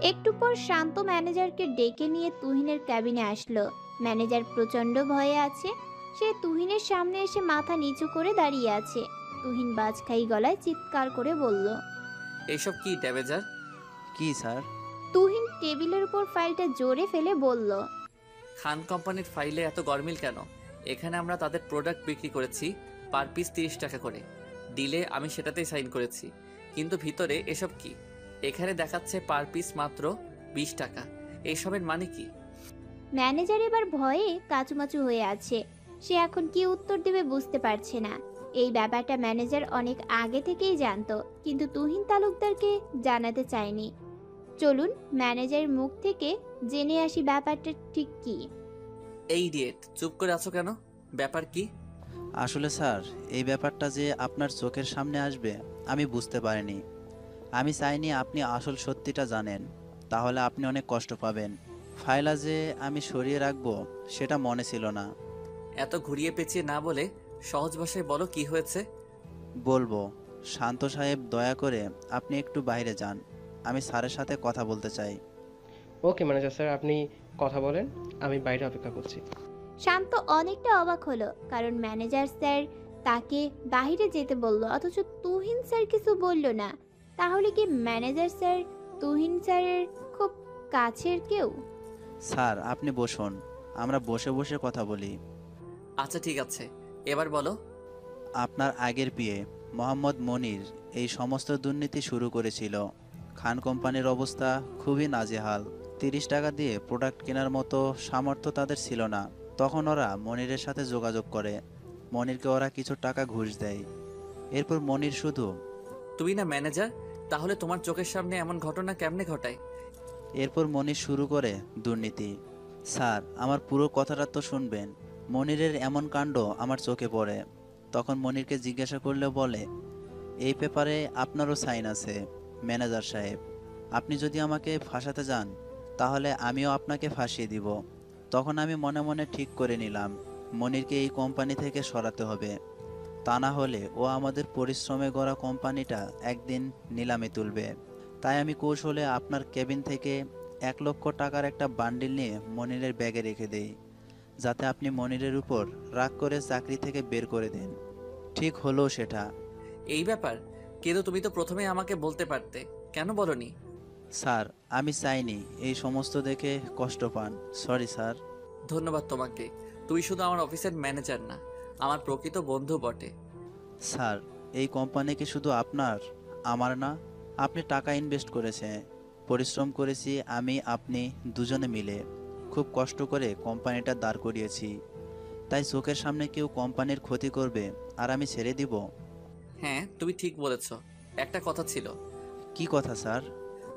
একটু পর শান্ত ম্যানেজারকে ডেকে নিয়ে তুহিনের ক্যাবিনে আসলো। ম্যানেজার প্রচন্ড ভয়ে আছে। সে তুহিনের সামনে এসে মাথা নিচু করে দাঁড়িয়ে আছে। তুহিন বাজখাই গলায় চিৎকার করে বলল। এইসব কি ড্যামেজার? কি স্যার? তুহিন টেবিলের উপর ফাইলটা জোরে ফেলে বলল। খান কোম্পানির ফাইলে এত গরমিল কেন? এখানে আমরা তাদের প্রোডাক্ট বিক্রি করেছি পার পিস 30 টাকা করে। ডিলে আমি সেটাতেই সাইন করেছি, কিন্তু ভিতরে এসব কি? এখানে দেখাচ্ছে পার পিস মাত্র 20 টাকা। এসবের মানে কি? ম্যানেজার এবার ভয়ে কাচুমাচু হয়ে আছে। সে এখন কি উত্তর দেবে বুঝতে পারছে না। এই ব্যাপারটা ম্যানেজার অনেক আগে থেকেই জানতো, কিন্তু তুহিন তালুকদারকে জানাতে চায়নি। চলুন ম্যানেজারের মুখ থেকে জেনে আসি ব্যাপারটা ঠিক কি। এই ইডিয়েট, চুপ করে আছো কেন? ব্যাপার কি? আসলে স্যার, এই ব্যাপারটা যে আপনার চোখের সামনে আসবে আমি বুঝতে পারিনি। আমি চাইনি আপনি আসল সত্যিটা জানেন, তাহলে আপনি অনেক কষ্ট পাবেন। ফাইলা যে আমি সরিয়ে রাখবো সেটা মনে ছিল না। এত ঘুরিয়ে পেঁচিয়ে না বলে সহজ ভাষায় বলো কি হয়েছে। বলবো। শান্ত সাহেব, দয়া করে আপনি একটু বাইরে যান, আমি স্যারের সাথে কথা বলতে চাই। ওকে ম্যানেজার স্যার, আপনি কথা বলেন, আমি বাইরে অপেক্ষা করছি। শান্ত অনেকটা অবাক হলো, কারণ ম্যানেজার স্যার তাকে বাইরে যেতে বলল, অথচ তুহিন স্যার কিছু বলল না। তাহলে কি ম্যানেজার স্যার তুহিন স্যারের খুব কাছের কেউ? স্যার আপনি বসুন, আমরা বসে বসে কথা বলি। আচ্ছা ঠিক আছে, এবার বলো। আপনার আগের বিয়ে মোহাম্মদ মনির এই সমস্ত দুর্নীতি শুরু করেছিল। খান কোম্পানির অবস্থা খুবই নাজেহাল। 30 টাকা দিয়ে প্রোডাক্ট কেনার মতো সামর্থ্য তাদের ছিল না। তখন ওরা মনিরের সাথে যোগাযোগ করে। মনিরকে ওরা কিছু টাকা ঘুষ দেয়। এরপর মনির শুধু তুমি না ম্যানেজার, তাহলে তোমার চোখের সামনে এমন ঘটনা কেমনে ঘটায়? এরপর মনির শুরু করে দুর্নীতি। স্যার, আমার পুরো কথাটা তো শুনবেন। মনিরের এমন কাণ্ড আমার চোখে পড়ে। তখন মনিরকে জিজ্ঞাসা করলে বলে, এই পেপারে আপনারও সাইন আছে ম্যানেজার সাহেব। আপনি যদি আমাকে ফাঁসাতে যান তাহলে আমিও আপনাকে ফাঁসিয়ে দিব। তখন আমি মনে মনে ঠিক করে নিলাম মনিরকে এই কোম্পানি থেকে সরাতে হবে। তা না হলে ও আমাদের পরিশ্রমে গড়া কোম্পানিটা একদিন নিলামে তুলবে। তাই আমি কৌশলে আপনার কেবিন থেকে 1 লক্ষ টাকার একটা বান্ডিল নিয়ে মনিরের ব্যাগে রেখে দেই, যাতে আপনি মনিরের উপর রাগ করে চাকরি থেকে বের করে দেন। ঠিক হলো সেটা। এই ব্যাপার? কিন্তু তুমি তো প্রথমে আমাকে বলতে পারতে, কেন বলনি? স্যার, আমি চাইনি এই সমস্ত দেখে কষ্ট পান। Sorry sir. ধন্যবাদ তোমাকে। তুই শুধু আমার অফিসের ম্যানেজার না, আমার প্রকৃত বন্ধু বটে। স্যার, এই কোম্পানি কি শুধু আপনার, আমার না? আপনি টাকা ইনভেস্ট করেছেন, পরিশ্রম করেছি আমি আপনি দুজনে মিলে। খুব কষ্ট করে কোম্পানিটা দাঁড় করিয়েছি। তাই চোখের সামনে কেউ কোম্পানির ক্ষতি করবে আর আমি ছেড়ে দিব? হ্যাঁ, তুমি ঠিক বলেছ। একটা কথা ছিল। কি কথা স্যার?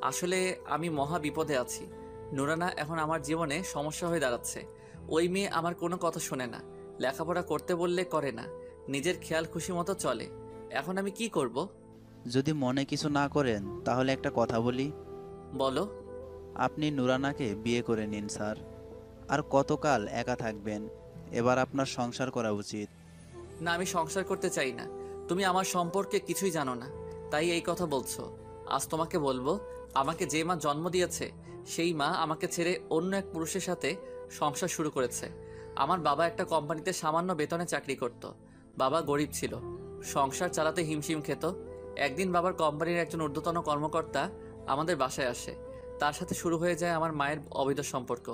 আসলে আমি মহা বিপদে আছি। নুরানা এখন আমার জীবনে সমস্যা হয়ে দাঁড়াচ্ছে। ওই মেয়ে আমার কোনো কথা শোনে না, লেখাপড়া করতে বললে করে না, নিজের খেয়াল খুশি মতো চলে। এখন আমি কি করব? যদি মনে কিছু না করেন তাহলে একটা কথা বলি। বলো। আপনি নুরানাকে বিয়ে করে নিন স্যার। আর কতকাল একা থাকবেন? এবার আপনার সংসার করা উচিত। না, আমি সংসার করতে চাই না। তুমি আমার সম্পর্কে কিছুই জানো না, তাই এই কথা বলছো। আজ তোমাকে বলবো, আমাকে যে মা জন্ম দিয়েছে সেই মা আমাকে ছেড়ে অন্য এক পুরুষের সাথে সংসার শুরু করেছে। আমার বাবা একটা কোম্পানিতে সামান্য বেতনে চাকরি করত। বাবা গরিব ছিল, সংসার চালাতে হিমশিম খেত। একদিন বাবার কোম্পানির একজন ঊর্ধ্বতন কর্মকর্তা আমাদের বাসায় আসে। তার সাথে শুরু হয়ে যায় আমার মায়ের অবৈধ সম্পর্ক।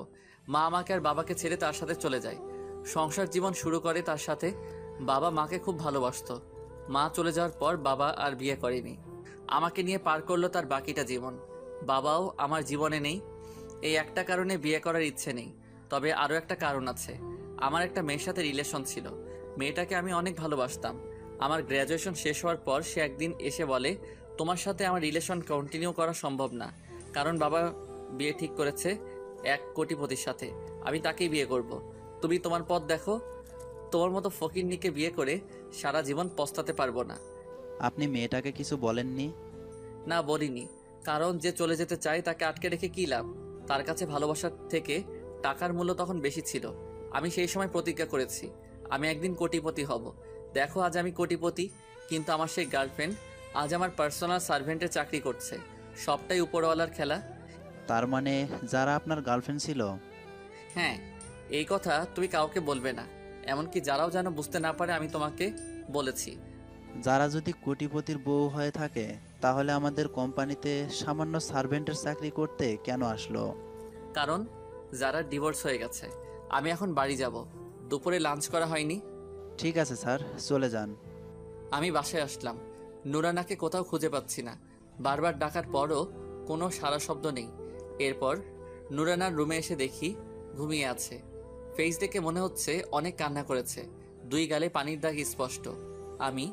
মা আমাকে আর বাবাকে ছেড়ে তার সাথে চলে যায়। সংসার জীবন শুরু করে তার সাথে। বাবা মাকে খুব ভালোবাসতো। মা চলে যাওয়ার পর বাবা আর বিয়ে করেনি। আমাকে নিয়ে পার করলো তার বাকিটা জীবন। বাবাও আমার জীবনে নেই। এই একটা কারণে বিয়ে করার ইচ্ছে নেই। তবে আরও একটা কারণ আছে। আমার একটা মেয়ের সাথে রিলেশন ছিল। মেয়েটাকে আমি অনেক ভালোবাসতাম। আমার গ্র্যাজুয়েশন শেষ হওয়ার পর সে একদিন এসে বলে, তোমার সাথে আমার রিলেশন কন্টিনিউ করা সম্ভব না, কারণ বাবা বিয়ে ঠিক করেছে 1 কোটিপতির সাথে। আমি তাকেই বিয়ে করব। তুমি তোমার পথ দেখো। তোমার মতো ফকিন্নিকে বিয়ে করে সারা জীবন পস্তাতে পারবো না। আপনি মেয়েটাকে কিছু বলেননি? না, বলিনি। কারণ যে চলে যেতে চায় তাকে আটকে রেখে কী লাভ? তার কাছে ভালোবাসার থেকে টাকার মূল্য তখন বেশি ছিল। আমি সেই সময় প্রতিজ্ঞা করেছি, আমি একদিন কোটিপতি হব। দেখো আজ আমি কোটিপতি, কিন্তু আমার সেই গার্লফ্রেন্ড আজ আমার পার্সোনাল সার্ভেন্টের চাকরি করছে। সবটাই উপরওয়ালার খেলা। তার মানে যারা আপনার গার্লফ্রেন্ড ছিল? হ্যাঁ, এই কথা তুমি কাউকে বলবে না, এমনকি যারাও যেন বুঝতে না পারে আমি তোমাকে বলেছি। যারা যদি কোটিপতির বউ হয়ে থাকে তাহলে আমাদের কোম্পানিতে সামান্য সার্ভেন্টের চাকরি করতে কেন আসলো? কারণ যারা ডিভোর্স হয়ে গেছে। আমি এখন বাড়ি যাব, দুপুরে লাঞ্চ করা হয়নি। ঠিক আছে স্যার, চলে যান। আমি বাসায় আসলাম, নুরানাকে কোথাও খুঁজে পাচ্ছি না। বারবার ডাকার পরও কোনো সাড়া শব্দ নেই। এরপর নুরানার রুমে এসে দেখি ঘুমিয়ে আছে। ফেস দেখে মনে হচ্ছে অনেক কান্না করেছে, দুই গালে পানির দাগ স্পষ্ট। আমি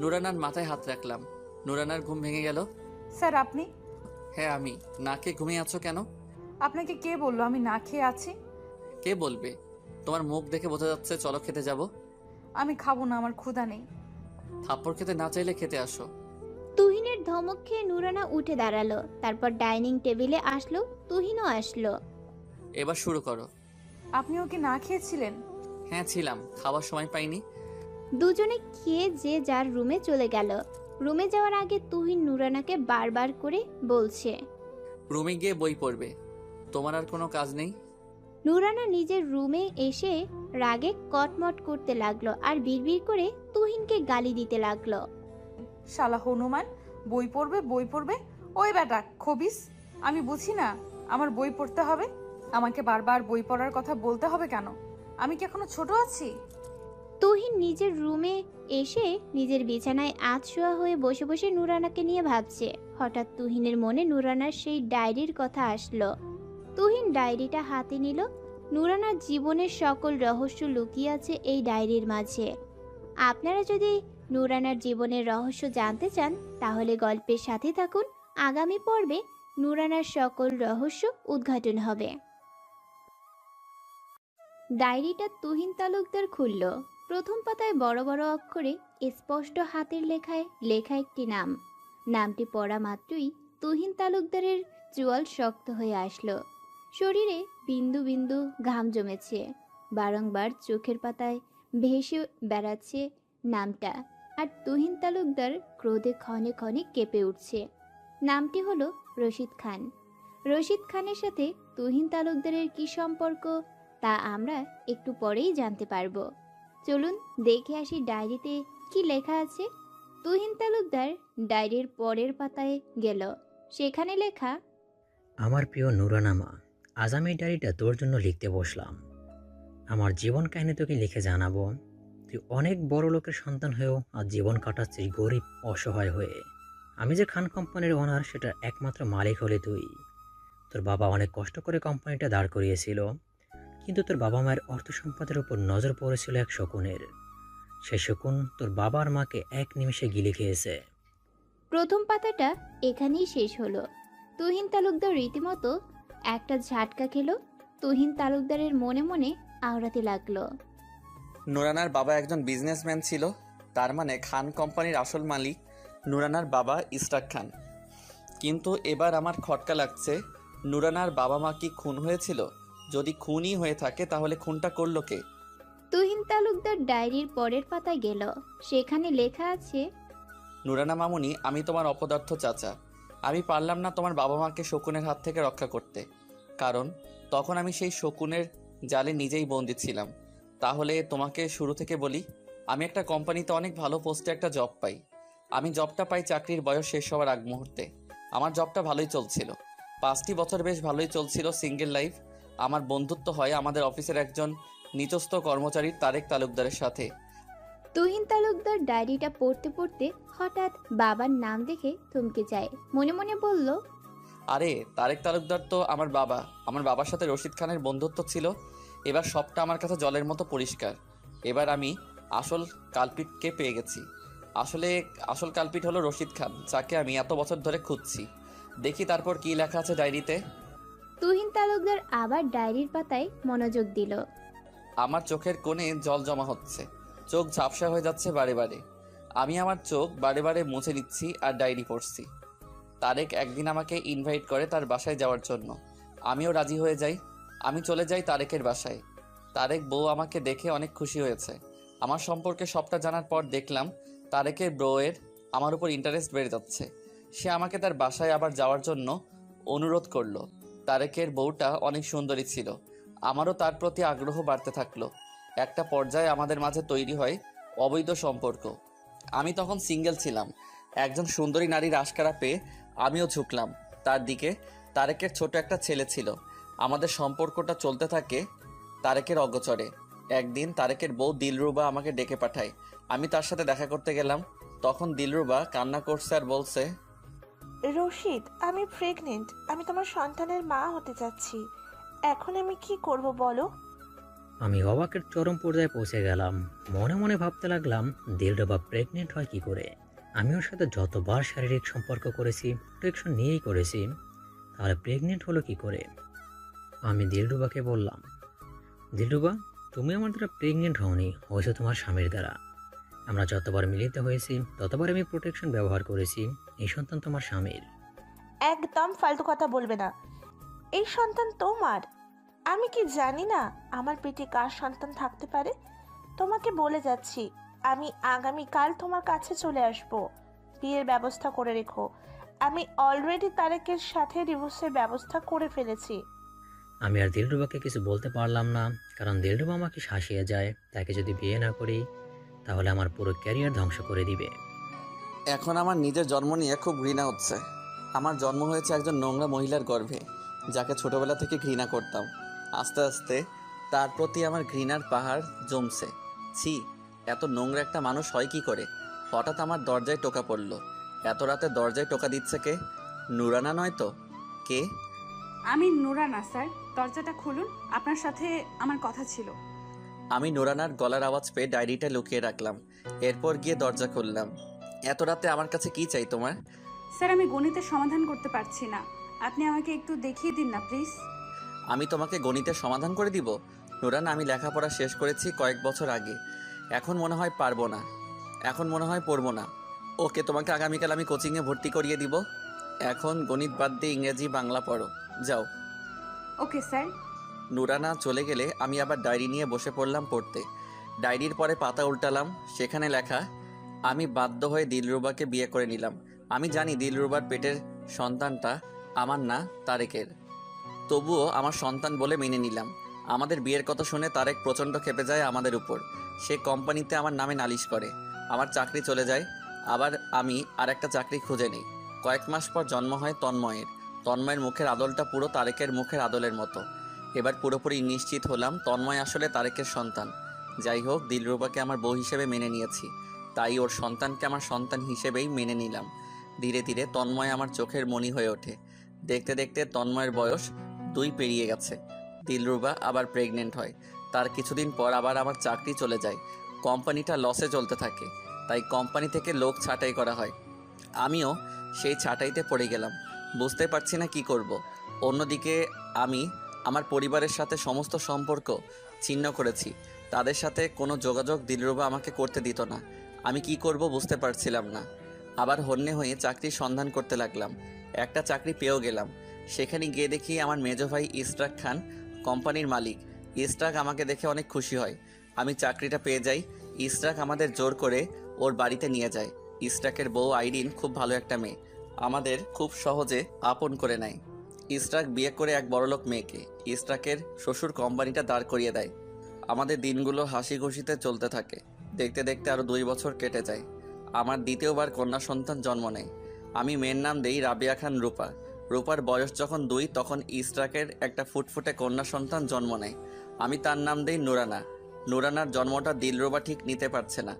নুরানার মাথায় হাত রাখলাম। নুরানার ঘুম ভেঙে গেল। স্যার আপনি? হ্যাঁ আমি। না খেয়ে ঘুমিয়ে আছো কেন? আপনাকে কে বললো আমি না খেয়ে আছি? কে বলবে? তোমার মুখ দেখে বোঝা যাচ্ছে। চলো খেতে যাব। আমি খাবো না, আমার ক্ষুধা নেই। থাপ্পড় খেতে না চাইলে খেতে আসো। তুহিনের ধমক খেয়ে নুরানা উঠে দাঁড়ালো, তারপর ডাইনিং টেবিলে আসলো। তুহিনও আসলো। এবার শুরু করো। আপনিও কি না খেয়েছিলেন? হ্যাঁ ছিলাম, খাওয়ার সময় পাইনি। দুজনে খেয়ে যে যার রুমে চলে গেল। রুমে যাওয়ার আগে তুহিন নুরানাকে বারবার করে বলছে, রুমে গিয়ে বই পড়বে, তোমার আর কোনো কাজ নেই। নুরানা নিজের রুমে এসে রাগে কটমট করতে লাগলো আর বিড়বিড় করে তুহিনকে গালি দিতে লাগলো। শালা হনুমান, বই পড়বে বই পড়বে। ওই বেটা খবিস, আমি বুঝি না আমার বই পড়তে হবে? আমাকে বারবার বই পড়ার কথা বলতে হবে কেন? আমি কি এখনো ছোট আছি? তুহিন নিজের রুমে এসে নিজের বিছানায় আধশোয়া হয়ে বসে বসে নুরানাকে নিয়ে ভাবছে। হঠাৎ তুহিনের মনে নুরানার সেই ডায়েরির কথা আসলো। তুহিন ডায়েরিটা হাতে নিল। নুরানার জীবনের সকল রহস্য লুকিয়ে আছে এই ডায়েরির মাঝে। আপনারা যদি নুরানার জীবনের রহস্য জানতে চান তাহলে গল্পের সাথে থাকুন। আগামী পর্বে নুরানার সকল রহস্য উদ্ঘাটন হবে। ডায়েরিটা তুহিন তালুকদার খুলল। প্রথম পাতায় বড় বড় অক্ষরে স্পষ্ট হাতের লেখায় লেখা একটি নাম। নামটি পড়া মাত্রই তুহিন তালুকদারের চোয়াল শক্ত হয়ে আসলো। শরীরে বিন্দু বিন্দু ঘাম জমেছে। বারংবার চোখের পাতায় ভেসে বেড়াচ্ছে নামটা। আর তুহিন তালুকদার ক্রোধে ক্ষণে ক্ষণে কেঁপে উঠছে। নামটি হলো রশিদ খান। রশিদ খানের সাথে তুহিন তালুকদারের কি সম্পর্ক তা আমরা একটু পরেই জানতে পারবো। চলুন দেখে আসি ডায়েরিতে কি লেখা আছে। তুহিন তালুকদার ডায়েরির পরের পাতায় গেল। সেখানে লেখা, আমার প্রিয় নুরানা মা, আজ আমি এই ডায়েরিটা তোর জন্য লিখতে বসলাম। আমার জীবন কাহিনী তোকে লিখে জানাবো। তুই অনেক বড় লোকের সন্তান হয়েও আজ জীবন কাটাচ্ছিস গরিব অসহায় হয়ে। আমি যে খান কোম্পানির ওনার সেটার একমাত্র মালিক হলে তুই। তোর বাবা অনেক কষ্ট করে কোম্পানিটা দাঁড় করিয়েছিল, কিন্তু তোর বাবা মায়ের অর্থ সম্পদের উপর নজর পড়েছিল এক শকুনের। সেই শকুন তোর বাবা আর মাকে এক নিমিষে গিলে খেয়েছে। প্রথম পাতাটা এখানেই শেষ হলো। তুহিন তালুকদার রীতিমতো একটা ঝাটকা খেলো। তুহিন তালুকদারের মনে মনে আওড়াতে লাগলো, নুরানার বাবা একজন বিজনেসম্যান ছিল, তার মানে খান কোম্পানির আসল মালিক নুরানার বাবা ইসরাক খান। কিন্তু এবার আমার খটকা লাগছে, নুরানার বাবা মা কি খুন হয়েছিল? যদি খুনই হয়ে থাকে তাহলে খুনটা করলো কে? তুহিন তালুকদার ডায়েরির পরের পাতায় গেল। সেখানে লেখা আছে, নুরানা মামুনি, আমি তোমার অপদার্থ চাচা। আমি পারলাম না তোমার বাবা মাকে শকুনের হাত থেকে রক্ষা করতে, কারণ তখন আমি সেই শকুনের জালে নিজেই বন্দী ছিলাম। তাহলে তোমাকে শুরু থেকে বলি, আমি একটা কোম্পানিতে অনেক ভালো পোস্টে একটা জব পাই। আমি জবটা পাই চাকরির বয়স শেষ হওয়ার আগ মুহূর্তে। আমার জবটা ভালোই চলছিল, 5টি বছর বেশ ভালোই চলছিল, সিঙ্গেল লাইফ। আমার বন্ধুত্ব হয় আমাদের অফিসের একজন নিচস্থ কর্মচারী তারেক তালুকদারের সাথে। তুহিন তালুকদার ডায়েরিটা পড়তে পড়তে হঠাৎ বাবার নাম দেখে থমকে যায়। মনে মনে বলল, আরে তারেক তালুকদার তো আমার বাবা। আমার বাবার সাথে রশিদ খানের বন্ধুত্ব ছিল। এবার সবটা আমার কাছে জলের মতো পরিষ্কার। এবার আমি আসল কালপিটকে পেয়ে গেছি। আসল কালপিট হলো রশিদ খান, যাকে আমি এত বছর ধরে খুঁজছি। দেখি তারপর কি লেখা আছে ডায়েরিতে। তুহিন তালুকদার আবার ডায়েরির পাতায় মনোযোগ দিল। আমার চোখের কোণে জল জমা হচ্ছে, চোখ ঝাপসা হয়ে যাচ্ছে বারে বারে। আমি আমার চোখ বারে বারে মুছে নিচ্ছি আর ডায়েরি পড়ছি। তারেক একদিন আমাকে ইনভাইট করে তার বাসায় যাওয়ার জন্য। আমিও রাজি হয়ে যাই। আমি চলে যাই তারেকের বাসায়। তারেক বউ আমাকে দেখে অনেক খুশি হয়েছে। আমার সম্পর্কে সবটা জানার পর দেখলাম তারেকের বউয়ের আমার উপর ইন্টারেস্ট বেড়ে যাচ্ছে। সে আমাকে তার বাসায় আবার যাওয়ার জন্য অনুরোধ করলো। তারেকের বউটা অনেক সুন্দরী ছিল। আমারও তার প্রতি আগ্রহ বাড়তে থাকলো। একটা পর্যায়ে আমাদের মাঝে তৈরি হয় অবৈধ সম্পর্ক। আমি তখন সিঙ্গেল ছিলাম। একজন সুন্দরী নারীর আশকারা পেয়ে আমিও ঝুঁকলাম তার দিকে। তারেকের ছোট একটা ছেলে ছিল। আমাদের সম্পর্কটা চলতে থাকে তারেকের অগোচরে। একদিন তারেকের বউ দিলরুবা আমাকে ডেকে পাঠায়। আমি তার সাথে দেখা করতে গেলাম। তখন দিলরুবা কান্না করছে আর বলছে, রশিদ, আমি প্রেগনেন্ট। আমি তোমার সন্তানের মা হতে যাচ্ছি। এখন আমি কি করব বলো? আমি অবাকের চরম পর্যায়ে পৌঁছে গেলাম। মনে মনে ভাবতে লাগলাম, দিলরুবা প্রেগনেন্ট হয় কি করে? আমি ওর সাথে যতবার শারীরিক সম্পর্ক করেছি, প্রোটেকশন নিয়েই করেছি, তাহলে প্রেগনেন্ট হলো কি করে? আমি দিলরুবাকে বললাম, দিলরুবা, তুমি আমার দ্বারা প্রেগনেন্ট হওনি, হয়েছে তোমার স্বামীর দ্বারা। আমরা যতবার মিলিত হয়েছি ততবার আমি প্রোটেকশন ব্যবহার করেছি। এই সন্তান তোমার স্বামীর। একদম ফালতু কথা বলবে না। এই সন্তান তোমার। আমি কি জানি না আমার পেটে কার সন্তান থাকতে পারে? তোমাকে বলে যাচ্ছি, আমি আগামীকাল তোমার কাছে চলে আসব। বিয়ের ব্যবস্থা করে রেখো। আমি অলরেডি তারেকের সাথে ডিভোর্সের ব্যবস্থা করে ফেলেছি। আমি আর দিলরুবাকে কিছু বলতে পারলাম না, কারণ দিলরুবা আমাকে শাসিয়ে যায়। তাকে যদি বিয়ে না করি তাহলে আমার পুরো ক্যারিয়ার ধ্বংস করে দিবে। এখন আমার নিজের জন্ম নিয়ে খুব ঘৃণা হচ্ছে। আমার জন্ম হয়েছে একজন নোংরা মহিলার গর্ভে, যাকে ছোটবেলা থেকে ঘৃণা করতাম। আস্তে আস্তে তার প্রতি আমার ঘৃণার পাহাড় জমছে। ছি, এত নোংরা একটা মানুষ হয় কি করে? হঠাৎ আমার দরজায় টোকা পড়ল। এত রাতে দরজায় টোকা দিচ্ছে কে? নুরানা নয় তো? কে? আমি নুরানা স্যার, দরজাটা খুলুন, আপনার সাথে আমার কথা ছিল। আমি নুরানার গলার আওয়াজ পেয়ে ডায়েরিটা লুকিয়ে রাখলাম। এরপর গিয়ে দরজা খুললাম। এত রাতে আমার কাছে কি চাই তোমার? স্যার, আমি গণিতের সমাধান করতে পারছি না, আপনি আমাকে একটু দেখিয়ে দিন না প্লিজ। আমি তোমাকে গণিতের সমাধান করে দিব? নুরান, আমি লেখাপড়া শেষ করেছি কয়েক বছর আগে। এখন মনে হয় পারবো না, এখন মনে হয় পড়বো না। ওকে, তোমাকে আগামীকাল আমি কোচিংয়ে ভর্তি করিয়ে দিব। এখন গণিত বাদ দিয়ে ইংরেজি বাংলা পড়ো, যাও। Okay sir. নুরানা চলে গেলে আমি আবার ডায়েরি নিয়ে বসে পড়লাম পড়তে। ডায়েরির পরে পাতা উল্টালাম। সেখানে লেখা, আমি বাধ্য হয়ে দিলরুবাকে বিয়ে করে নিলাম। আমি জানি দিলরুবার পেটের সন্তানটা আমার না, তারেকের। তবুও আমার সন্তান বলে মেনে নিলাম। আমাদের বিয়ের কথা শুনে তারেক প্রচণ্ড ক্ষেপে যায় আমাদের উপর। সে কোম্পানিতে আমার নামে নালিশ করে। আমার চাকরি চলে যায়। আবার আমি আর একটা চাকরি খুঁজে নিই। কয়েক মাস পর জন্ম হয় তন্ময়ের। তন্ময়ের মুখের আদলটা পুরো তারেকের মুখের আদলের মতো। এবার পুরোপুরি নিশ্চিত হলাম তন্ময় আসলে তারেকের সন্তান। যাই হোক, দিলরুবাকে আমার বউ হিসেবে মেনে নিয়েছি, তাই ওর সন্তানকে আমার সন্তান হিসেবেই মেনে নিলাম। ধীরে ধীরে তন্ময় আমার চোখের মণি হয়ে ওঠে। দেখতে দেখতে তন্ময়ের বয়স 2 পেরিয়ে গেছে। দিলরুবা আবার প্রেগনেন্ট হয়। তার কিছুদিন পর আবার আমার চাকরি চলে যায়। কোম্পানিটা লসে চলতে থাকে, তাই কোম্পানি থেকে লোক ছাঁটাই করা হয়। আমিও সেই ছাঁটাইতে পড়ে গেলাম। বুঝতে পারছি না কি করব। অন্যদিকে আমি আমার পরিবারের সাথে সমস্ত সম্পর্ক ছিন্ন করেছি। তাদের সাথে কোনো যোগাযোগ দিলরুবা আমাকে করতে দিত না। আমি কি করব বুঝতে পারছিলাম না। আবার হন্যে হয়ে চাকরির সন্ধান করতে লাগলাম। একটা চাকরি পেয়েও গেলাম। সেখানে গিয়ে দেখি আমার মেজো ভাই ইশরাক খান কোম্পানির মালিক। ইশরাক আমাকে দেখে অনেক খুশি হয়। আমি চাকরিটা পেয়ে যাই। ইশরাক আমাদের জোর করে ওর বাড়িতে নিয়ে যায়। ইশরাকের বউ আইরিন খুব ভালো একটা মেয়ে, আমাদের খুব সহজে আপন করে নেয়। ইশরাক বিয়ে করে এক বড়লোক মেয়েকে। ইশরাকের শ্বশুর কোম্পানিটা দাঁড় করিয়ে দেয়। আমাদের দিনগুলো হাসি খুশিতে চলতে থাকে। দেখতে দেখতে আরও 2 বছর কেটে যায়। আমার দ্বিতীয়বার কন্যা সন্তান জন্ম নেয়। আমি মেয়ের নাম দেই রাবিয়া খান রূপা। রূপার বয়স যখন 2 তখন ইশরাকের একটা ফুটফুটে কন্যা সন্তান জন্ম নেয়। আমি তার নাম দেই নুরানা। নুরানার জন্মটা দিলরুবা ঠিক নিতে পারছে না।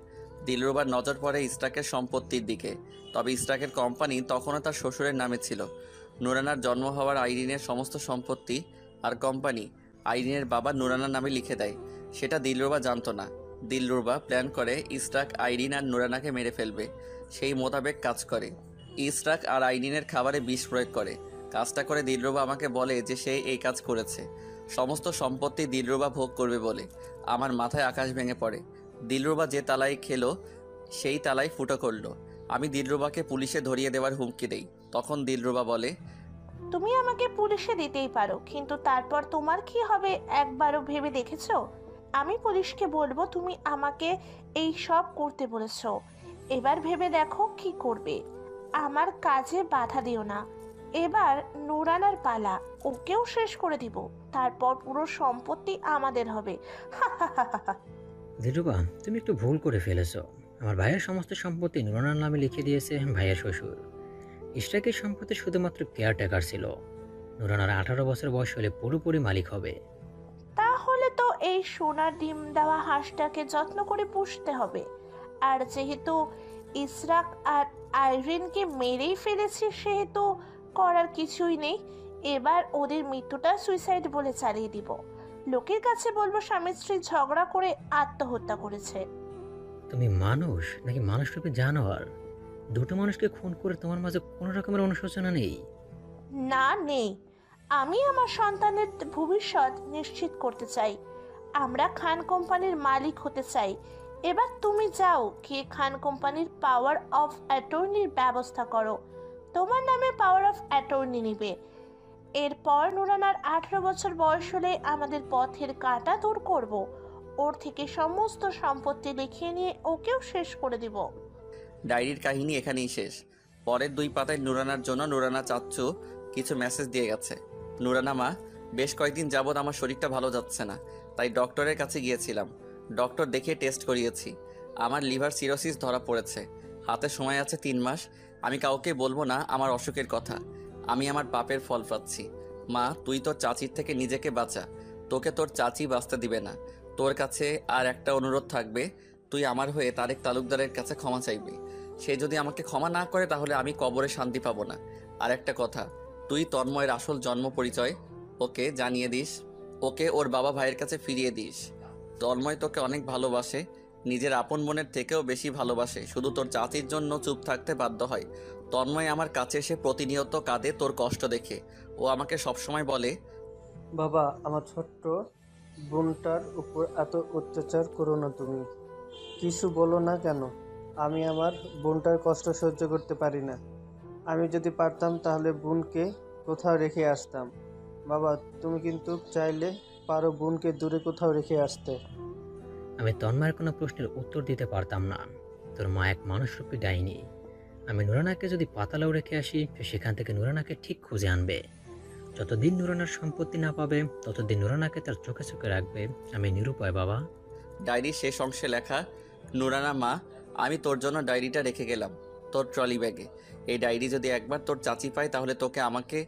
দিলরুবার নজর পড়ে ইশরাকের সম্পত্তির দিকে। তবে ইশরাকের কোম্পানি তখনও তার শ্বশুরের নামে ছিল। নুরানার জন্ম হওয়ার আইরিনের সমস্ত সম্পত্তি আর কোম্পানি আইরিনের বাবা নুরানার নামে লিখে দেয়। সেটা দিলরুবা জানতো না। দিলরুবা প্ল্যান করে ইশরাক, আইরিন আর নুরানাকে মেরে ফেলবে। সেই মোতাবেক কাজ করে। ইশরাক আর আইরিনের খাবারে বিষ প্রয়োগ করে। কাজটা করে দিলরুবা আমাকে বলে যে সে এই কাজ করেছে। সমস্ত সম্পত্তি দিলরুবা ভোগ করবে বলে আমার মাথায় আকাশ ভেঙে পড়ে। দিলরুবা যে তালাই খেলো সেই তালাই ফুটো করলো। আমি দিলরুবাকে পুলিশে ধরিয়ে দেওয়ার হুমকি দেই। তখন দিলরুবা বলে, তুমি আমাকে পুলিশে দিতেই পারো, কিন্তু তারপর তোমার কি হবে একবারও ভেবে দেখেছো? আমি পুলিশকে বলবো তুমি আমাকে এই সব করতে বলেছো। এবার ভেবে দেখো কি করবে। আমার কাজে বাধা দিও না। এবার নুরানার পালা, ওকেও শেষ করে দিব, তারপর পুরো সম্পত্তি আমাদের হবে। দিলরুবা, তুমি একটু ভুল করে ফেলেছো। আমার ভাইয়ের সমস্ত সম্পত্তি নুরানার নামে লিখে দিয়েছে ভাইয়ের শ্বশুর। ইশরাকের সম্পত্তি শুধুমাত্র কেয়ারটেকার ছিল। নুরানার 18 বছর বয়স হলে পুরোপুরি মালিক হবে। তাহলে তো এই সোনার ডিম দেওয়া হাঁসটাকে যত্ন করে পুষতে হবে। আর যেহেতু ইসরাক আর আইরিনকে মেরেই ফেলেছি, সেহেতু করার কিছুই নেই। এবার ওদের মৃত্যুটা সুইসাইড বলে চালিয়ে দিব। লোকের কাছে বলবো স্বামী স্ত্রী ঝগড়া করে আত্মহত্যা করেছে। তুমি মানুষ নাকি মানুষরূপী জানোয়ার? দুটো মানুষকে খুন করে তোমার মাঝে কোনো রকমের অনুশোচনা নেই? না, নেই। আমি আমার সন্তানের ভবিষ্যৎ নিশ্চিত করতে চাই। আমরা খান কোম্পানির মালিক হতে চাই। এবার তুমি যাও, গিয়ে খান কোম্পানির পাওয়ার অফ অ্যাটর্নির ব্যবস্থা করো। তোমার নামে পাওয়ার অফ অ্যাটর্নি নিবে। এরপর নুরানার 18 বছর বয়স হলে আমাদের পথের কাঁটা দূর করব। ওর থেকে সমস্ত সম্পত্তি লিখিয়ে নিয়ে ওকেও শেষ করে দিব। ডায়েরির কাহিনী এখানেই শেষ। পরের 2 পাতায় নুরানার জন্য নুরানা চাচ্চু কিছু মেসেজ দিয়ে গেছে। নুরানা মা, বেশ কয়েকদিন যাবৎ আমার শরীরটা ভালো যাচ্ছে না, তাই ডক্টরের কাছে গিয়েছিলাম। ডক্টর দেখিয়ে টেস্ট করিয়েছি। আমার লিভার সিরোসিস ধরা পড়েছে। হাতে সময় আছে 3 মাস। আমি কাউকে বলবো না আমার অসুখের কথা। আমি আমার পাপের ফল পাচ্ছি। মা, তুই তোর চাচির থেকে নিজেকে বাঁচা। তোকে তোর চাচি বাঁচতে দিবে না। তোর কাছে আর একটা অনুরোধ থাকবে, তুই আমার হয়ে তারেক তালুকদারের কাছে ক্ষমা চাইবি। সে যদি আমাকে ক্ষমা না করে তাহলে আমি কবরে শান্তি পাবো না। আর একটা কথা, তুই তন্ময়ের আসল জন্ম পরিচয় ওকে জানিয়ে দিস। ওকে ওর বাবা ভাইয়ের কাছে ফিরিয়ে দিস। তন্ময় তোকে অনেক ভালোবাসে, নিজের আপন বোনের থেকেও বেশি ভালোবাসে। শুধু তোর চাচির জন্য চুপ থাকতে বাধ্য হয়। তন্ময় আমার কাছে এসে প্রতিনিয়ত কাঁদে তোর কষ্ট দেখে। ও আমাকে সবসময় বলে, বাবা, আমার ছোট্ট বোনটার উপর এত অত্যাচার করো না। তুমি কিছু বলো না কেন? আমি আমার বোনটার কষ্ট সহ্য করতে পারি না। আমি যদি পারতাম তাহলে বোনকে কোথাও রেখে আসতাম। বাবা, তুমি কিন্তু চাইলে পারো বোনকে দূরে কোথাও রেখে আসতে। আমি তন্ময়ের কোনো প্রশ্নের উত্তর দিতে পারতাম না। তোর মা এক মানুষরূপী ডাইনি। আমি নুরানাকে যদি পাতালেও রেখে আসি, সেখান থেকে নুরানাকে ঠিক খুঁজে আনবে। যতদিন নুরানার সম্পত্তি না পাবে ততদিন নুরানাকে তার চোখে চোখে রাখবে। আমি নিরুপায় বাবা। ডায়েরির শেষ অংশে লেখা, নুরানা মা, আমি তোর জন্য ডায়েরিটা রেখে গেলাম তোর ট্রলি ব্যাগে। এই ডায়েরি যদি একবার তোর চাচি পায় তাহলে তোকে আমাকে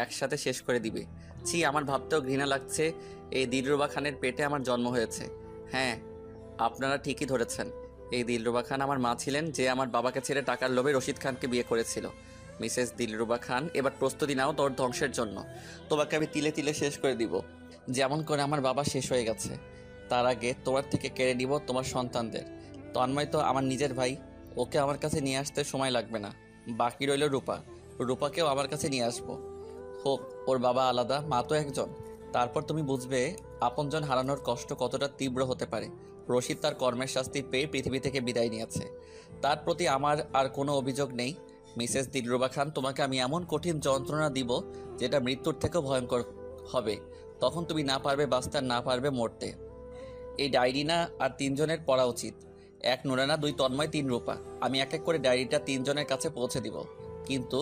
একসাথে শেষ করে দিবে। ছি, আমার ভাবতেও ঘৃণা লাগছে। এই দিলরুবা খানের পেটে আমার জন্ম হয়েছে। হ্যাঁ, আপনারা ঠিকই ধরেছেন। এই দিলরুবা খান আমার মা ছিলেন, যে আমার বাবাকে ছেড়ে টাকার লোভে রশিদ খানকে বিয়ে করেছিল। মিসেস দিলরুবা খান, এবার প্রস্তুতি নাও তোর ধ্বংসের জন্য। তোমাকে আমি তিলে তিলে শেষ করে দিব, যেমন করে আমার বাবা শেষ হয়ে গেছে। তার আগে তোমার থেকে কেড়ে নিব তোমার সন্তানদের। তন্ময় তো আমার নিজের ভাই, ওকে আমার কাছে নিয়ে আসতে সময় লাগবে না। বাকি রইল রূপা, রূপাকেও আমার কাছে নিয়ে আসবো। হোক ওর বাবা আলাদা, মা তো একজন। তারপর তুমি বুঝবে আপনজন হারানোর কষ্ট কতটা তীব্র হতে পারে। রশিদ তার কর্মের শাস্তি পেয়ে পৃথিবী থেকে বিদায় নিয়েছে। তার প্রতি আমার আর কোনো অভিযোগ নেই। মিসেস দিলরুবা খান, তোমাকে আমি এমন কঠিন যন্ত্রণা দিব যেটা মৃত্যুর থেকেও ভয়ঙ্কর হবে। তখন তুমি না পারবে বাঁচতে, আর না পারবে মরতে। এই ডায়েরি না আর 3 জনের পড়া উচিত। 1 নুরানা, 2 তন্ময়, 3 রূপা। আমি এক এক করে ডায়েরিটা 3 জনের কাছে পৌঁছে দিব। কিন্তু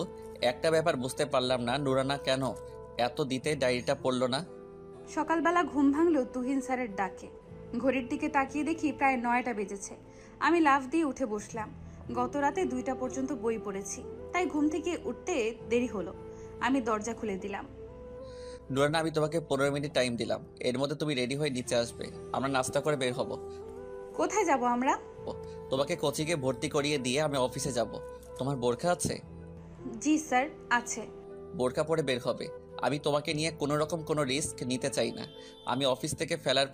একটা ব্যাপার বুঝতে পারলাম না, নুরানা কেন এত দিতে ডায়েরিটা পড়লো না? সকালবেলা ঘুম ভাঙলো তুহিন স্যারের ডাকে। ঘড়ির দিকে তাকিয়ে দেখি প্রায় 9টা বেজেছে। আমি লাফ দিয়ে উঠে বসলাম। গত রাতে 2টা পর্যন্ত বই পড়েছি, তাই ঘুম থেকে উঠতে দেরি হলো। আমি দরজা খুলে দিলাম। নুরানা, আমি তোমাকে 15 মিনিট টাইম দিলাম। এর মধ্যে তুমি রেডি হয়ে নিচে আসবে, আমরা নাস্তা করে বের হব। কোথায় যাব আমরা? তোমাকে কোচিংয়ে ভর্তি করিয়ে দিয়ে আমি অফিসে যাব। তোমার বোরখা আছে? জি স্যার, আছে। বোরখা পরে বের হবে। আমি তোমাকে নিয়ে কোনো রকম কোনো রিস্ক নিতে চাই না। আমি অফিস থেকে ফেরার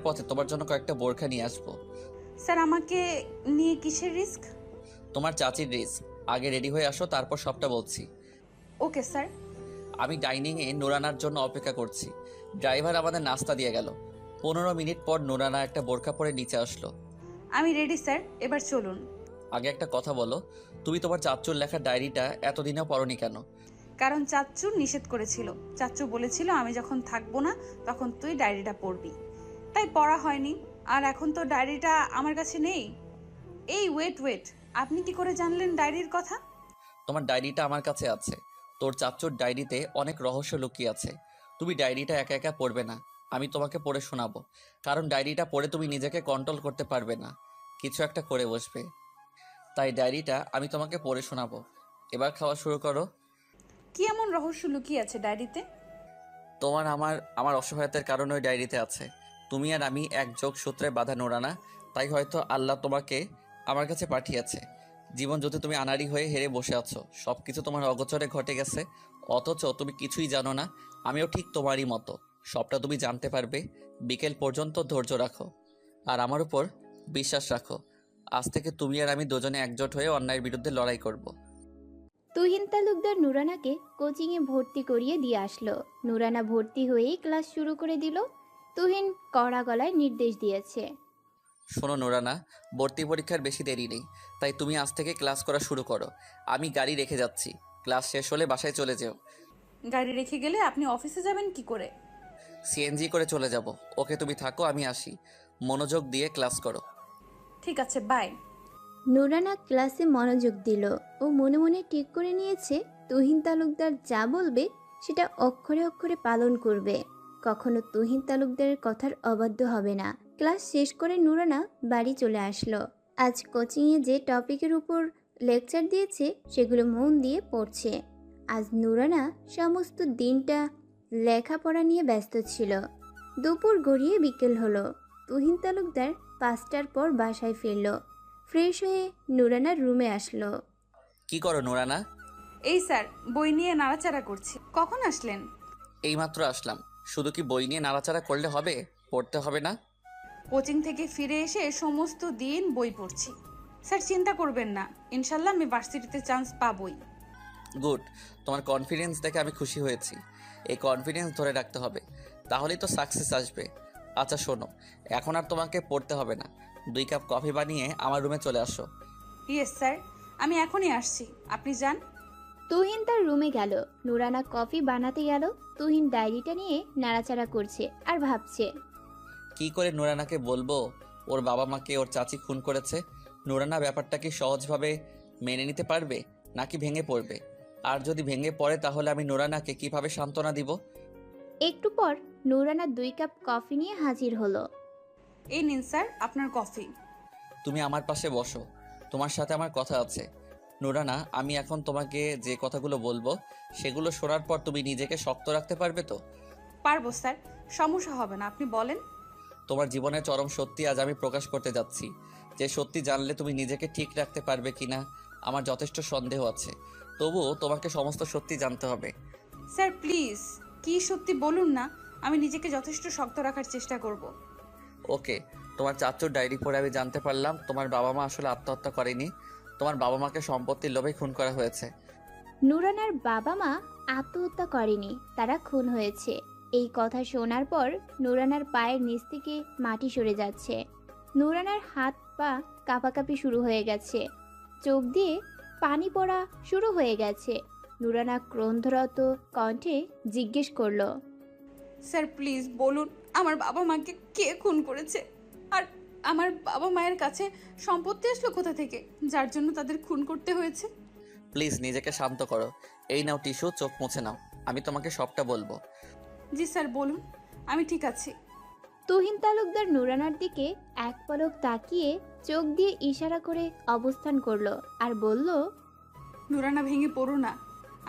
পথে তোমার জন্য কয়েকটা বোরখা নিয়ে আসবো। স্যার, আমাকে নিয়ে কিসের রিস্ক? তোমার চাচির রিস্ক। আগে রেডি হয়ে আসো, তারপর সবটা বলছি। Okay sir. আমি ডাইনিংয়ে নুরানার জন্য অপেক্ষা করছি। ড্রাইভার আমাদের নাস্তা দিয়ে গেল। 15 মিনিট পর নুরানা একটা বোরখা পরে নিচে আসলো। আমি রেডি স্যার, এবার চলুন। আগে একটা কথা বলো, তুমি তোমার চাচ্চুর লেখা ডায়েরিটা এতদিনেও পড়নি কেন? কারণ চাচ্চু নিষেধ করেছিল। চাচ্চু বলেছিল আমি যখন থাকবো না তখন তুই ডায়েরিটা পড়বি, তাই পড়া হয়নি। আর এখন তো ডায়েরিটা আমার কাছে নেই। এই ওয়েট, আপনি কি করে জানলেন ডায়েরির কথা? তোমার ডায়েরিটা আমার কাছে আছে। তোর চাচ্চুর ডায়েরিতে অনেক রহস্য লুকিয়ে আছে। তুমি ডায়েরিটা একা একা পড়বে না, আমি তোমাকে পড়ে শোনাবো। কারণ ডায়েরিটা পড়ে তুমি নিজেকে কন্ট্রোল করতে পারবে না, কিছু একটা করে বসবে। তাই ডায়েরিটা আমি তোমাকে পড়ে শোনাবো। এবার খাওয়া শুরু করো। কি এমন রহস্য লুকিয়ে আছে ডায়েরিতে? তোমার আমার অসহায়তার কারণে ওই ডায়েরিতে আছে। তুমি আর আমি এক যোগসূত্রে বাঁধা নোরানা, তাই হয়তো আল্লাহ তোমাকে আমার কাছে পাঠিয়েছে। জীবন যদি তুমি আনাড়ি হয়ে হেরে বসে আছো, সব কিছু তোমার অগোচরে ঘটে গেছে, অথচ তুমি কিছুই জানো না। আমিও ঠিক তোমারই মতো, সবটা তুমি জানতে পারবে। বিকেল পর্যন্ত ধৈর্য রাখো আর আমার উপর বিশ্বাস রাখো। আজ থেকে তুমি আর আমি দুজনে একজোট হয়ে অন্যায়ের বিরুদ্ধে লড়াই করব। তুহিন তালুকদার নুরানাকে কোচিংয়ে ভর্তি করিয়ে দিয়ে আসলো। নুরানা ভর্তি হয়েই ক্লাস শুরু করে দিল। তুহিন কড়া গলায় নির্দেশ দিয়েছে, শোনো নোরানা, ভর্তি পরীক্ষার বেশি দেরি নেই, তাই তুমি আজ থেকে ক্লাস করা শুরু করো। আমি গাড়ি রেখে যাচ্ছি, ক্লাস শেষ হলে বাসায় চলে যেও। গাড়ি রেখে গেলে আপনি অফিসে যাবেন কি করে? সিএনজি করে চলে যাব। ওকে, তুমি থাকো, আমি আসি। মনোযোগ দিয়ে ক্লাস করো। ঠিক আছে, বাই। নুরানা ক্লাসে মনোযোগ দিল। ও মনে মনে ঠিক করে নিয়েছে তুহিন তালুকদার যা বলবে সেটা অক্ষরে অক্ষরে পালন করবে। কখনো তুহিন তালুকদারের কথার অবাধ্য হবে না। ক্লাস শেষ করে নুরানা বাড়ি চলে আসলো। আজ কোচিংয়ে যে টপিকের উপর লেকচার দিয়েছে সেগুলো মন দিয়ে পড়ছে। আজ নুরানা সমস্ত দিনটা লেখাপড়া নিয়ে ব্যস্ত ছিল। দুপুর গড়িয়ে বিকেল হলো। তুহিন তালুকদার 5টার পর বাসায় ফিরল। ফ্রেশ হয়ে নুরানার রুমে আসলো। কি করো নোরানা? এই স্যার, বই নিয়ে নাড়াচাড়া করছি। কখন আসলেন? এইমাত্র আসলাম। শুধু কি বই নিয়ে নাড়াচাড়া করলে হবে? পড়তে হবে না? কোচিং থেকে ফিরে এসে সমস্ত দিন বই পড়ছি। স্যার চিন্তা করবেন না, ইনশাল্লাহ আমি ভার্সিটিতে চান্স পাবই। গুড, তোমার কনফিডেন্স দেখে আমি খুশি হয়েছি। এই কনফিডেন্স ধরে রাখতে হবে, তাহলেই তো সাকসেস আসবে। আচ্ছা শোনো, এখন আর তোমাকে পড়তে হবে না। 2 কাপ কফি বানিয়ে আমার রুমে চলে আসো। ইয়েস স্যার, আমি এখনই আসছি, আপনি যান। তুহিন তার রুমে গেল। নুরানা কফি বানাতে গেল। তুহিন ডায়েরিটা নিয়ে নাড়াচাড়া করছে আর ভাবছে, কি করে নুরানাকে বলবো ওর বাবা মাকে ওর চাচি খুন করেছে? নুরানা ব্যাপারটা কি সহজভাবে মেনে নিতে পারবে, নাকি ভেঙে পড়বে? আর যদি ভেঙে পড়ে তাহলে আমি নুরানাকে কিভাবে সান্ত্বনা দিব? একটু পর নুরানা 2 কাপ কফি নিয়ে হাজির হলো। এই নিন স্যার আপনার কফি। তুমি আমার পাশে বসো, তোমার সাথে আমার কথা আছে। নুরানা, আমি এখন তোমাকে যে কথাগুলো বলবো সেগুলো শোনার পর তুমি নিজেকে শক্ত রাখতে পারবে তো? পারবো স্যার, সমস্যা হবে না, আপনি বলেন। তোমার জীবনের চরম সত্যি আজ আমি প্রকাশ করতে যাচ্ছি। যে সত্যি জানলে তুমি নিজেকে ঠিক রাখতে পারবে কিনা আমার যথেষ্ট সন্দেহ আছে। তবুও তোমাকে সমস্ত সত্যি জানতে হবে। স্যার প্লিজ, কি সত্যি বলুন না, আমি নিজেকে যথেষ্ট শক্ত রাখার চেষ্টা করব। ওকে, তোমার চাচুর ডায়েরি পড়ে আমি জানতে পারলাম তোমার বাবা মা আসলে আত্মহত্যা করেনি। তোমার বাবা মাকে সম্পত্তির লোভে খুন করা হয়েছে। নুরানার বাবা মা আত্মহত্যা করেনি, তারা খুন হয়েছে। এই কথা শোনার পর নুরানার পায়ের নিচ থেকে মাটি সরে যাচ্ছে। নুরানার হাত পা কাঁপাকাঁপি শুরু হয়ে গেছে, চোখ দিয়ে পানি পড়া শুরু হয়ে গেছে। নুরানা ক্রোধরত কণ্ঠে জিজ্ঞেস করলো, স্যার প্লিজ বলুন, আমার বাবা মাকে কে খুন করেছে? আর আমার বাবা মায়ের কাছে সম্পত্তি আসলো কোথা থেকে, যার জন্য তাদের খুন করতে হয়েছে? প্লিজ নিজেকে শান্ত করো। এই নাও টিস্যু, চোখ মুছে নাও, আমি তোমাকে সবটা বলবো। জি স্যার বলুন, আমি ঠিক আছি। তুহিন তালুকদার নুরানার দিকে এক পলক তাকিয়ে চোখ দিয়ে ইশারা করে অবস্থান করলো আর বলল, নুরানা ভেঙে পড়ো না,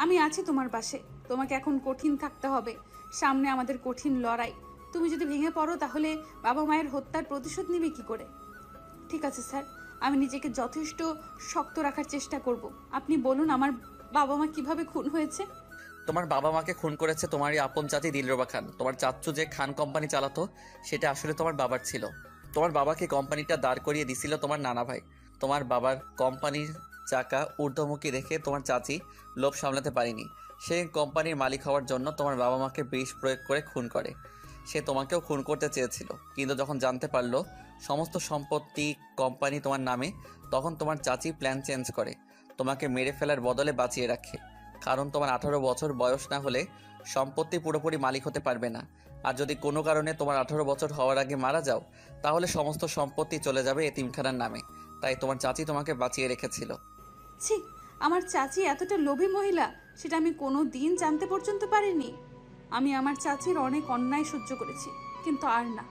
আমি আছি তোমার পাশে। তোমাকে এখন কঠিন থাকতে হবে, সামনে আমাদের কঠিন লড়াই। তুমি যদি ভেঙে পড়ো তাহলে বাবা মায়ের হত্যার প্রতিশোধ নিবে কি করে? ঠিক আছে স্যার, আমি নিজেকে যথেষ্ট শক্ত রাখার চেষ্টা করব। আপনি বলুন, আমার বাবা মা কিভাবে খুন হয়েছে? তোমার বাবা মাকে খুন করেছে তোমারই আপন চাচি দিলরুবা খান। তোমার চাচ্চু যে খান কোম্পানি চালাতো সেটা আসলে তোমার বাবার ছিল। তোমার বাবাকে কোম্পানিটা দাঁড় করিয়ে দিছিল তোমার নানা ভাই। তোমার বাবার কোম্পানির চাকা ঊর্ধ্বমুখী রেখে তোমার চাচি লোভ সামলাতে পারেনি। সে কোম্পানির মালিক হওয়ার জন্য তোমার বাবা মাকে বিষ প্রয়োগ করে খুন করে। সে তোমাকেও খুন করতে চেয়েছিল, কিন্তু যখন জানতে পারলো সমস্ত সম্পত্তি কোম্পানি তোমার নামে, তখন তোমার চাচি প্ল্যান চেঞ্জ করে তোমাকে মেরে ফেলার বদলে বাঁচিয়ে রাখে। কারণ তোমার 18 বছর বয়স না হলে সম্পত্তি পুরোপুরি মালিক হতে পারবে না। আর যদি কোনো কারণে তোমার 18 বছর হওয়ার আগে মারা যাও তাহলে সমস্ত সম্পত্তি চলে যাবে এতিমখানার নামে। তাই তোমার চাচি তোমাকে বাঁচিয়ে রেখেছিল। ছি, আমার চাচি এতটা লোভী মহিলা সেটা আমি কোনো দিন জানতে পর্যন্ত পারিনি। আমি আমার চাচির অনেক অন্যায় সহ্য করেছি, কিন্তু আর না।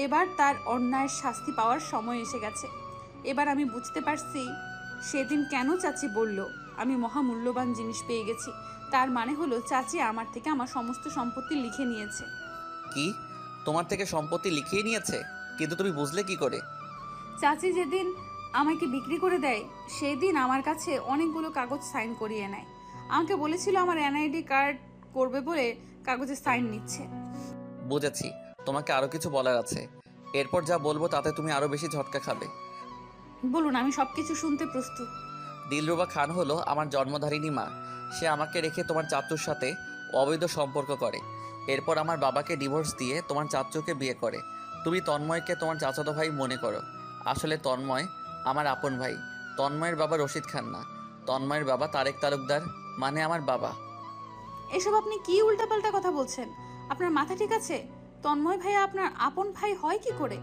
এবার তার অন্যায়ের শাস্তি পাওয়ার সময় এসে গেছে। এবার আমি বুঝতে পারছি সেদিন কেন চাচি বলল আমি মহামূল্যবান জিনিস পেয়ে গেছি। তার মানে হলো চাচি আমার থেকে আমার সমস্ত সম্পত্তি লিখে নিয়েছে। কি? তোমার থেকে সম্পত্তি লিখিয়ে নিয়েছে? কিন্তু তুমি বুঝলে কি করে? চাচি যেদিন আমাকে বিক্রি করে দেয় সেদিন আমার কাছে অনেকগুলো কাগজ সাইন করিয়ে নেয়। আমাকে বলেছিল আমার এনআইডি কার্ড করবে বলে কাগজে সাইন নিচ্ছে। বুঝেছি, তোমাকে আরো কিছু বলার আছে। এরপর যা বলবো তাতে তুমি আরো বেশি ঝটকা খাবে। বলুন, আমি সবকিছু শুনতে প্রস্তুত। দিলরুবা খান হলো আমার জন্মধারিণী মা। সে আমাকে রেখে তোমার চাচুর সাথে অবৈধ সম্পর্ক করে। এরপর আমার বাবাকে ডিভোর্স দিয়ে তোমার চাচুকে বিয়ে করে। তুমি তন্ময়কে তোমার চাচাতো ভাই মনে করো। আসলে তন্ময় আমার আপন ভাই। তন্ময়ের বাবা রশিদ খান না, তন্ময়ের বাবা তারেক তালুকদার, মানে আমার বাবা। এসব আপনি কি উল্টাপাল্টা কথা বলছেন? আপনার মাথা ঠিক আছে? তন্ময় ভাইয়া আপনার আপন ভাই হয় কি করে?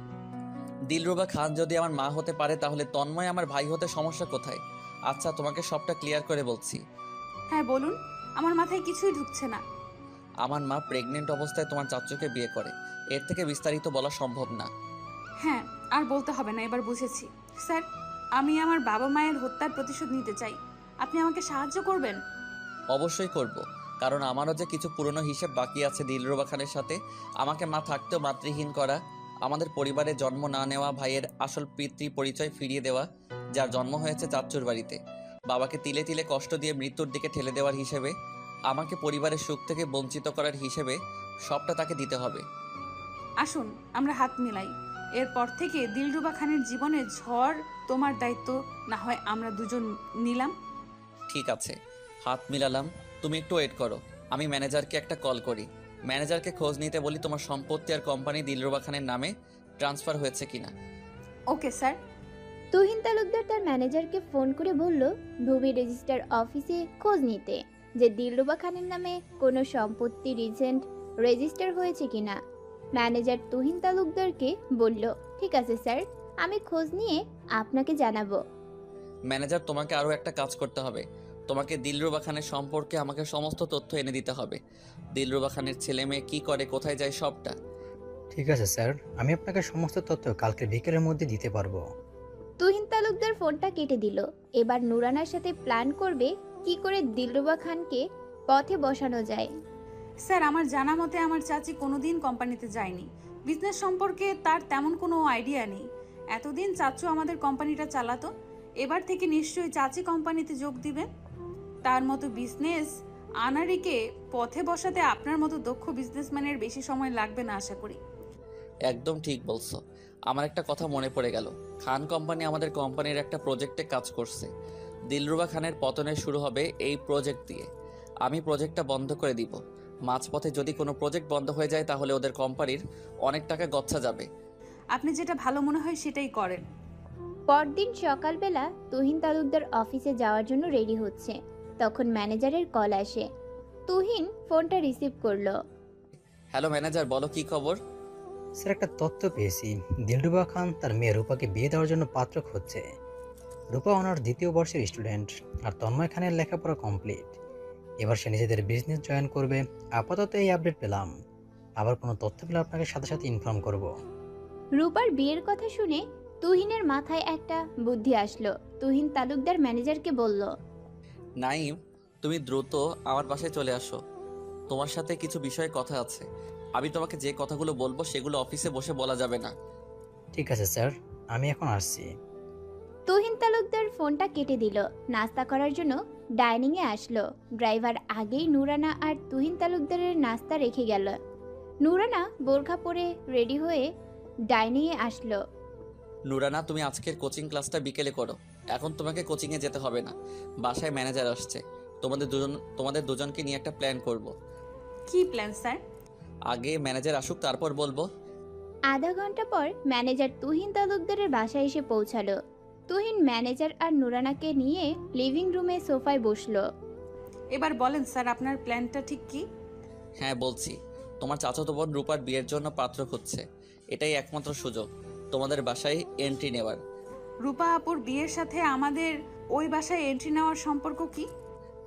দিলরুবা খান যদি আমার মা হতে পারে তাহলে তন্ময় আমার ভাই হতে সমস্যা কোথায়? আচ্ছা, তোমাকে সবটা ক্লিয়ার করে বলছি। হ্যাঁ বলুন, আমার মাথায় কিছুই ঢুকছে না। আমার মা প্রেগনেন্ট অবস্থায় তোমার চাচুকে বিয়ে করে। এর থেকে বিস্তারিত বলা সম্ভব না। হ্যাঁ, আর বলতে হবে না, এবার বুঝেছি। স্যার, আমি আমার বাবা মায়ের হত্যার প্রতিশোধ নিতে চাই। আপনি আমাকে সাহায্য করবেন? অবশ্যই করব, কারণ আমারও যে কিছু পুরনো হিসেব বাকি আছে দিলরুবা খানের সাথে। আমাকে মা থাকতেও মাতৃহীন করা, আমাদের পরিবারে জন্ম না নেওয়া ভাইয়ের আসল পিতৃ পরিচয় ফিরিয়ে দেওয়া, যার জন্ম হয়েছে চাচ্চুর বাড়িতে, বাবাকে তিলে তিলে কষ্ট দিয়ে মৃত্যুর দিকে ঠেলে দেওয়ার হিসেবে, আমাকে পরিবারের সুখ থেকে বঞ্চিত করার হিসেবে সবটা তাকে দিতে হবে। আসুন আমরা হাত মিলাই। এরপর থেকে দিলরুবা খানের জীবনে ঝড় তোমার দায়িত্ব না হয় আমরা দুজন নিলাম। ঠিক আছে, হাত মিলালাম। তুমি একটু ওয়েট করো, আমি ম্যানেজারকে একটা কল করি। ম্যানেজারকে খোঁজ নিতে বলি তোমার সম্পত্তি আর কোম্পানি দিলরুবা খানের নামে ট্রান্সফার হয়েছে কিনা। Okay sir. তুহিন তালুকদার তার ম্যানেজারকে ফোন করে বলল ভূমি রেজিস্টার অফিসে খোঁজ নিতে, যে দিলরুবা খানের নামে কোনো সম্পত্তি রিজেন্ট রেজিস্টার হয়েছে কিনা। ম্যানেজার তুহিন তালুকদারকে বলল, ঠিক আছে স্যার, আমি খোঁজ নিয়ে আপনাকে জানাবো। ম্যানেজার, তোমাকে আরও একটা কাজ করতে হবে। তোমাকে দিলরুবা খানের সম্পর্কে আমাকে সমস্ত তথ্য এনে দিতে হবে। দিলরুবা খানের ছেলে মেয়ে কী করে, কোথায় যায়, সবটা। ঠিক আছে স্যার, আমি আপনাকে সমস্ত তথ্য কালকে বিকেলের মধ্যে দিতে পারবো। তুহিন তালুকদার ফোনটা কেটে দিল। এবার নুরানার সাথে প্ল্যান করবে কি করে দিলরুবা খানকে পথে বসানো যায়। স্যার, আমার জানা মতে আমার চাচি কোনোদিন কোম্পানিতে যায়নি। বিজনেস সম্পর্কে তার তেমন কোনো আইডিয়া নেই। এতদিন চাচু আমাদের কোম্পানিটা চালাতো, এবার থেকে নিশ্চয়ই চাচি কোম্পানিতে যোগ দিবে। তার মতো বিজনেস আনারিকে পথে বসাতে আপনার মতো দক্ষ বিজনেসম্যানের বেশি সময় লাগবে না আশা করি। একদম ঠিক বলছো। আমার একটা কথা মনে পড়ে গেল। খান কোম্পানি আমাদের কোম্পানির একটা প্রজেক্টে কাজ করছে। দিলরুবা খানের পতনের শুরু হবে এই প্রজেক্ট দিয়ে। আমি প্রজেক্টটা বন্ধ করে দিব। মাঝপথে যদি কোনো প্রজেক্ট বন্ধ হয়ে যায় তাহলে ওদের কোম্পানির অনেক টাকা গচ্ছা যাবে। আপনি যেটা ভালো মনে হয় সেটাই করেন। পরদিন সকালবেলা তুহিন তালুকদার অফিসে যাওয়ার জন্য রেডি হচ্ছে, তখন ম্যানেজারের কল আসে। তুহিন ফোনটা রিসিভ করলো। হ্যালো ম্যানেজার, বলো কি খবর? স্যার, একটা তথ্য পেয়েছি। দিলরুবা খান তার মেয়ে রূপাকে বিয়ে দেওয়ার জন্য পাত্র খুঁজছে। রূপা ওনার দ্বিতীয় বর্ষের স্টুডেন্ট, আর তন্ময় খানের লেখাপড়া কমপ্লিট। এবার সে নিজেদের বিজনেস জয়েন করবে। আপাতত এই আপডেট পেলাম, আবার কোনো তথ্য পেলে আপনাকে সাথে সাথে ইনফর্ম করব। রূপার বিয়ের কথা শুনে তুহিনের মাথায় একটা বুদ্ধি আসলো। তুহিন তালুকদার ম্যানেজারকে বলল, নাইম, তুমি দ্রুত আমার বাসায় চলে আসো। তোমার সাথে কিছু বিষয়ে কথা আছে। আমি তোমাকে যে কথাগুলো বলবো সেগুলো অফিসে বসে বলা যাবে না। ঠিক আছে স্যার, আমি এখন আসছি। তুহিন তালুকদার ফোনটা কেটে দিল। নাস্তা করার জন্য ডাইনিংয়ে আসলো। ড্রাইভার আগেই নুরানা আর তুহিন তালুকদারের নাস্তা রেখে গেল। নুরানা বোরখা পরে রেডি হয়ে ডাইনিংয়ে আসলো। নুরানা, তুমি আজকের কোচিং ক্লাসটা বিকেলে করো। এখন তোমাকে কোচিংয়ে যেতে হবে না। বাসায় ম্যানেজার আসছে। তোমাদের দুজনকে নিয়ে একটা প্ল্যান করব। কি প্ল্যান স্যার? আগে ম্যানেজার আসুক, তারপর বলবো। আধা ঘন্টা পর ম্যানেজার তুহিন তালুকদারের বাসায় এসে পৌঁছালো। তুহিন ম্যানেজার আর নুরানাকে নিয়ে লিভিং রুমে সোফায় বসলো। এবার বলেন স্যার, আপনার প্ল্যানটা ঠিক কি? হ্যাঁ বলছি, তোমার চাচাতো বোন রূপার বিয়ের জন্য পাত্র খুঁজছে। এটাই একমাত্র সুযোগ তোমাদের বাসায় এন্ট্রি নেওয়ার। রূপা আপুর বিয়ের সাথে আমাদের ওই বাসায় এন্ট্রি নেওয়ার সম্পর্ক কি?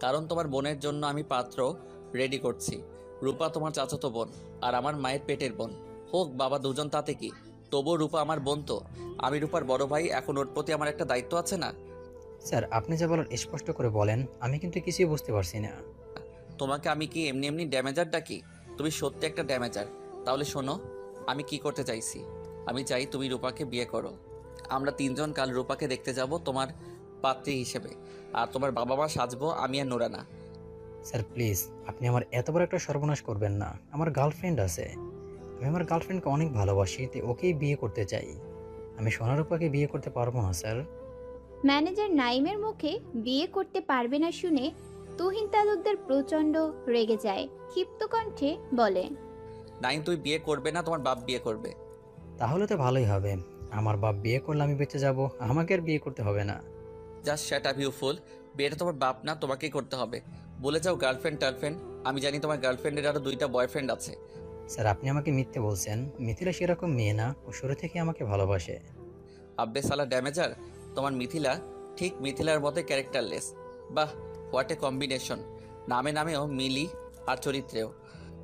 কারণ তোমার বোনের জন্য আমি পাত্র রেডি করছি। রূপা তোমার চাচাতো বোন আর আমার মায়ের পেটের বোন, হোক বাবা দুজন তাতে কি, তবুও রূপা আমার বোন। তো আমি রূপার বড় ভাই, এখন ওর প্রতি আমার একটা দায়িত্ব আছে না? স্যার আপনি যা বলার স্পষ্ট করে বলেন, আমি কিন্তু কিছুই বুঝতে পারছি না। তোমাকে আমি কি এমনি এমনি ড্যামেজার ডাকি? তুমি সত্যি একটা ড্যামেজার। তাহলে শোনো, আমি কি করতে চাইছি। আমি চাই তুমি রূপাকে বিয়ে করো। আমরা তিনজন কাল রূপাকে দেখতে যাব তোমার পাত্রী হিসেবে, আর তোমার বাবা মা সাজবো আমি আর নোরানা। স্যার প্লিজ, আপনি আমার এত বড় একটা সর্বনাশ করবেন না। আমার গার্লফ্রেন্ড আছে, আমি আমার গার্লফ্রেন্ডকে অনেক ভালোবাসি, তাই ওকেই বিয়ে করতে চাই। আমি সোনারূপাকে বিয়ে করতে পারবো না স্যার। ম্যানেজার নাইমের মুখে বিয়ে করতে পারবে না শুনে তুহিন তালুকদার প্রচণ্ড রেগে যায়। ক্ষিপ্ত কণ্ঠে বলে, নাইম, তুই বিয়ে করবে না, তোমার বাপ বিয়ে করবে। তাহলে তো ভালোই হবে, আমার বাপ বিয়ে করলে আমি বেঁচে যাব, আমাকে আর বিয়ে করতে হবে না। জাস্ট শ্যাট আপ ইউ ফুল। বিয়েটা তোমার বাপ না, তোমাকেই করতে হবে। বলে যাও গার্লফ্রেন্ড টার্লফ্রেন্ড। আমি জানি তোমার গার্লফ্রেন্ডের আরও 2টা বয়ফ্রেন্ড আছে। স্যার আপনি আমাকে মিথ্যে বলছেন, মিথিলা সেরকম মেয়ে না, ও শুরু থেকে আমাকে ভালোবাসে। আব্বে সালা ড্যামেজার, তোমার মিথিলা ঠিক মিথিলার মতো ক্যারেক্টারলেস। বাহ, হোয়াট এ কম্বিনেশন। নামে নামেও মিলি আর চরিত্রেও।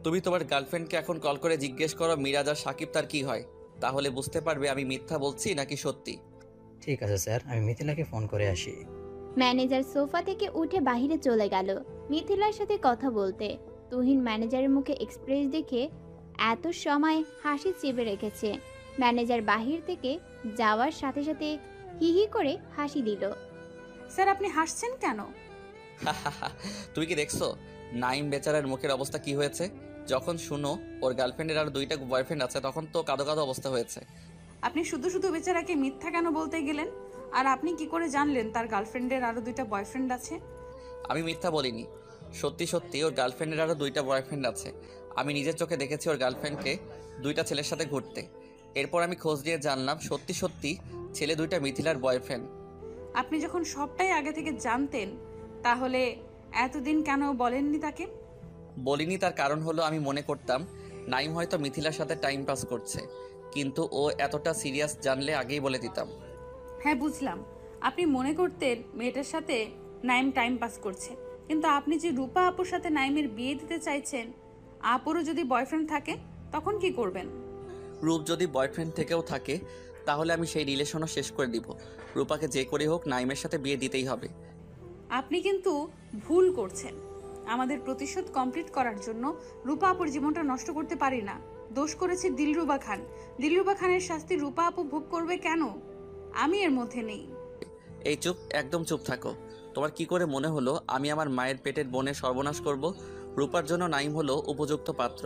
তুমি তোমার গার্লফ্রেন্ডকে এখন কল করে জিজ্ঞেস করো মিরাজ আর সাকিব তার কি হয়, তাহলে বুঝতে পারবে আমি মিথ্যা বলছি নাকি সত্যি। ঠিক আছে স্যার, আমি মিথিলাকে ফোন করে আসি। ম্যানেজার সোফা থেকে উঠে বাইরে চলে গেল মিথিলার সাথে কথা বলতে। তুহিন ম্যানেজারের মুখে এক্সপ্রেস দেখে এত সময় হাসি চেপে রেখেছে। ম্যানেজার বাহির থেকে যাওয়ার সাথে সাথে হি হি করে হাসি দিল। স্যার আপনি হাসছেন কেন? তুমি কি দেখছো নাইম বেচারার মুখের অবস্থা কি হয়েছে? যখন শুনো ওর গার্লফ্রেন্ডের আর 2টা বয়ফ্রেন্ড আছে, তখন তো কাঁদো কাঁদো অবস্থা হয়েছে। আপনি শুধু শুধু বেচারাকে মিথ্যা কেন বলতে গেলেন? আর আপনি কি করে জানলেন তার গার্লফ্রেন্ডের আরো 2টা বয়ফ্রেন্ড আছে? আমি মিথ্যা বলিনি, সত্যি সত্যি ওর গার্লফ্রেন্ডের আরও 2টা বয়ফ্রেন্ড আছে। আমি নিজের চোখে দেখেছি ওর গার্লফ্রেন্ডকে 2টা ছেলের সাথে ঘুরতে। এরপর আমি খোঁজ দিয়ে জানলাম সত্যি সত্যি ছেলে 2টা মিথিলার বয়ফ্রেন্ড। আপনি যখন সবটাই আগে থেকে জানতেন, তাহলে এতদিন কেন বলেননি তাকে? বলিনি, তার কারণ হলো আমি মনে করতাম নাইম হয়তো মিথিলার সাথে টাইম পাস করছে, কিন্তু ও এতটা সিরিয়াস জানলে আগেই বলে দিতাম। হ্যাঁ বুঝলাম, আপনি মনে করতেন মেয়েটার সাথে নাইম টাইম পাস করছে, কিন্তু আপনি যে রূপা আপুর সাথে নাইমের বিয়ে দিতে চাইছেন, আপুরও যদি বয়ফ্রেন্ড থাকে তখন কি করবেন? রূপ যদি বয়ফ্রেন্ড থেকেও থাকে, তাহলে আমি সেই রিলেশনও শেষ করে দিব। রূপাকে যে করে হোক নাইমের সাথে বিয়ে দিতেই হবে। আপনি কিন্তু ভুল করছেন। আমাদের প্রতিশোধ কমপ্লিট করার জন্য রূপা আপুর জীবনটা নষ্ট করতে পারি না। দোষ করেছে দিলরুবা খান। দিলরুবা খানের শাস্তি রূপা আপু ভোগ করবে কেন? আমি এর মধ্যে নেই। এই চুপ, একদম চুপ থাকো। তোমার কি করে মনে হলো আমি আমার মায়ের পেটের বোনের সর্বনাশ করব? রূপার জন্য নাইম হলো উপযুক্ত পাত্র।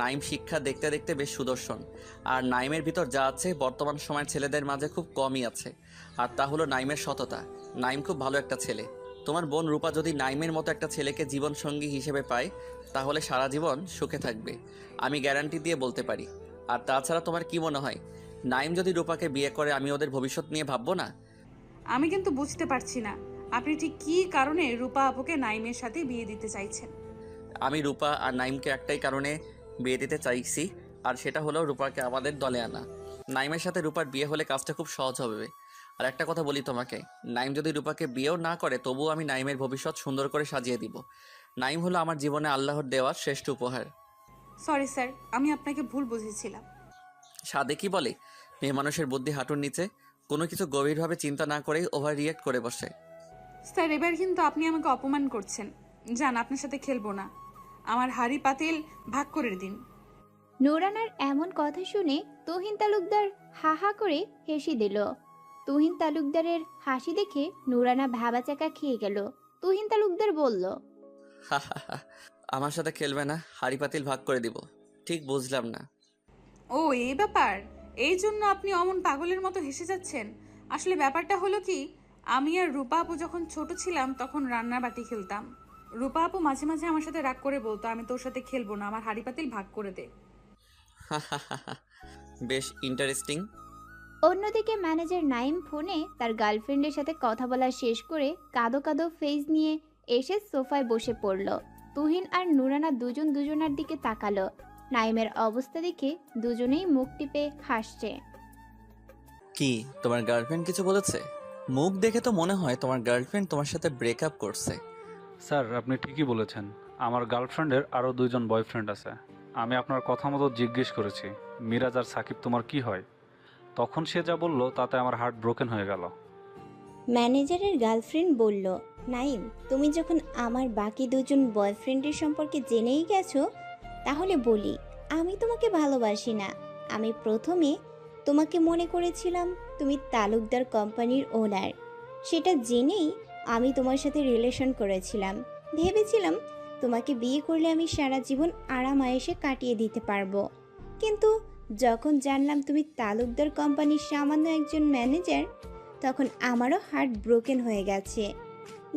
নাইম শিক্ষা দেখতে দেখতে বেশ সুদর্শন, আর নাইমের ভিতর যা আছে বর্তমান সময়ের ছেলেদের মাঝে খুব কমই আছে, আর তা হলো নাইমের সততা। নাইম খুব ভালো একটা ছেলে। তোমার বোন রূপা যদি নাইমের মতো একটা ছেলেকে জীবন সঙ্গী হিসেবে পায়, তাহলে সারা জীবন সুখে থাকবে, আমি গ্যারান্টি দিয়ে বলতে পারি। আর তাছাড়া তোমার কি মনে হয় নাইম যদি রূপাকে বিয়ে করে আমি ওদের ভবিষ্যৎ নিয়ে ভাববো না? আমি কিন্তু বুঝতে পারছি না আপনি ঠিক কী কারণে রূপা আপুকে নাইমের সাথে বিয়ে দিতে চাইছেন। আমি রূপা আর নাইমকে একটাই কারণে বিয়ে দিতে চাইছি, আর সেটা হলো রূপাকে আমাদের দলে আনা। নাইমের সাথে রূপার বিয়ে হলে কাজটা খুব সহজ হবে। আর একটা কথা বলি তোমাকে, নাইম যদি রূপাকে বিয়েও না করে, তবুও আমি নাইমের ভবিষ্যৎ সুন্দর করে সাজিয়ে দিব। নাইম হলো আমার জীবনে আল্লাহর দেওয়া শ্রেষ্ঠ উপহার। সরি স্যার, আমি আপনাকে ভুল বুঝেছিলাম। সাদে কি বলে, মেয়ে মানুষের বুদ্ধি হাঁটুর নিচে, কোনো কিছু গভীরভাবে চিন্তা না করেই ওভার রিয়েক্ট করে বসে। স্যার এবার কিন্তু আপনি আমাকে অপমান করছেন। যান, আপনার সাথে খেলবো না। আমার হাড়ি পাতিল ভাগ করে দিন। নোরানার এমন কথা শুনে তুহিন তালুকদার হা হা করে হেসে দিল। তুহিন তালুকদারের হাসি দেখে নোরানা ভাবাচাকা খেয়ে গেল। তুহিন তালুকদার বলল, আমার সাথে খেলবে না, হাড়ি পাতিল ভাগ করে দিব? ঠিক বুঝলাম না। ও এই ব্যাপার, এই জন্য আপনি অমন পাগলের মতো হেসে যাচ্ছেন। আসলে ব্যাপারটা হলো কি, আমি আর রূপা আপু যখন ছোট ছিলাম তখন রান্নার বাটি খেলতাম। রূপা আপু মাঝে মাঝে আমার সাথে রাগ করে বলতো, আমি তোর সাথে খেলবো না, আমার হাড়ি পাতিল ভাগ করে দে। বেশ ইন্টারেস্টিং। অন্যদিকে ম্যানেজার নাইম ফোনে তার গার্লফ্রেন্ডের সাথে কথা বলা শেষ করে কাঁদো কাঁদো ফেস নিয়ে এসে সোফায় বসে পড়ল। তুহিন আর নুরানা দুজন দুজনার দিকে তাকালো। নাইমের অবস্থা দেখে দুজনেই মুখ টিপে হাসছে। কি তোমার গার্লফ্রেন্ড কিছু বলেছে? মুখ দেখে তো মনে হয় তোমার গার্লফ্রেন্ড তোমার সাথে ব্রেকআপ করছে। স্যার আপনি ঠিকই বলেছেন, আমার গার্লফ্রেন্ডের আরও 2জন বয়ফ্রেন্ড আছে। আমি আপনার কথা মতো জিজ্ঞেস করেছি, মিরাজ আর সাকিব তোমার কি হয়? তখন সে যা বলল তাতে আমার হার্ট ব্রোকেন হয়ে গেল। ম্যানেজারের গার্লফ্রেন্ড বলল, নাইম, তুমি যখন আমার বাকি দুজন বয়ফ্রেন্ডের সম্পর্কে জেনেই গেছো, তাহলে বলি আমি তোমাকে ভালোবাসি না। আমি প্রথমে তোমাকে মনে করেছিলাম তুমি তালুকদার কোম্পানির ওনার। সেটা জেনেই আমি তোমার সাথে রিলেশন করেছিলাম। ভেবেছিলাম তোমাকে বিয়ে করলে আমি সারা জীবন আরাম আয়েশে কাটিয়ে দিতে পারবো। কিন্তু যখন জানলাম তুমি তালুকদার কোম্পানির সামান্য একজন ম্যানেজার, তখন আমারও হার্ট ব্রোকেন হয়ে গেছে।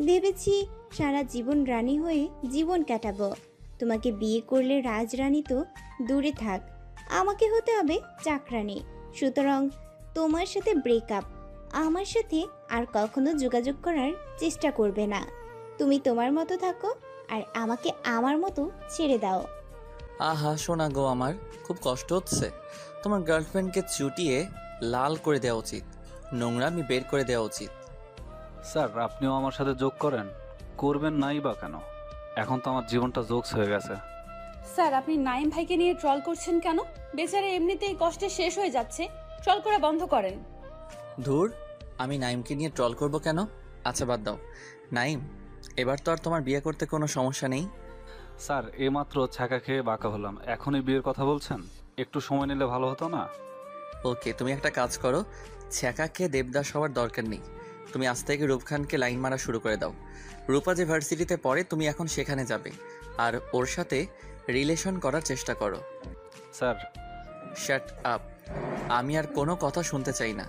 ভেবেছি সারা জীবন রানী হয়ে জীবন কাটাবো। তোমাকে বিয়ে করলে রাজরানী তো দূরে থাক, আমাকে হতে হবে চাকরানী। সুতরাং তোমার সাথে ব্রেকআপ। আমার সাথে আর কখনো যোগাযোগ করার চেষ্টা করবে না। তুমি তোমার মতো থাকো আর আমাকে আমার মতো ছেড়ে দাও। আহা শোনা গো, আমার খুব কষ্ট হচ্ছে। তোমার গার্লফ্রেন্ডকে চুটিয়ে লাল করে দেওয়া উচিত, নোংরামি বের করে দেওয়া উচিত। স্যার আপনিও আমার সাথে যোগ করেন, করবেন নাই বা কেন? এখন তো আমার জীবনটা জোকস হয়ে গেছে। স্যার আপনি নাইম ভাইকে নিয়ে ট্রল করছেন কেন? বেচারা এমনিতেই কষ্টে শেষ হয়ে যাচ্ছে, ট্রল করা বন্ধ করেন। ধুর, আমি নাইমকে নিয়ে ট্রল করব কেন? আচ্ছা বাদ দাও। নাইম, এবার তো আর তোমার বিয়ে করতে কোনো সমস্যা নেই। স্যার এইমাত্র ছ্যাঁকা খেয়ে বাঁকা হলাম, এখনই বিয়ের কথা বলছেন? একটু সময় নিলে ভালো হতো না? ওকে, তুমি একটা কাজ করো, ছ্যাঁকা খেয়ে দেবদাস হওয়ার দরকার নেই। তুমি আজ থেকে রূপ খানকে লাইন মারা শুরু করে দাও। রূপা যে ভার্সিটিতে পড়ে, তুমি এখন সেখানে যাবে আর ওর সাথে রিলেশন করার চেষ্টা করো। স্যার শাট আপ, আমি আর কোনো কথা শুনতে চাই না।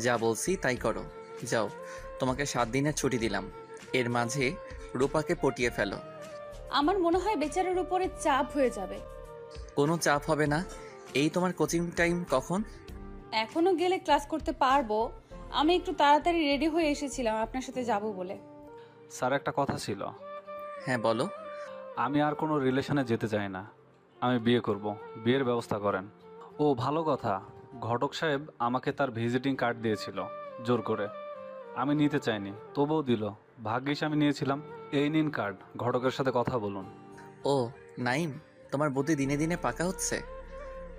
যা বলছি তাই করো, যাও। তোমাকে 7 দিনের ছুটি দিলাম, এর মাঝে রূপাকে পটিয়ে ফেলো। আমার মনে হয় বেচারার উপরে চাপ হয়ে যাবে। কোনো চাপ হবে না। এই তোমার কোচিং টাইম কখন? এখনো গেলে ক্লাস করতে পারবো। আমি একটু তাড়াতাড়ি রেডি হয়ে এসেছিলাম আপনার সাথে যাব বলে। স্যার একটা কথা ছিল। হ্যাঁ বলো। আমি আর কোনো রিলেশনে যেতে চাই না, আমি বিয়ে করব, বিয়ের ব্যবস্থা করেন। ও ভালো কথা, ঘটক সাহেব আমাকে তার ভিজিটিং কার্ড দিয়েছিল জোর করে। আমি নিতে চাইনি, তবুও দিল। ভাগ্যিস আমি নিয়েছিলাম। এই নিন কার্ড, ঘটকের সাথে কথা বলুন। ও নাইম, তোমার বুদ্ধি দিনে দিনে পাকা হচ্ছে।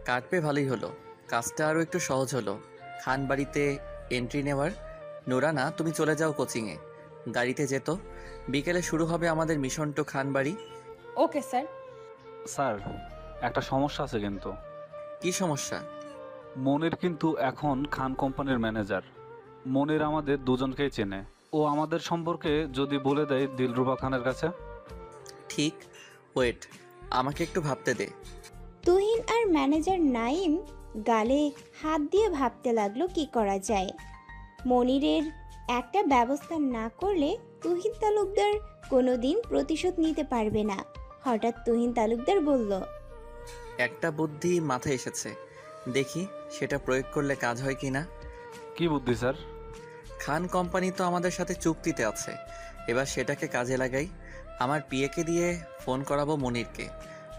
কার্ড পেয়ে ভালোই হলো, কাজটা আরও একটু সহজ হলো। খান বাড়িতে এন্ট্রি নেওয়ার। নুরানা, তুমি চলে যাও কোচিংয়ে, গাড়িতে যেত। বিকেলে শুরু হবে আমাদের মিশন টু খান বাড়ি। Okay sir. স্যার একটা সমস্যা আছে কিন্তু। কি সমস্যা? মনির কিন্তু এখন খান কোম্পানির ম্যানেজার। মনির আমাদের দুজনকেই চেনে। ও আমাদের সম্পর্কে যদি বলে দেয় দিলরুবা খানের কাছে? ঠিক, ওয়েট, আমাকে একটু ভাবতে দে। তুহিন আর ম্যানেজার নাইম গালে হাত দিয়ে ভাবতে লাগলো কি করা যায়। মনিরের একটা ব্যবস্থা না করলে তুহিন তালুকদার কোনোদিন প্রতিশোধ নিতে পারবে না। হঠাৎ তুহিন তালুকদার বলল, একটা বুদ্ধি মাথায় এসেছে, দেখি সেটা প্রয়োগ করলে কাজ হয় কি না। কি বুদ্ধি স্যার? খান কোম্পানি তো আমাদের সাথে চুক্তিতে আছে, এবার সেটাকে কাজে লাগাই। আমার পিএকে দিয়ে ফোন করাবো মনিরকে।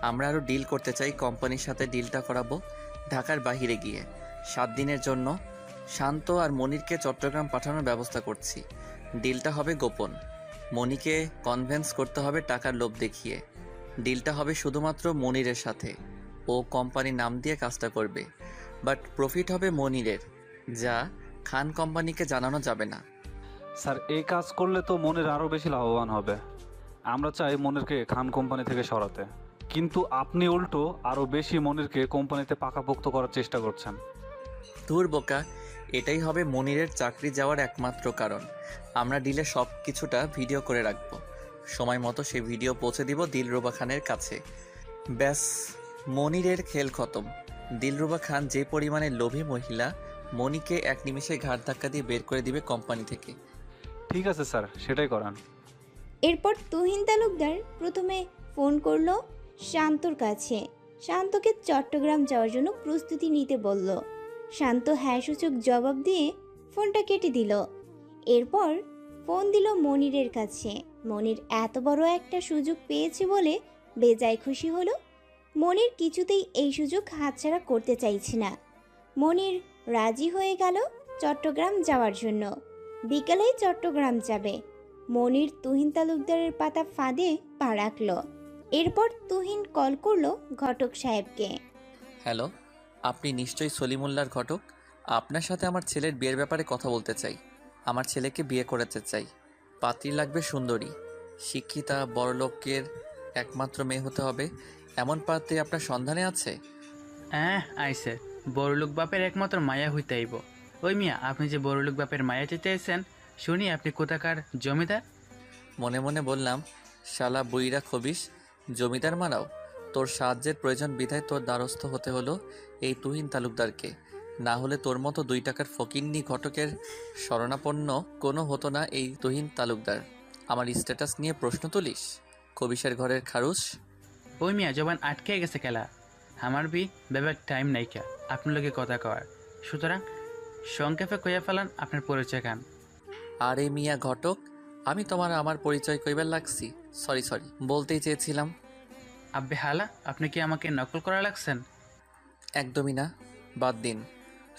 আমরা আরও ডিল করতে চাই, কোম্পানির সাথে ডিলটা করাবো ঢাকার বাইরে গিয়ে 7 দিনের জন্য। শান্ত আর মনিরকে চট্টগ্রাম পাঠানোর ব্যবস্থা করছি। ডিলটা হবে গোপন, মনিকে কনভেন্স করতে হবে টাকার লোভ দেখিয়ে। ডিলটা হবে শুধুমাত্র মনিরের সাথে, ও কোম্পানির নাম দিয়ে কাজটা করবে, বাট প্রফিট হবে মনিরের, যা খান কোম্পানিকে জানানো যাবে না। স্যার এই কাজ করলে তো মনির আরও বেশি লাভবান হবে। আমরা চাই মনিরকে খান কোম্পানি থেকে সরাতে, কিন্তু আপনি উল্টো আরও বেশি মনিরকে কোম্পানিতে পাকাপোক্ত করার চেষ্টা করছেন। ধুর বোকা, এটাই হবে মনিরের চাকরি যাওয়ার একমাত্র কারণ। আমরা ডিলে সব কিছুটা ভিডিও করে রাখবো, সময় মতো সেই ভিডিও পৌঁছে দিব দিলরুবা খানের কাছে। ব্যাস, মনিরের খেল খতম। দিলরুবা খান যে পরিমাণে লোভী মহিলা, মনিকে এক নিমিষে ঘাট ধাক্কা দিয়ে বের করে দিবে কোম্পানি থেকে। ঠিক আছে স্যার, সেটাই করান। এরপর তুহিন তালুকদার প্রথমে ফোন করলো শান্তর কাছে। শান্তকে চট্টগ্রাম যাওয়ার জন্য প্রস্তুতি নিতে বলল। শান্ত হ্যাঁ সূচক জবাব দিয়ে ফোনটা কেটে দিল। এরপর ফোন দিল মনিরের কাছে। মনির এত বড় একটা সুযোগ পেয়েছে বলে বেজায় খুশি হলো। মনির কিছুতেই এই সুযোগ হাতছাড়া করতে চাইছে না। মনির রাজি হয়ে গেল চট্টগ্রাম যাওয়ার জন্য। বিকালেই চট্টগ্রাম যাবে। মনির তুহিন তালুকদারের পাতা ফাঁদে পা রাখল। এরপর তুহিন কল করলো ঘটক সাহেবকে। হ্যালো, আপনি নিশ্চয়ই সলিমুল্লাহর ঘটক। আপনার সাথে আমার ছেলের বিয়ের ব্যাপারে কথা বলতে চাই। আমার ছেলেকে বিয়ে করাতে চাই। পাত্রী লাগবে সুন্দরী, শিক্ষিতা, বড়লোকের একমাত্র মেয়ে হতে হবে। এমন পাত্রী আপনার সন্ধানে আছে? হ্যাঁ আইসে, বড়লোক বাপের একমাত্র মায়া হইতে আইব। ওই মিয়া, আপনি যে বড়লোক বাপের মায়া চেতে আইছেন, শুনি আপনি কোথাকার জমিদার? মনে মনে বললাম, শালা বুইরা খবিস, জমিদার মারাও। তোর সাহায্যের প্রয়োজন বিধায় তোর দ্বারস্থ হতে হলো এই তুহিন তালুকদারকে। না হলে তোর মতো 2 টাকার ফকিন্নি ঘটকের শরণাপন্ন কোনো হতো না এই তুহিন তালুকদার। আমার স্ট্যাটাস নিয়ে প্রশ্ন তুলিস, খবিসের ঘরের খারুস। ওই মিয়া, জবান আটকে গেছে খেলা। আমার বি ব্যাপার টাইম নাইকা আপনার লগে কথা কওয়ার। সুতরাং সংক্ষেপে কইয়া ফেলান আপনার পরিচয় খান। আরে মিয়া ঘটক, আমি তোমার আমার পরিচয় কইবার লাগছি? সরি, বলতেই চেয়েছিলাম। আব্বে হালা, আপনি কি আমাকে নকল করা লাগছেন? একদমই না, বাদ দিন।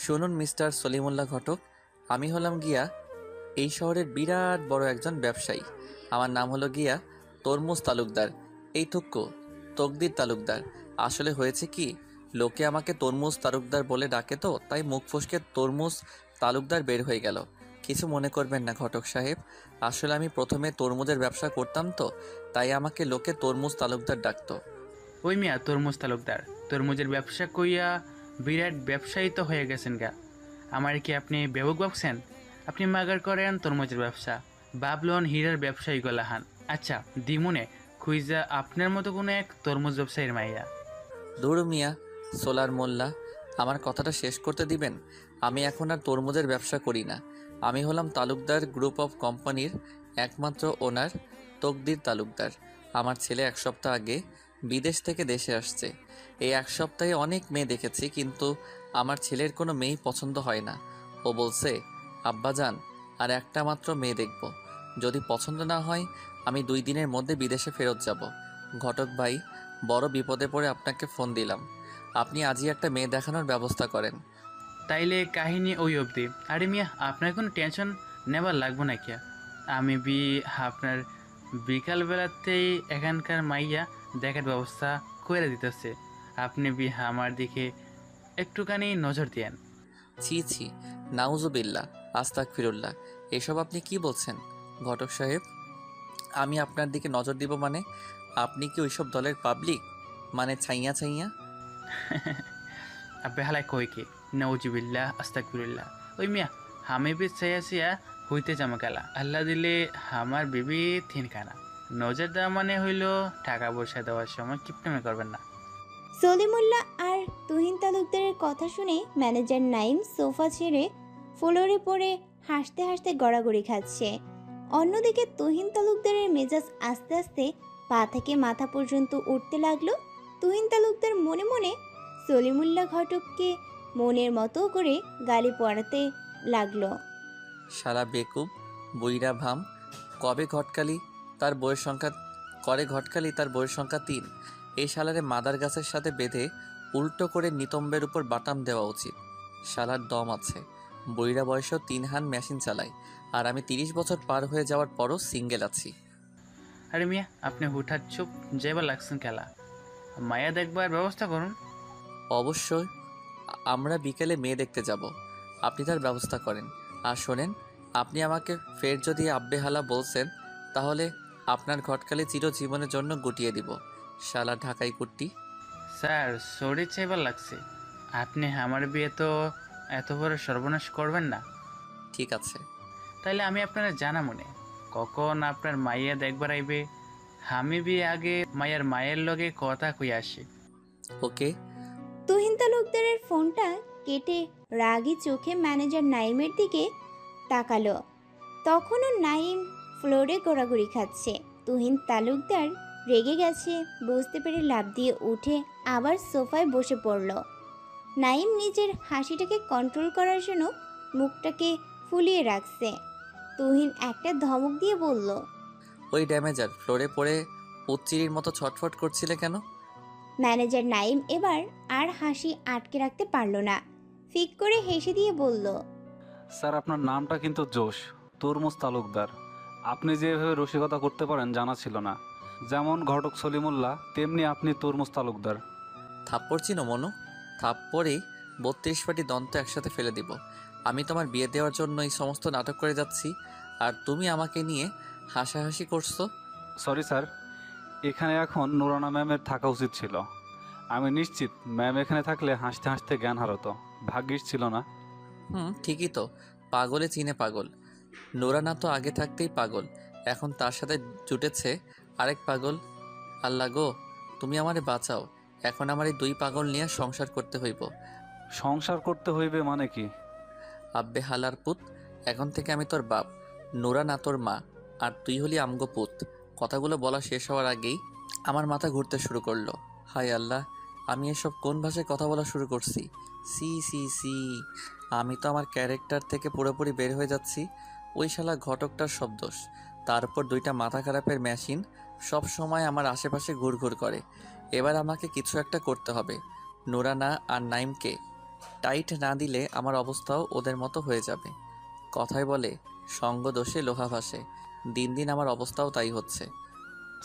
শুনুন মিস্টার সলিমুল্লাহ ঘটক, আমি হলাম গিয়া এই শহরের বিরাট বড় একজন ব্যবসায়ী। আমার নাম হলো গিয়া তরমুজ তালুকদার, এই থুক্কো তকদির তালুকদার। আসলে হয়েছে কি, লোকে আমাকে তরমুজ তালুকদার বলে ডাকে, তো তাই মুখ ফসকে তরমুজ তালুকদার বের হয়ে গেল। কিছু মনে করবেন না ঘটক সাহেব, আসলে আমি প্রথমে তরমুজের ব্যবসা করতাম, তো তাই আমাকে লোকে তরমুজ তালুকদার ডাকতো। ওই মিয়া, তরমুজ তালুকদার তরমুজের ব্যবসা কইয়া বিরাট ব্যবসায়ী তো হয়ে গেছেন গা। আমার কি আপনি বেবক ভাবছেন? আপনি মাগার করেন তরমুজের ব্যবসা, বাবলন হীরার ব্যবসায়ী গলাহান। আচ্ছা দিমুনে খুইজা আপনার মতো কোনো এক তরমুজ ব্যবসায়ীর মাইয়া। দূর মিয়া সোলার মোল্লা, আমার কথাটা শেষ করতে দিবেন? আমি এখন আর তরমুজের ব্যবসা করি না। আমি হলাম তালুকদার গ্রুপ অফ কোম্পানির একমাত্র ওনার, তকদির তালুকদার। আমার ছেলে 1 সপ্তাহ আগে বিদেশ থেকে দেশে আসছে। এই 1 সপ্তাহে অনেক মেয়ে দেখেছি, কিন্তু আমার ছেলের কোনো মেয়েই পছন্দ হয় না। ও বলছে, আব্বাজান আর একটা মাত্র মেয়ে দেখব, যদি পছন্দ না হয় আমি 2 দিনের মধ্যে বিদেশে ফেরত যাব। ঘটক ভাই, বড় বিপদে পড়ে আপনাকে ফোন দিলাম। আপনি আজই একটা মেয়ে দেখানোর ব্যবস্থা করেন। তাইলে কাহিনী ওই অবধি। আরে মিয়া, আপনার কোনো টেনশন নেবার লাগবো না কিয়া। আমি আপনার বিকালবেলাতেই এখানকার মাইয়া দেখার ব্যবস্থা করে দিতেছে। আপনি আমার দিকে একটুখানি নজর দিয়েন। ছি, নাউজুবিল্লাহ, আস্তাগফিরুল্লাহ, এসব আপনি কি বলছেন ঘটক সাহেব? আমি আপনার দিকে নজর দিব মানে? আপনি কি ওইসব দলের পাবলিক, মানে ছাইয়া? আব্বে হালাই কই কি নওজুবিল্লাহ আস্তাগফিরুল্লাহ। ওই মিয়া, আমি বি চাইয়া হইতে জামা গেলা, আল্লাহ দিলে আমার বিবি থিনখানা। নজর দেওয়া মানে হইল টাকা পয়সা দেওয়ার সময় কিপটামি করবেন না। সলিমুল্লাহ আর তুহিন তালুকদারের কথা শুনে ম্যানেজার নাইম সোফা ছেড়ে ফ্লোরে পড়ে হাসতে হাসতে গড়াগড়ি খাচ্ছে। অন্যদিকে তুহিন তালুকদারের মেজাজ আস্তে আস্তে পা থেকে মাথা পর্যন্ত উঠতে লাগলো। তুহিন তালুকদার মনে মনে সলিমুল্লাহ ঘটককে মনের মতো করে গালি পড়াতে লাগলো। শালা বেকুব, বুইরা ভাম, ঘটকালি তার বইয়ের সংখ্যা 3। এই শালারে মাদার গাছের সাথে বেঁধে উল্টো করে নিতম্বের উপর বাটাম দেওয়া উচিত। শালার দম আছে, বুইরা বয়সেও 3 হান মেশিন চালায়, আর আমি 30 বছর পার হয়ে যাওয়ার পরও সিঙ্গেল আছি। আরে মিয়া, আপনি হুঠাৎ চুপ যাইবার লাগছেন খেলা। মায়া দেখবার ব্যবস্থা করুন। অবশ্যই, আমরা বিকেলে মেয়ে দেখতে যাব, আপনি তার ব্যবস্থা করেন। আর শোনেন, আপনি আমাকে ফের যদি আব্বে হালা বলছেন, তাহলে আপনার ঘটকালি চিরজীবনের জন্য গুটিয়ে দিব। শালা ঢাকাই কুট্টি। স্যার, সরি চাইবার লাগছে। আপনি আমার বিয়ে তো এত বড় সর্বনাশ করবেন না। ঠিক আছে, তাইলে আমি আপনারা জানা মনে কখন আপনার মাইয়া দেখবার আইবে, আমি বিয়ে আগে মায়ের মায়ের লগে কথা কই আসি। ওকে। তুহিন তালুকদারের ফোনটা কেটে রাগী চোখে ম্যানেজার নাইমের দিকে তাকালো। তখনও নাইম ফ্লোরে গোড়াগড়ি খাচ্ছে। তুহিন তালুকদার রেগে গেছে বুঝতে পেরে লাফ দিয়ে উঠে আবার সোফায় বসে পড়ল। নাইম নিজের হাসিটাকে কন্ট্রোল করার জন্য মুখটাকে ফুলিয়ে রাখছে। তুহিন একটা ধমক দিয়ে বলল, ওই ড্যামেজার, ফ্লোরে পড়ে উচ্চিরির মতো ছটফট করছিলে কেন? ম্যানেজার নাইম এবার আর হাসি আটকে রাখতে পারল না, ফিক করে হেসে দিয়ে বলল, স্যার আপনার নামটা কিন্তু জোশ, তরমুজ তালুকদার। আপনি যেভাবে রসিকতা করতে পারেন জানা ছিল না। যেমন ঘটক সলিমুল্লাহ, তেমনি আপনি তরমুজ তালুকদার। থাপ্পড় চিনো মনু? থাপ্পড়েই 32 পাটি দন্ত একসাথে ফেলে দিব। আমি তোমার বিয়ে দেওয়ার জন্য এই সমস্ত নাটক করে যাচ্ছি, আর তুমি আমাকে নিয়ে হাসাহাসি করছো। সরি স্যার, এখানে এখন নুরানা ম্যামের থাকা উচিত ছিল। আমি নিশ্চিত ম্যাম এখানে থাকলে হাসতে হাসতে জ্ঞান হারাতো। ভাগ্যিস ছিল না। ঠিকই তো, পাগলে চিনে পাগল। নোরানা তো আগে থাকতেই পাগল, এখন তার সাথে জুটেছে আরেক পাগল। আল্লাহ গো, তুমি আমারে বাঁচাও। এখন আমার এই 2 পাগল নিয়ে সংসার করতে হইব। সংসার করতে হইবে মানে কি? আব্বে হালার পুত, এখন থেকে আমি তোর বাপ, নোরানা তোর মা, আর তুই হলি আমগো পুত। কথাগুলো বলা শেষ হওয়ার আগেই আমার মাথা ঘুরতে শুরু করলো। হায় আল্লাহ, আমি এসব কোন ভাষায় কথা বলা শুরু করছি? সি সি সি, আমি তো আমার ক্যারেক্টার থেকে পুরোপুরি বের হয়ে যাচ্ছি। ওই শালা ঘটকটার সব দোষ। তারপর 2টা মাথা খারাপের মেশিন সব সময় আমার আশেপাশে ঘুরঘুর করে। এবার আমাকে কিছু একটা করতে হবে। নোরানা আর নাইমকে টাইট না দিলে আমার অবস্থাও ওদের মতো হয়ে যাবে। কথায় বলে সঙ্গ দোষে লোহা ভাসে। দিন দিন আমার অবস্থাও তাই হচ্ছে।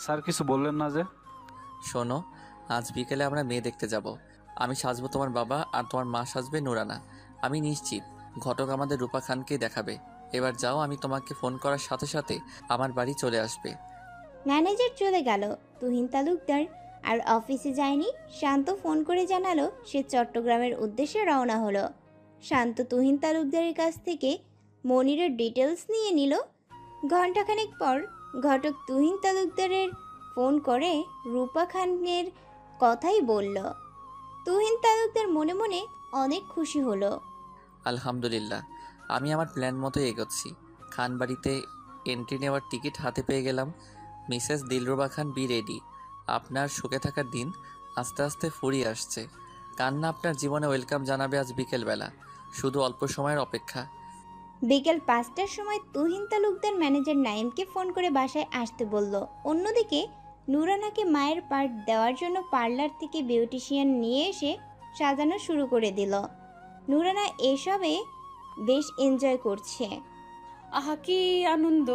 স্যার কিছু বললেন না যে? শোনো, আজ বিকেলে আমরা মেয়ে দেখতে যাব। আমি সাজবো তোমার বাবা, আর তোমার মা সাজবে নোরানা। আমি নিশ্চিত ঘটক আমাদের রূপা খানকেই দেখাবে। এবার যাও, আমি তোমাকে ফোন করার সাথে সাথে আমার বাড়ি চলে আসবে। ম্যানেজার চলে গেল। তুহিন তালুকদার আর অফিসে যায়নি। শান্ত ফোন করে জানালো সে চট্টগ্রামের উদ্দেশ্যে রওনা হলো। শান্ত তুহিন তালুকদারের কাছ থেকে মনিরের ডিটেলস নিয়ে নিল। ঘণ্টাখানেক পর ঘটক তুহিন তালুকদারের ফোন করে রূপা খানের কথাই বলল। তুহিন তালুকদার মনে মনে অনেক খুশি হলো। আলহামদুলিল্লাহ, আমি আমার প্ল্যান মতো এগোচ্ছি। খান বাড়িতে এন্ট্রি নেওয়ার টিকিট হাতে পেয়ে গেলাম। মিসেস দিলরুবা খান, বি রেডি। আপনার সুখে থাকার দিন আস্তে আস্তে ফুরিয়ে আসছে। কান্না আপনার জীবনে ওয়েলকাম জানাবে আজ বিকেলবেলা। শুধু অল্প সময়ের অপেক্ষা। বিকেল 5টার সময় তুহিন তালুকদার ম্যানেজার নাইমকে ফোন করে বাসায় আসতে বলল। অন্যদিকে নুরানাকে মায়ের পার্ট দেওয়ার জন্য পার্লার থেকে বিউটিশিয়ান নিয়ে এসে সাজানো শুরু করে দিল। নুরানা এসবে বেশ এনজয় করছে। আহা কি আনন্দ!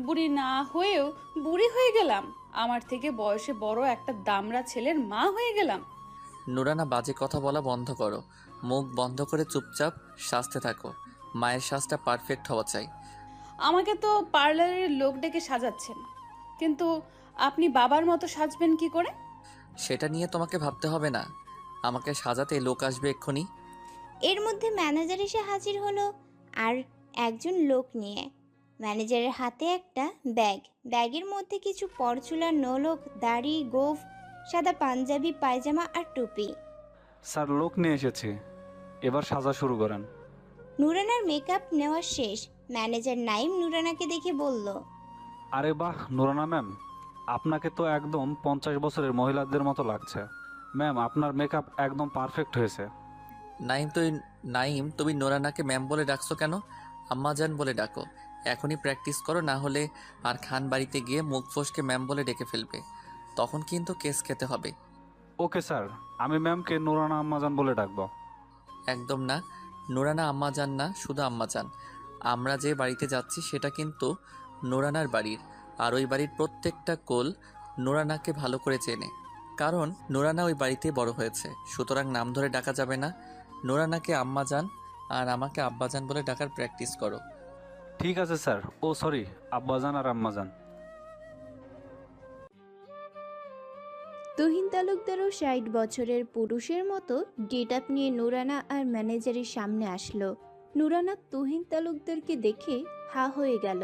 বুড়ি না হয়েও বুড়ি হয়ে গেলাম। আমার থেকে বয়সে বড় একটা দামড়া ছেলের মা হয়ে গেলাম। নুরানা, বাজে কথা বলা বন্ধ করো। মুখ বন্ধ করে চুপচাপ সাজতে থাকো। মায়ের সাজটা পারফেক্ট হওয়া চাই। আমাকে তো পার্লারের লোক ডেকে সাজাচ্ছেন, কিন্তু আপনি বাবার মতো সাজবেন কি করে? সেটা নিয়ে তোমাকে ভাবতে হবে না। আমাকে সাজাতে লোক আসবে এক্ষুনি। এর মধ্যে ম্যানেজার এসে হাজির হলো আর একজন লোক নিয়ে। ম্যানেজারের হাতে একটা ব্যাগ। ব্যাগের মধ্যে কিছু পরচুলা, নোলক, দাড়ি, গোঁফ, সাদা পাঞ্জাবি, পায়জামা আর টুপি। স্যার লোক নিয়ে এসেছি, এবার সাজা শুরু করেন। নুরানার মেকআপ নেওয়া শেষ। ম্যানেজার নাইম নুরানাকে দেখে বলল, আরে বাহ নুরানা ম্যাম, আপনাকে তো একদম 50 বছরের মহিলাদের মতো লাগছে। ম্যাম আপনার মেকআপ একদম পারফেক্ট হয়েছে। নাইম, তুমি নোরানাকে ম্যাম বলে ডাকছো কেন? আম্মাজান বলে ডাকো। এখনই প্র্যাকটিস করো, না হলে আর খান বাড়িতে গিয়ে মুখ ফসকে ম্যাম বলে ডেকে ফেলবে। তখন কিন্তু কেস খেতে হবে। ওকে স্যার, আমি ম্যামকে নুরানা আম্মাজান বলে ডাকবো। একদম না, নোরানা আম্মাজান না, শুধু আম্মাজান। আমরা যে বাড়িতে যাচ্ছি সেটা কিন্তু নোরানার বাড়ির, আর ওই বাড়ির প্রত্যেকটা কোল নোরানাকে ভালো করে চেনে, কারণ নোরানা ওই বাড়িতেই বড় হয়েছে। সুতরাং নাম ধরে ডাকা যাবে না। নোরানাকে আম্মাজান আর আমাকে আব্বাজান বলে ডাকার প্র্যাকটিস করো। ঠিক আছে স্যার। ও সরি, আব্বাজান আর আম্মাজান। তুহিন তালুকদারও 60 বছরের পুরুষের মতো গেটআপ নিয়ে নুরানা আর ম্যানেজারের সামনে আসলো। নুরানা তুহিন তালুকদারকে দেখে হা হয়ে গেল।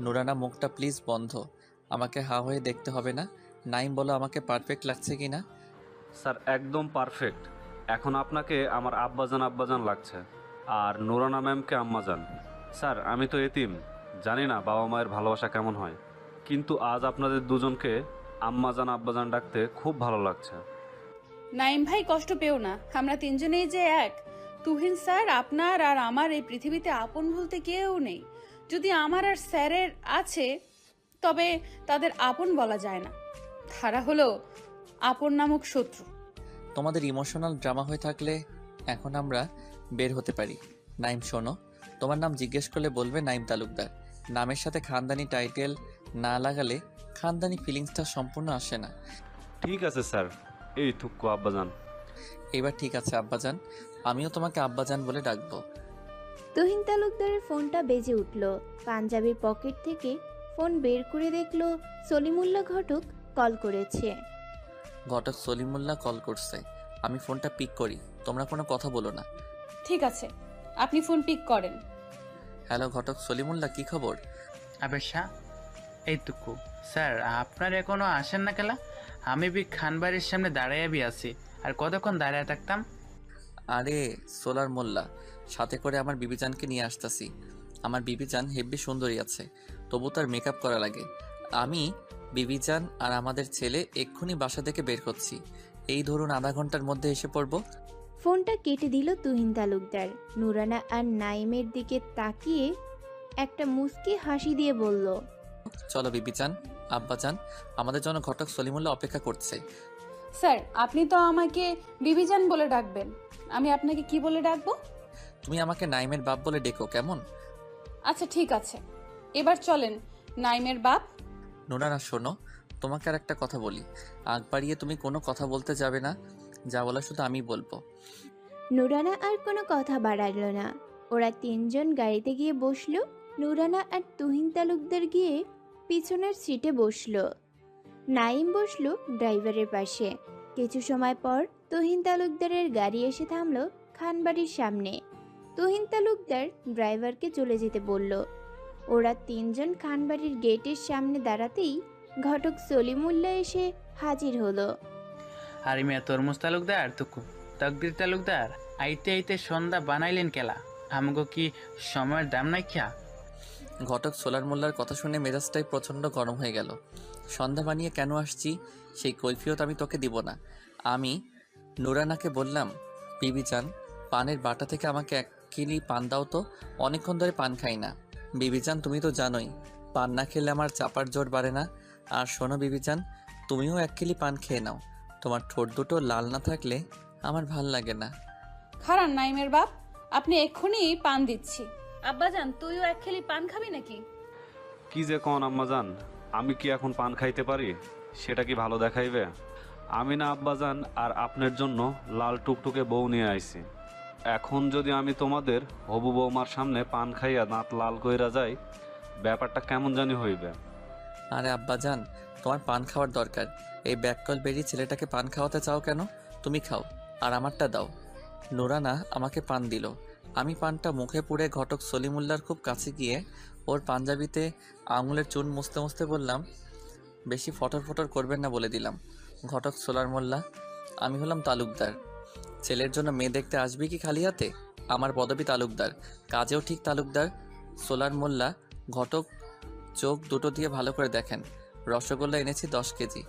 নোরানা, মুখটা প্লিজ বন্ধ। আমাকে হা হয়ে দেখতে হবে না। নাইম, বলো আমাকে পারফেক্ট লাগছে কি না? স্যার একদম পারফেক্ট। এখন আপনাকে আমার আব্বাজান আব্বাজান লাগছে, আর নুরানা ম্যামকে আম্মাজান। স্যার আমি তো এতিম, জানি না বাবা মায়ের ভালোবাসা কেমন হয়, কিন্তু আজ আপনাদের দুজনকে আম্মাজান আব্বাজান ডাকতে খুব ভালো লাগছে। নাইম ভাই কষ্ট পেও না, আমরা তিনজনেই যে এক। তুহিন স্যার আপনার আর আমার এই পৃথিবীতে আপন বলতে কেউ নেই। যদি আমার আর স্যারের আছে, তবে তাদের আপন বলা যায় না। তারা হলো আপন নামক শত্রু। তোমাদের ইমোশনাল ড্রামা হয়ে থাকলে এখন আমরা বের হতে পারি। নাইম শোনো, তোমার নাম জিজ্ঞেস করলে বলবে নাইম তালুকদার। নামের সাথে খানদানি টাইটেল না লাগালে খানদানি ফিলিংসটা সম্পূর্ণ আসে না। ঠিক আছে স্যার, এই থুক্কু আব্বাজান। এবার ঠিক আছে আব্বাজান, আমিও তোমাকে আব্বাজান বলে ডাকবো। তুহিন তালুকদারের ফোনটা বেজে উঠল। পাঞ্জাবির পকেট থেকে ফোন বের করে দেখলো সলিমুল্লাহ ঘটক কল করেছে। ঘটক সলিমুল্লাহ কল করছে। আমি ফোনটা পিক করি, তোমরা কোনো কথা বলো না। ঠিক আছে, আপনি ফোন পিক করেন। হ্যালো ঘটক সলিমুল্লাহ, কি খবর? আবেশা এইটুকু স্যার, আপনার এখনো আসেন না কেলা? আমি বি খানবাড়ির সামনে দাঁড়াইয়াবি আছি, আর কতক্ষণ দাঁড়ায় থাকতাম? আরে সোলার মোল্লা, সাথে করে আমার বিবিজানকে নিয়ে আসতেছি। আমার বিবিজান হেব্বি সুন্দরী আছে, তবু তার মেকআপ করা লাগে। আমি, বিবিজান আর আমাদের ছেলে এক্ষুনি বাসা থেকে বের করছি। এই ধরুন আধা ঘন্টার মধ্যে এসে পড়বো। ফোনটা কেটে দিল তুহিন তালুকদার। নুরানা আর নাইমের দিকে তাকিয়ে একটা মুচকি হাসি দিয়ে বলল, চলো বিবিজান, আব্বাজান, আমাদের জন্য ঘটক সলিমুল্লাহ অপেক্ষা করছে। স্যার, আপনি তো আমাকে বিবিজান বলে ডাকবেন, আমি আপনাকে কি বলে ডাকবো? তুমি আমাকে নাইমের বাপ বলে ডেকো, কেমন? আচ্ছা ঠিক আছে, এবার চলেন নাইমের বাপ। নুরানা শোনো, তোমাকে আর একটা কথা বলি। আগ বাড়িয়ে তুমি কোনো কথা বলতে যাবে না, যা বলা শুধু আমি বলবো। নুরানা আর কোনো কথা বাড়ালো না। ওরা তিনজন গাড়িতে গিয়ে বসলো। নুরানা আর তুহিন তালুকদার গিয়ে পিছনের সিটে বসলো। নাইম বসলো ড্রাইভারের পাশে। কিছু সময় পর তুহিন তালুকদারের গাড়ি এসে থামলো খানবাড়ির সামনে। তুহিন তালুকদার ড্রাইভারকে চলে যেতে বলল। ওরা তিনজন খানবাড়ির গেটের সামনে দাঁড়াতেই ঘটক সলিমুল্লাহ এসে হাজির হলো। আর মিয়া তরমুজ তালুকদার তুকু তকদির তালুকদার, আইতে আইতে সন্ধ্যা বানাইলেন কেলা? আমগো কি সময়ের দাম নাই খেয়া? ঘটক সোলার মোল্লার কথা শুনে মেজাজটাই প্রচণ্ড গরম হয়ে গেল। সন্ধ্যা বানিয়ে কেন আসছি সেই কৈফিয়ত আমি তোকে দিব না। আমি নুরানাকে বললাম, বিবিজান, পানের বাটা থেকে আমাকে 1 কিলি পান দাও তো, অনেকক্ষণ ধরে পান খাই না। বিবিজান, তুমি তো জানোই পান না খেলে আমার চাপার জোর বাড়ে না। আর শোনো বিবিজান, তুমিও 1 কিলি পান খেয়ে নাও। তোমার ঠোঁট দুটো লাল না থাকলে আমার ভাল লাগে না। খারান নাইমের বাপ, আপনি এক্ষুনি পান দিচ্ছি। আব্বাজান, তুইও এক খেলি পান খাবি নাকি? কি যে কন আম্মাজান, আমি কি এখন পান খাইতে পারি? সেটা কি ভালো দেখাইবে? আমি না আব্বাজান আর আপনার জন্য লাল টুকটুকে বউ নিয়ে আইছি। এখন যদি আমি তোমাদের হবু বৌমার সামনে পান খাইয়া দাঁত লাল কইরা যাই, ব্যাপারটা কেমন জানি হইবে। আরে আব্বাজান, তোমার পান খাওয়ার দরকার। এই ব্যাককল বেরিয়ে ছেলেটাকে পান খাওয়াতে চাও কেন? তুমি খাও আর আমারটা দাও। নুরানা আমাকে পান দিল। আমি পানটা মুখে পুড়ে ঘটক সলিমুল্লার খুব কাছে গিয়ে ওর পাঞ্জাবিতে আঙুলের চুন মুছতে মুছতে বললাম, বেশি ফটর ফটর করবেন না বলে দিলাম। ঘটক সোলার মোল্লা, আমি হলাম তালুকদার। ছেলের জন্য মেয়ে দেখতে আসবি কি খালি হাতে? আমার পদবী তালুকদার, কাজেও ঠিক তালুকদার। সোলার মোল্লা, ঘটক চোখ দুটো দিয়ে ভালো করে দেখেন। রসগোল্লা এনেছি 10 কেজি,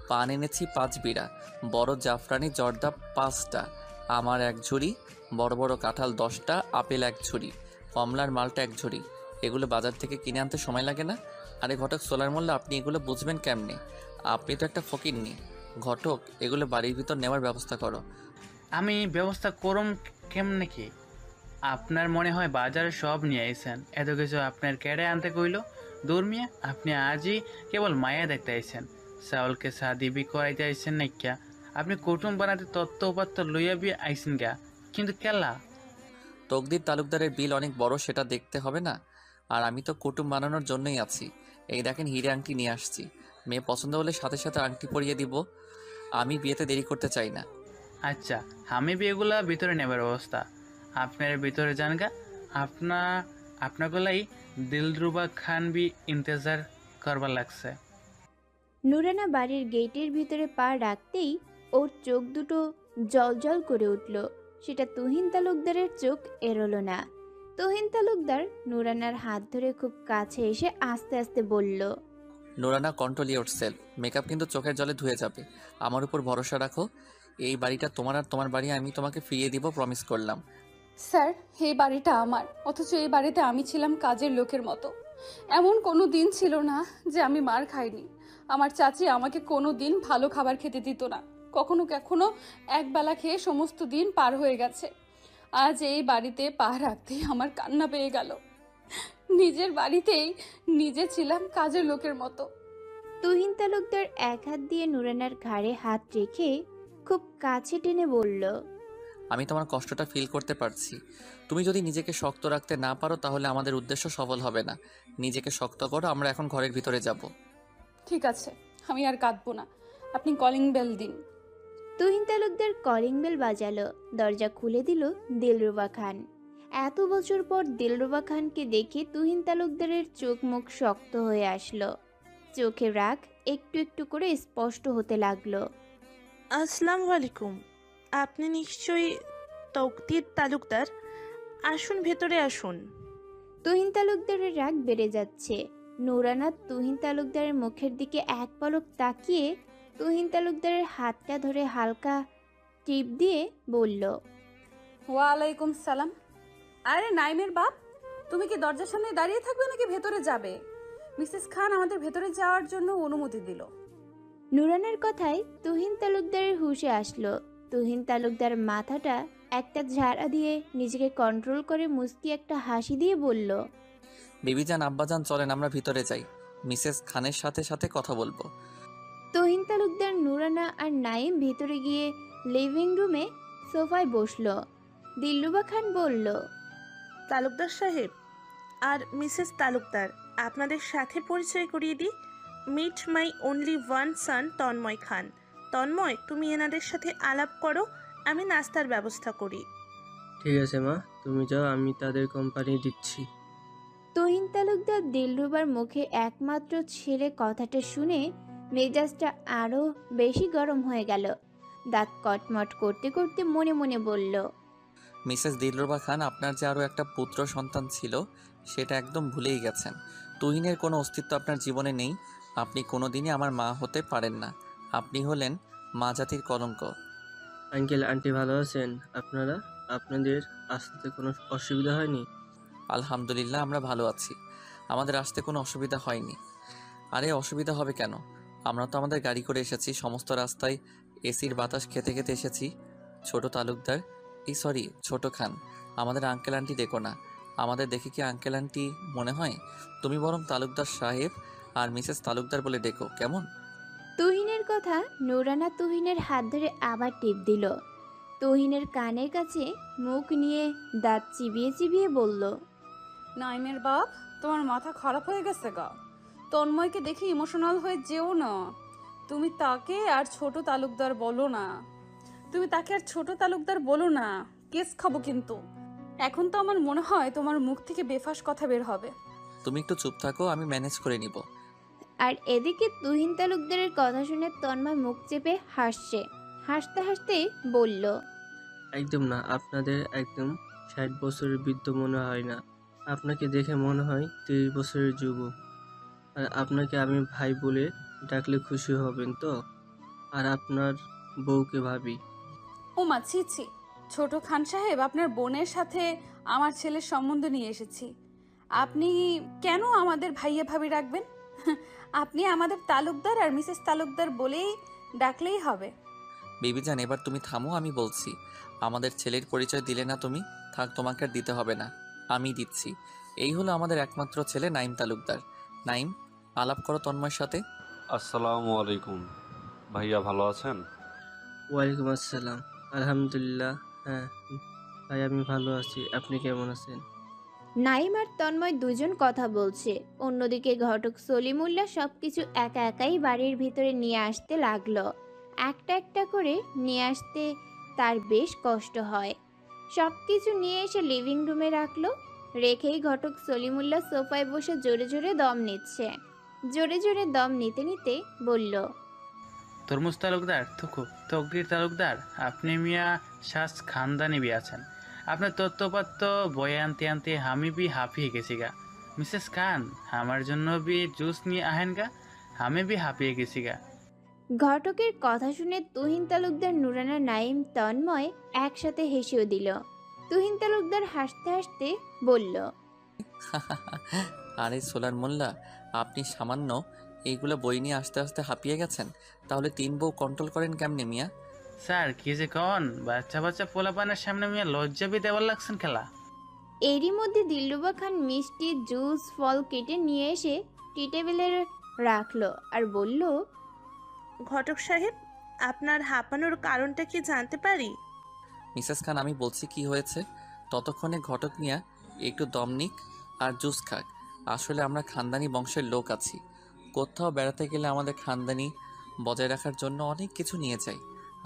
পান এনেছি 5 বিড়া, বড় জাফরানি জর্দা 5টা, আমার 1 ঝুড়ি, বড় বড় কাঁঠাল 10টা, আপেল 1 ঝুড়ি, কমলার মালটা 1 ঝুড়ি। এগুলো বাজার থেকে কিনে আনতে সময় লাগে না? আরে ঘটক সোলার মোল্লা, আপনি এগুলো বুঝবেন কেমনে? আপনি তো একটা ফকিরনি। ঘটক, এগুলো বাড়ির ভিতর নেওয়ার ব্যবস্থা করো। আমি ব্যবস্থা করম কেমনে কি? আপনার মনে হয় বাজারে সব নিয়ে আইছেন, এত কিছু আপনার কেড়ে আনতে কইল? দূর মিয়া, আপনি আজই কেবল মায়া দেখতে আইছেন, চাউলকে সাদিবি করাইতে আইছেন না ক্যা? আপনি কুটুম বানাতে তত্ত্ব উপাত্ত লইয়া বি আইছেন গা, কিন্তু কেলা? তকদির তালুকদারের বিল অনেক বড়, সেটা দেখতে হবে না? আর আমি তো কুটুম বানানোর জন্যই আছি। এই দেখেন হিরে আংটি নিয়ে আসছি, মেয়ে পছন্দ হলে সাথে সাথে আংটি পরিয়ে দিব। আমি বিয়েতে দেরি করতে চাই না। আচ্ছা, আমি বিয়েগুলা ভিতরে নেবার ব্যবস্থা, আপনার ভিতরে যান গা। আপনাগুলাই দিলরুবা খান বি ইন্তজার করবার লাগছে। নুরানা বাড়ির গেটের ভিতরে পা রাখতেই ওর চোখ দুটো জল করে উঠল। সেটা তুহিন তালুকদারের চোখ এড়োলো না। তুহিন তালুকদার নুরানার হাত ধরে খুব কাছে এসে আস্তে আস্তে বলল, নোরানা, কন্ট্রোল ইয়োরসেলফ। মেকআপ কিন্তু চোখের জলে ধুয়ে যাবে। আমার উপর ভরসা রাখো। এই বাড়িটা তোমার আর তোমার বাড়ি আমি তোমাকে ফিরিয়ে দিব, প্রমিস করলাম। স্যার, এই বাড়িটা আমার, অথচ এই বাড়িতে আমি ছিলাম কাজের লোকের মতো। এমন কোনো দিন ছিল না যে আমি মার খাইনি। আমার চাচি আমাকে কোনো দিন ভালো খাবার খেতে দিত না, কখনো কখনো একবেলা খেয়ে সমস্ত দিন পার হয়ে গেছে। আজ এই বাড়িতে পা রাখতেই আমার কান্না পেয়ে গেল। নিজের বাড়িতেই নিজে ছিলাম কাজের লোকের মতো। তুহিন তালুকদার এক হাত দিয়ে নুরানার ঘাড়ে হাত রেখে খুব কাছে টেনে বলল, আমি তোমার কষ্টটা ফিল করতে পারছি। তুমি যদি নিজেকে শক্ত রাখতে না পারো তাহলে আমাদের উদ্দেশ্য সফল হবে না। নিজেকে শক্ত করো, আমরা এখন ঘরের ভিতরে যাব। ঠিক আছে, আমি আর কাঁদবো না, আপনি কলিং বেল দিন। তুহিন তালুকদার কলিং বেল বাজালো। দরজা খুলে দিল দিলরুবা খান। এত বছর পর দিলরুবা খানকে দেখে তুহিন তালুকদারের চোখ মুখ শক্ত হয়ে আসলো। চোখে রাগ একটু একটু করে স্পষ্ট হতে লাগলো। আসসালামু আলাইকুম, আপনি নিশ্চয়ই তৌকতির তালুকদার? আসুন, ভেতরে আসুন। তুহিন তালুকদারের রাগ বেড়ে যাচ্ছে। নুরানা তুহিন তালুকদারের মুখের দিকে এক পলক তাকিয়ে তুহিন তালুকদারের হাতটা ধরে হালকা টিপ দিয়ে বলল, ওয়ালাইকুম সালাম। আরে নাইমের বাপ, তুমি কি দরজার সামনে দাঁড়িয়ে থাকবে নাকি ভেতরে যাবে? মিসেস খান আমাদের ভেতরে যাওয়ার জন্য অনুমতি দিল। নুরানার কথায় তুহিন তালুকদারের হুঁশে আসলো। তুহিন তালুকদার মাথাটা একটা ঝাড়া দিয়ে নিজেকে কন্ট্রোল করে মুস্কি একটা হাসি দিয়ে বলল, বিবিজান, আব্বাজান, চলেন আমরা ভিতরে যাই। মিসেস খানের সাথে সাথে কথা বলবো। তুহিন তালুকদার, নুরানা আর নাইম ভেতরে গিয়ে লিভিং রুমে সোফায় বসলো। দিলরুবা খান বলল, তালুকদার সাহেব আর মিসেস তালুকদার, আপনাদের সাথে পরিচয় করিয়ে দিই। মিট মাই অনলি ওয়ান সান তন্ময় খান। তন্ময়, তুমি এনাদের সাথে আলাপ করো, আমি নাস্তার ব্যবস্থা করি। ঠিক আছে মা, তুমি যাও, আমি তাদের কোম্পানি দিচ্ছি। তুহিন তালুকদার দিলরুবার মুখে একমাত্র ছেলে কথাটা শুনে মেজাজটা আরো বেশি গরম হয়ে গেল। দাঁত কটমট করতে করতে মনে মনে বলল, মিসেস দিলরুবা খান, আপনার যে আরও একটা পুত্র সন্তান ছিল সেটা একদম ভুলেই গেছেন। তুহিনের কোনো অস্তিত্ব আপনার জীবনে নেই। আপনি কোনোদিনই আমার মা হতে পারেন না। আপনি হলেন মা জাতির কলঙ্ক। আঙ্কেল আন্টি ভালো আছেন আপনারা? আপনাদের আসতে কোনো অসুবিধা হয়নি? আলহামদুলিল্লাহ, আমরা ভালো আছি। আমাদের আসতে কোনো অসুবিধা হয়নি। আরে অসুবিধা হবে কেন? আমরা তো আমাদের গাড়ি করে এসেছি, সমস্ত রাস্তায় এসির বাতাস খেতে খেতে এসেছি। ছোট তালুকদার, সরি ছোট খান, আমাদের আঙ্কেল আন্টি দেখো না। আমাদের দেখে কি আঙ্কেল আন্টি মনে হয়? তুমি বরং তালুকদার সাহেব আর মিসেস তালুকদার বলে ডেকো, কেমন? তুহিনের কথা নুরানা তুহিনের হাত ধরে আবার টিপ দিল। তুহিনের কানের কাছে মুখ নিয়ে দাঁত চিবিয়ে চিবিয়ে বলল, নাইমের বাপ, তোমার মাথা খারাপ হয়ে গেছে গা। তন্ময়কে দেখে ইমোশনাল হয়ে যেও না। তুমি তাকে আর ছোট তালুকদার বলো না। কেস খাবো কিন্তু। এখন তো আমার মনে হয় তোমার মুখ থেকে বেফাস কথা বের হবে। তুমি একটু চুপ থাকো, আমি ম্যানেজ করে নিব। আর এদিকে তুহিন তালুকদারের কথা শুনে তন্ময় মুখ চেপে হাসছে। হাসতে হাসতে বলল, একদম না, আপনাদের একদম 60 বছরের বৃদ্ধ মনে হয় না। আপনাকে দেখে মনে হয় 30 বছরের যুবক। আর আপনাকে আমি ভাই বলে ডাকলে খুশি হবেন তো? আর আপনার বউকে ভাবি। ও মা, ছি ছি। ছোট খান সাহেব, আপনার বোনের সাথে আমার ছেলের সম্বন্ধ নিয়ে এসেছি। আপনি কেন আমাদের ভাইয়া ভাবি রাখবেন? আপনি আমাদের তালুকদার আর মিসেস তালুকদার বলেই ডাকলেই হবে। বিবিজান, এবার তুমি থামো, আমি বলছি। আমাদের ছেলের পরিচয় দিলে না তুমি? থাক, তোমাকে আর দিতে হবে না, আমি দিচ্ছি। এই হলো আমাদের একমাত্র ছেলে নাইম তালুকদার। নাইম, আলাপ করো তন্ময়ের সাথে। আসসালামু আলাইকুম। ভাইয়া ভালো আছেন? ওয়ালাইকুম আসসালাম। আলহামদুলিল্লাহ, হ্যাঁ ভাই আমি ভালো আছি। আপনি কেমন আছেন? নাইম আর তন্ময় দুজন কথা বলছে। অন্যদিকে ঘটক সলিমুল্লাহ সবকিছু একা একাই বাড়ির ভিতরে নিয়ে আসতে লাগলো। একটা একটা করে নিয়ে আসতে তার বেশ কষ্ট হয়। সবকিছু নিয়ে এসে লিভিং রুমে রাখলো। রেখেই ঘটক সলিমুল্লাহ সোফায় বসে জোরে জোরে দম নিচ্ছে। জোরে জোরে দম নিতে নিতে বলল, তরমুজ তালুকদার, তকদির তালুকদার, আপনি মিয়া শাস খানদানি বি আছেন। আপনার তত্ত্বপাত্য বয়ে আনতে আনতে আমি বি হাঁপিয়ে গেছি গা। মিসেস খান, আমার জন্য বি জুস নিয়ে আহেন গা, আমি বি হাঁপিয়ে গেছি গা। ঘটকের কথা শুনে তুহিন তালুকদার, নুরানা, নাইম, তন্ময় একসাথে হেসেও দিল। তুহিন তালুকদার হাসতে হাসতে বলল, আরে সোলার মোল্লা, আপনি সামান্য এইগুলো বই নিয়ে আসতে আসতে হাঁপিয়ে গেছেন, তাহলে 3 বউ কন্ট্রোল করেন কেমনে মিয়া? স্যার কি যে কন, বাচ্চা বাচ্চা পোলাপানের সামনে মিয়া লজ্জা বি দেওয়ার লাগছেন খেলা। এরই মধ্যে দিলরুবা খান মিষ্টি জুস ফল কেটে নিয়ে এসে টি টেবিলে রাখলো আর বলল, ঘটক সাহেব, আপনার হাঁপানোর কারণটা কি জানতে পারি? মিসেস খান, আমি বলছি কি হয়েছে। ততক্ষণে ঘটক মিয়া একটু দম নিক আর জুস খাক। আসলে আমরা খানদানি বংশের লোক আছি। কোথাও বেড়াতে গেলে আমাদের খানদানি বজায় রাখার জন্য অনেক কিছু নিয়ে যাই।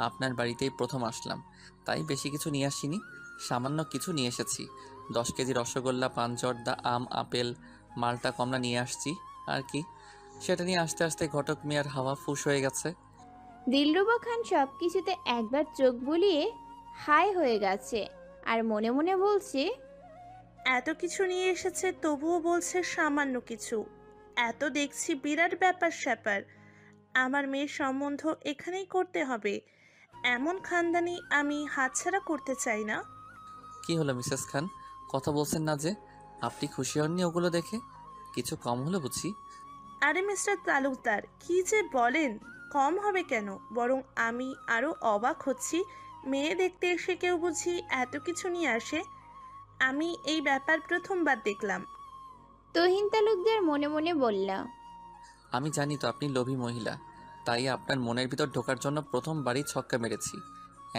আপনার বাড়িতেই প্রথম আসলাম, তাই বেশি কিছু নিয়ে আসিনি, সামান্য কিছু নিয়ে এসেছি। 10 কেজি রসগোল্লা, পান জর্দা, আম, আপেল, মালটা, কমলা নিয়ে আসছি আর কি। সেটা নিয়ে আস্তে আস্তে ঘটক মিয়ার হাওয়া ফুস হয়ে গেছে। দিলরুবা খান সব কিছুতে একবার চোখ বুলিয়ে হাই হয়ে গেছে আর মনে মনে বলছে, এত কিছু নিয়ে এসেছে তবুও বলছে সামান্য কিছু। এত দেখছি বিরাট ব্যাপার স্যাপার। আমার মেয়ের সম্বন্ধ এখানেই করতে হবে। এমন খানদানি আমি হাতছাড়া করতে চাই না। কি হলো মিসেস খান, কথা বলছেন না যে? আপনি খুশি হননি ওগুলো দেখে? কিছু কম হলো বুঝি? আরে মিস্টার তালুকদার, কি যে বলেন! কম হবে কেন, বরং আমি আরো অবাক হচ্ছি। মেয়ে দেখতে এসে কেউ বুঝি এত কিছু নিয়ে আসে? আমি এই ব্যাপার প্রথমবার দেখলাম। তুহিন তালুকদার মনে মনে বলল, আমি জানি তো আপনি লোভী মহিলা, তাই আপনার মনের ভিতর ঢোকার জন্য প্রথমবারই ছক্কা মেরেছি।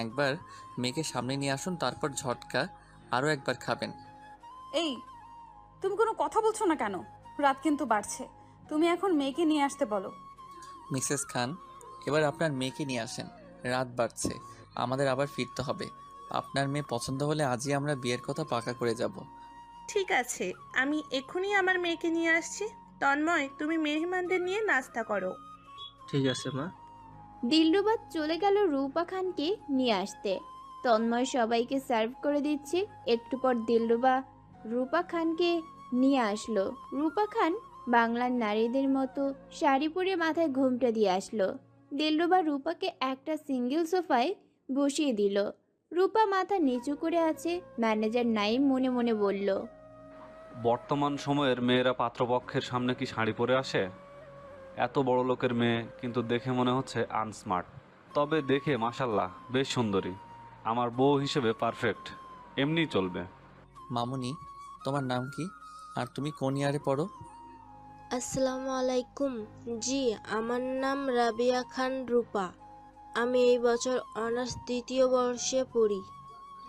একবার মেয়েকে সামনে নিয়ে আসুন, তারপর ঝটকা আরও একবার খাবেন। এই, তুমি কোনো কথা বলছো না কেন? রাত কিন্তু বাড়ছে, তুমি এখন মেয়েকে নিয়ে আসতে বলো। মিসেস খান, এবার আপনার মেয়েকে নিয়ে আসেন। রাত বাড়ছে, আমাদের আবার ফিরতে হবে। আপনার মেয়ে পছন্দ হলে আজই আমরা বিয়ের কথা পাকা করে যাব। ঠিক আছে, আমি এক্ষুনি আমার মেয়েকে নিয়ে আসছি। তন্ময়, তুমি মেহমানদের নিয়ে নাস্তা করো। ঠিক আছে মা। দিলরুবা চলে গেল রূপা খানকে নিয়ে আসতে। তন্ময় সবাইকে সার্ভ করে দিচ্ছে। একটু পর দিলরুবা রূপা খানকে নিয়ে আসলো। রূপা খান বাংলার নারীদের মতো শাড়ি পরে মাথায় ঘোমটা দিয়ে আসলো। দিলরুবা রূপাকে একটা সিঙ্গেল সোফায় বসিয়ে দিল। রূপা মাথা নিচু করে আছে। ম্যানেজার নাইম মনে মনে বলল, বর্তমান সময়ের মেয়েরা পাত্রপক্ষের সামনে কি শাড়ি পরে আসে? এত বড় লোকের মেয়ে কিন্তু দেখে মনে হচ্ছে আনস্মার্ট, তবে দেখে মাশাল্লাহ বেশ সুন্দরী। আমার বউ হিসেবে পারফেক্ট, এমনিই চলবে। মামুনি, তোমার নাম কি আর তুমি কোন ইয়ারে পড়ো? আসসালামু আলাইকুম। জি, আমার নাম রাবিয়া খান রূপা। আমি এই বছর অনার্স 2য় বর্ষে পড়ি।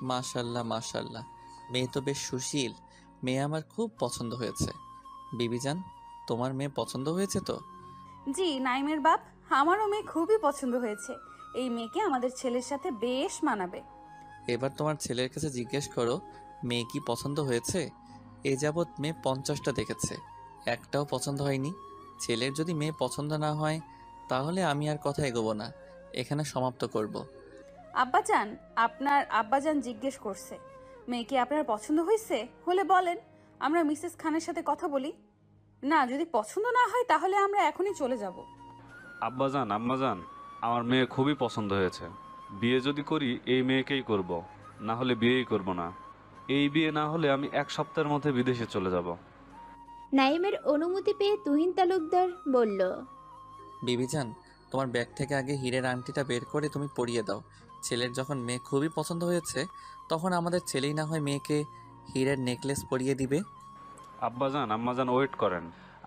মাশাল্লাহ মাশাল্লাহ, মেয়ে তো বেশ সুশীল। মেয়ে আমার খুব পছন্দ হয়েছে। বিবিজান, তোমার মেয়ে পছন্দ হয়েছে তো? জি নাইমের বাপ, আমারও মেয়ে খুবই পছন্দ হয়েছে। এই মেয়েকে আমাদের ছেলের সাথে বেশ মানাবে। এবার তোমার ছেলের কাছে জিজ্ঞেস করো মেয়ে কি পছন্দ হয়েছে। এ যাবৎ মেয়ে 50টা দেখেছে, একটাও পছন্দ হয়নি। ছেলের যদি মেয়ে পছন্দ না হয় তাহলে আমি আর কথা এগোবো না, এখানে সমাপ্ত করব। আব্বাজান, আপনার আব্বাজান জিজ্ঞেস করছে মেয়েকে আপনার পছন্দ হয়েছে হলে বলেন, আমরা মিসেস খানের সাথে কথা বলি। না, যদি পছন্দ না হয় তাহলে আমরা এখনই চলে যাব। আব্বাজান, আম্মাজান, আমার মেয়ে খুবই পছন্দ হয়েছে। বিয়ে যদি করি এই মেয়েকেই করব, না হলে বিয়েই করব না। এই বিয়ে না হলে আমি 1 সপ্তাহের মধ্যে বিদেশে চলে যাব। নাইমের অনুমতি পেয়ে তুহিন তালুকদার বলল, বিবিজান, তোমার ব্যাগ থেকে আগে হীরের আংটিটা বের করে তুমি পরিয়ে দাও। ছেলের যখন মেয়ে খুবই পছন্দ হয়েছে তখন আমাদের ছেলেই না হয় মেয়েকে হীরের নেকলেস পরিয়ে দিবে। আব্বাজান, আম্মাজান, ওয়েট করেন।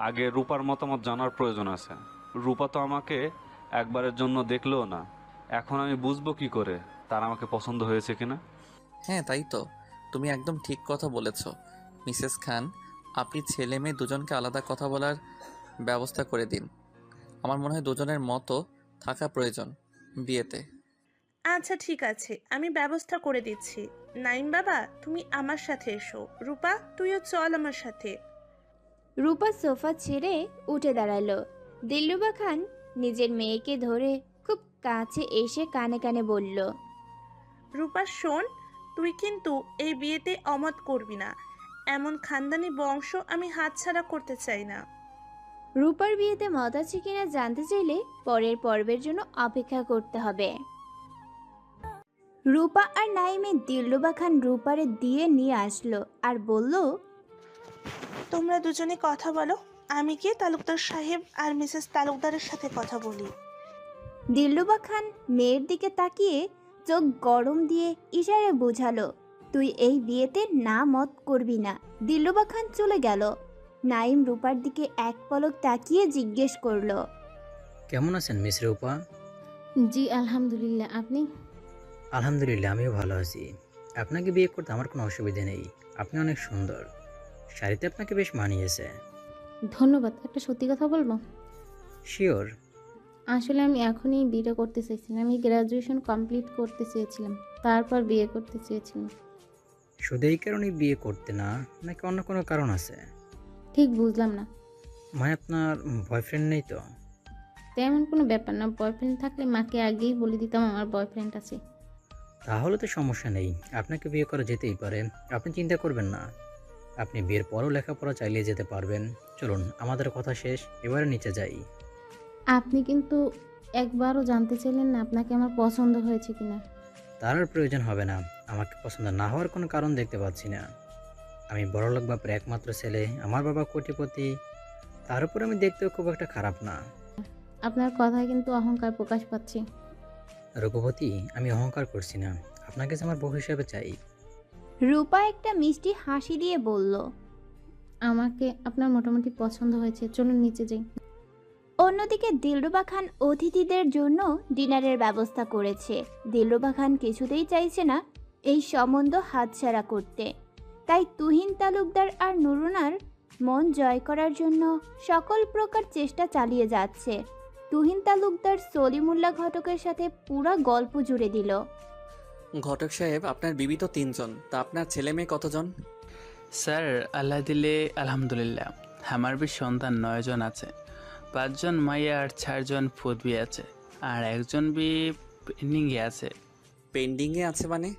আগে রূপার মতামত জানার প্রয়োজন আছে। রূপা তো আমাকে একবারের জন্য দেখলেও না। এখন আমি বুঝবো কি করে তার আমাকে পছন্দ হয়েছে কিনা? হ্যাঁ, তাই তো, তুমি একদম ঠিক কথা বলেছ। মিসেস খান, আপনি ছেলে মেয়ে দুজনকে আলাদা কথা বলার ব্যবস্থা করে দিন। আমার মনে হয় দুজনের মতো থাকা প্রয়োজন বিয়েতে। আচ্ছা ঠিক আছে, আমি ব্যবস্থা করে দিচ্ছি। নাইম বাবা, তুমি আমার সাথে এসো। রূপা, তুইও চল আমার সাথে। রূপা সোফা ছেড়ে উঠে দাঁড়ালো। দিলরুবা খান নিজের মেয়েকে ধরে খুব কাছে এসে কানে কানে বলল, রূপা শোন, তুই কিন্তু এই বিয়েতে অমত করবি না। এমন খানদানি বংশ আমি হাতছাড়া করতে চাই না। রূপার বিয়েতে মত আছে কিনা জানতে চাইলে পরের পর্বের জন্য অপেক্ষা করতে হবে। রূপা আর নাইমে দিলরুবা খান রূপারে দিয়ে নিয়ে আসলো আর বলল, তোমরা দুজনে কথা বলো, আমি গিয়ে তালুকদার সাহেব আর মিসেস তালুকদারের সাথে কথা বলি। দিলরুবা খান মেয়ের দিকে তাকিয়ে চোখ গরম দিয়ে ইশারায় বোঝালো। তুই এই বিয়েতে না মত করবি না। দিলরুবা খান চলে গেল। নাইম রূপার দিকে এক পলক তাকিয়ে জিজ্ঞেস করলো, কেমন আছেন মিস রূপা? জি আলহামদুলিল্লাহ, আপনি? আলহামদুলিল্লাহ, আমিও ভালো আছি। আপনাকে বিয়ে করতে আমার কোনো অসুবিধা নেই। আপনি অনেক সুন্দর, শাড়িতে আপনাকে বেশ মানিয়েছে। ধন্যবাদ। একটা সত্যি কথা বলবো? শিওর। আসলে আমি এখনই বিয়ে করতে চাইছিলাম। আমি গ্র্যাজুয়েশন কমপ্লিট করতে চেয়েছিলাম, তারপর বিয়ে করতে চেয়েছিলাম। শুধু এই কারণেই বিয়ে করতে না, নাকি অন্য কোনো কারণ আছে? ঠিক বুঝলাম না। মানে আপনার বয়ফ্রেন্ড নেই তো? তেমন কোনো ব্যাপার না, বয়ফ্রেন্ড থাকলে মাকে আগেই বলে দিতাম আমার বয়ফ্রেন্ড আছে। তাহলে তো সমস্যা নেই, আপনাকে বিয়ে করা যেতেই পারে। আপনি চিন্তা করবেন না, আপনি বিয়ের পরও লেখাপড়া চালিয়ে যেতে পারবেন। চলুন, আমাদের কথা শেষ, এবারে নিচে যাই। আপনি কিন্তু একবারও জানতে চাইলেন না আপনাকে আমার পছন্দ হয়েছে কিনা। তার আর প্রয়োজন হবে না, আমাকে পছন্দ না হওয়ার কোনো কারণ দেখতে পাচ্ছি না। আমি বড়লোক বাপের একমাত্র ছেলে, আমার বাবা কোটিপতি, তার উপর আমি দেখতেও খুব একটা খারাপ না। আপনার কথায় কিন্তু অহংকার প্রকাশ পাচ্ছে। রঘুপতি, আমি অহংকার করছি না, আপনাকে যে আমার বউ হিসেবে চাই। রূপা একটা মিষ্টি হাসি দিয়ে বলল, আমাকে আপনার মোটামুটি পছন্দ হয়েছে, চলুন নিচে যাই। অন্যদিকে দিলরুবা খান অতিথিদের জন্য ডিনারের ব্যবস্থা করেছে। দিলরুবা খান কিছুতেই চাইছে না এই সম্বন্ধ হাতছাড়া করতে। তাই তুহিন তালুকদার আর নুরুনার মন জয় করার জন্য সকল প্রকার চেষ্টা চালিয়ে যাচ্ছে। তুহিন তালুকদার সলিমুল্লাহ ঘটকের সাথে পুরা গল্প জুড়ে দিল। ঘটক সাহেব, আপনার বিবি তো 3 জন, তা আপনার ছেলে মেয়ে কতজন? স্যার, আল্লাহ দিলে আলহামদুলিল্লাহ আমার বি সন্তান 9 জন আছে। 5 জন মাইয়া আর 4 জন ফুদবি আছে, আর একজন বি পেন্ডিংয়ে আছে। পেন্ডিংয়ে আছে মানে?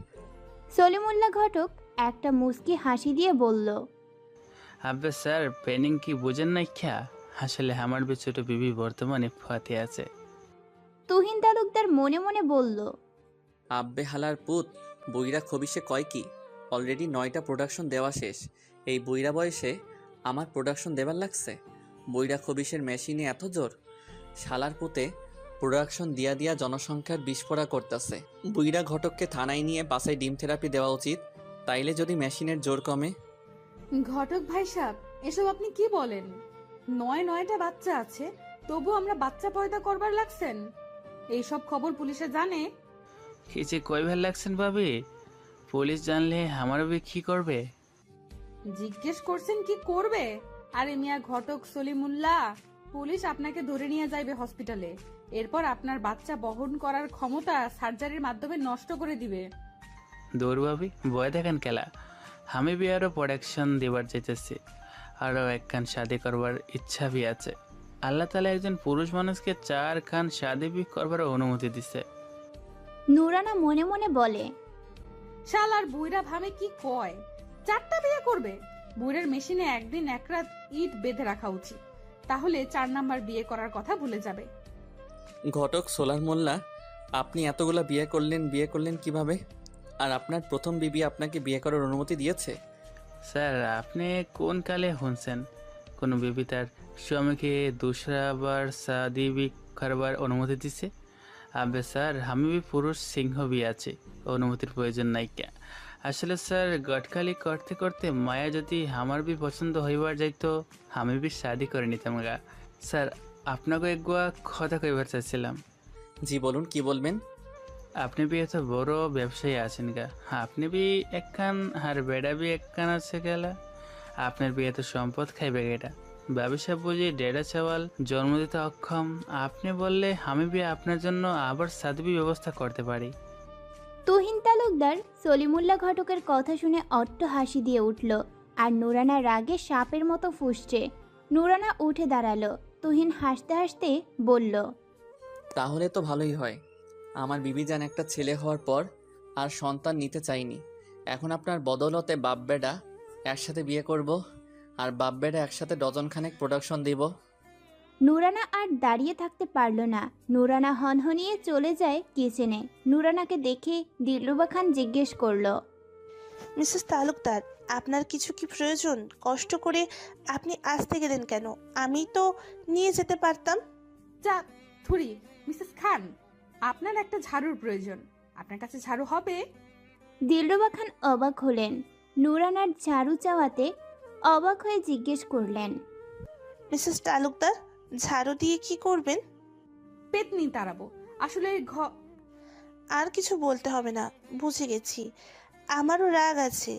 সলিমুল্লাহ ঘটক একটা মুস্কি হাসি দিয়ে বলল, আব্বে স্যার, পেন্ডিং কি বুঝেন নাই খ্যা? আসলে আমার বি ছোট বিবি বর্তমানে ফাতে আছে। তুহিন তালুকদার মনে মনে বলল, আব্বে হালার পুত, বইরা খবিসে কয় কি? অলরেডি 9টা প্রোডাকশন দেওয়া শেষ। এই বইরা বয়সে আমার প্রোডাকশন দেবার লাগছে? বইরা খবিসের মেশিনে এত জোর? শালার পুতে প্রোডাকশন দিয়া দিয়া জনসংখ্যার বিস্ফোরা করতেছে। বইরা ঘটককে থানায় নিয়ে বাসায় ডিম থেরাপি দেওয়া উচিত, তাইলে যদি মেশিনের জোর কমে। ঘটক ভাই সাহেব, এসব আপনি কি বলেন? 9টা বাচ্চা আছে, তবু আমরা বাচ্চা পয়দা করবার লাগছেন? এইসব খবর পুলিশে জানে? কি যে কই ভাল লাগছেন ভাবি? পুলিশ জানলে আমার বি কি করবে? জিজ্ঞেস করছেন কি করবে? আরে মিয়া ঘটক সলিমুল্লাহ, পুলিশ আপনাকে ধরে নিয়ে যাইবে হসপিটালে। এরপর আপনার বাচ্চা বহন করার ক্ষমতা সার্জারির মাধ্যমে নষ্ট করে দিবে। দৌড় ভাবি, ভয় দেখেন কেলা? আমি বি আরো প্রোডাকশন দেবার চাইতেছি, আরো একখান শাদি করবার ইচ্ছা বি আছে। আল্লাহ তালা একজন পুরুষ মানুষকে 4 খান শাদি বি করবার অনুমতি দিছে। নুরানা মনে মনে বলে, শালার বুইরা ভাবে কি কয়? 4টা বিয়ে করবে? বুইরার মেশিনে একদিন এক রাত ইট বেঁধে রাখা উচিত, তাহলে 4 নাম্বার বিয়ে করার কথা ভুলে যাবে। ঘটক সোলার মোল্লা, আপনি এতগুলা বিয়ে করলেন কিভাবে? আর আপনার প্রথম বিবি আপনাকে বিয়ে করার অনুমতি দিয়েছে? স্যার, আপনি কোন কালে শুনছেন কোনো বিবি তার স্বামীকে দুসরাবার শাদি বি করবার অনুমতি দিছে? আবে স্যার, আমি বি পুরুষ সিংহ বি আছে, অনুমতির প্রয়োজন নাই কে। আসলে স্যার, গটকালি করতে করতে মায়া যদি আমার বি পছন্দ হইবার যাইতো, আমি বি শাদি করে নিতাম গা। স্যার, আপনাকে একগুয়া কথা কইবার চাইছিলাম। জি বলুন, কি বলবেন? আপনি বি এত বড় ব্যবসায়ী আছেন গা, আপনি বি একখান আর বেড়া বি একখান আছে গেলা। আপনার বি এত সম্পদ খাইবে গেটা, ব্যবসা বুঝি ডেড়া চাওয়াল জন্ম দিতে অক্ষম। আপনি বললে আমি বি আপনার জন্য আবার সাদবি ব্যবস্থা করতে পারি। তুহিন তালুকদার সলিমুল্লাহ ঘটকের কথা শুনে অট্ট হাসি দিয়ে উঠল, আর নুরানা রাগে সাপের মতো ফুঁসছে। নুরানা উঠে দাঁড়ালো। তুহিন হাসতে হাসতে বলল, তাহলে তো ভালোই হয়। আমার বিবি জান একটা ছেলে হওয়ার পর আর সন্তান নিতে চাইনি। এখন আপনার বদৌলতে বাপ বেডা একসাথে বিয়ে করব, আর বাপ বেডা একসাথে ডজনখানেক প্রোডাকশন দিব। নুরানা আর দাঁড়িয়ে থাকতে পারল না। নুরানা হনহনিয়ে চলে যায় কিচেনে। নুরানাকে দেখে দিলরুবা খান জিজ্ঞেস করলো, মিসেস তালুকদার, আপনার কিছু কি প্রয়োজন? কষ্ট করে আপনি আসতে গেলেন কেন? আমি তো নিয়ে যেতে পারতাম। যা থুরি। মিসেস খান, আপনার একটা ঝাড়ুর প্রয়োজন। আপনার কাছে ঝাড়ু হবে? দিলরুবা খান অবাক হলেন। নুরানার ঝাড়ু চাওয়াতে অবাক হয়ে জিজ্ঞেস করলেন, মিসেস তালুকদার, ঝাড়ু দিয়ে কি করবেন? পেতনি তাড়াবো। আসলে আর কিছু বলতে হবে না, বুঝে গেছি। আমারও রাগ আছে।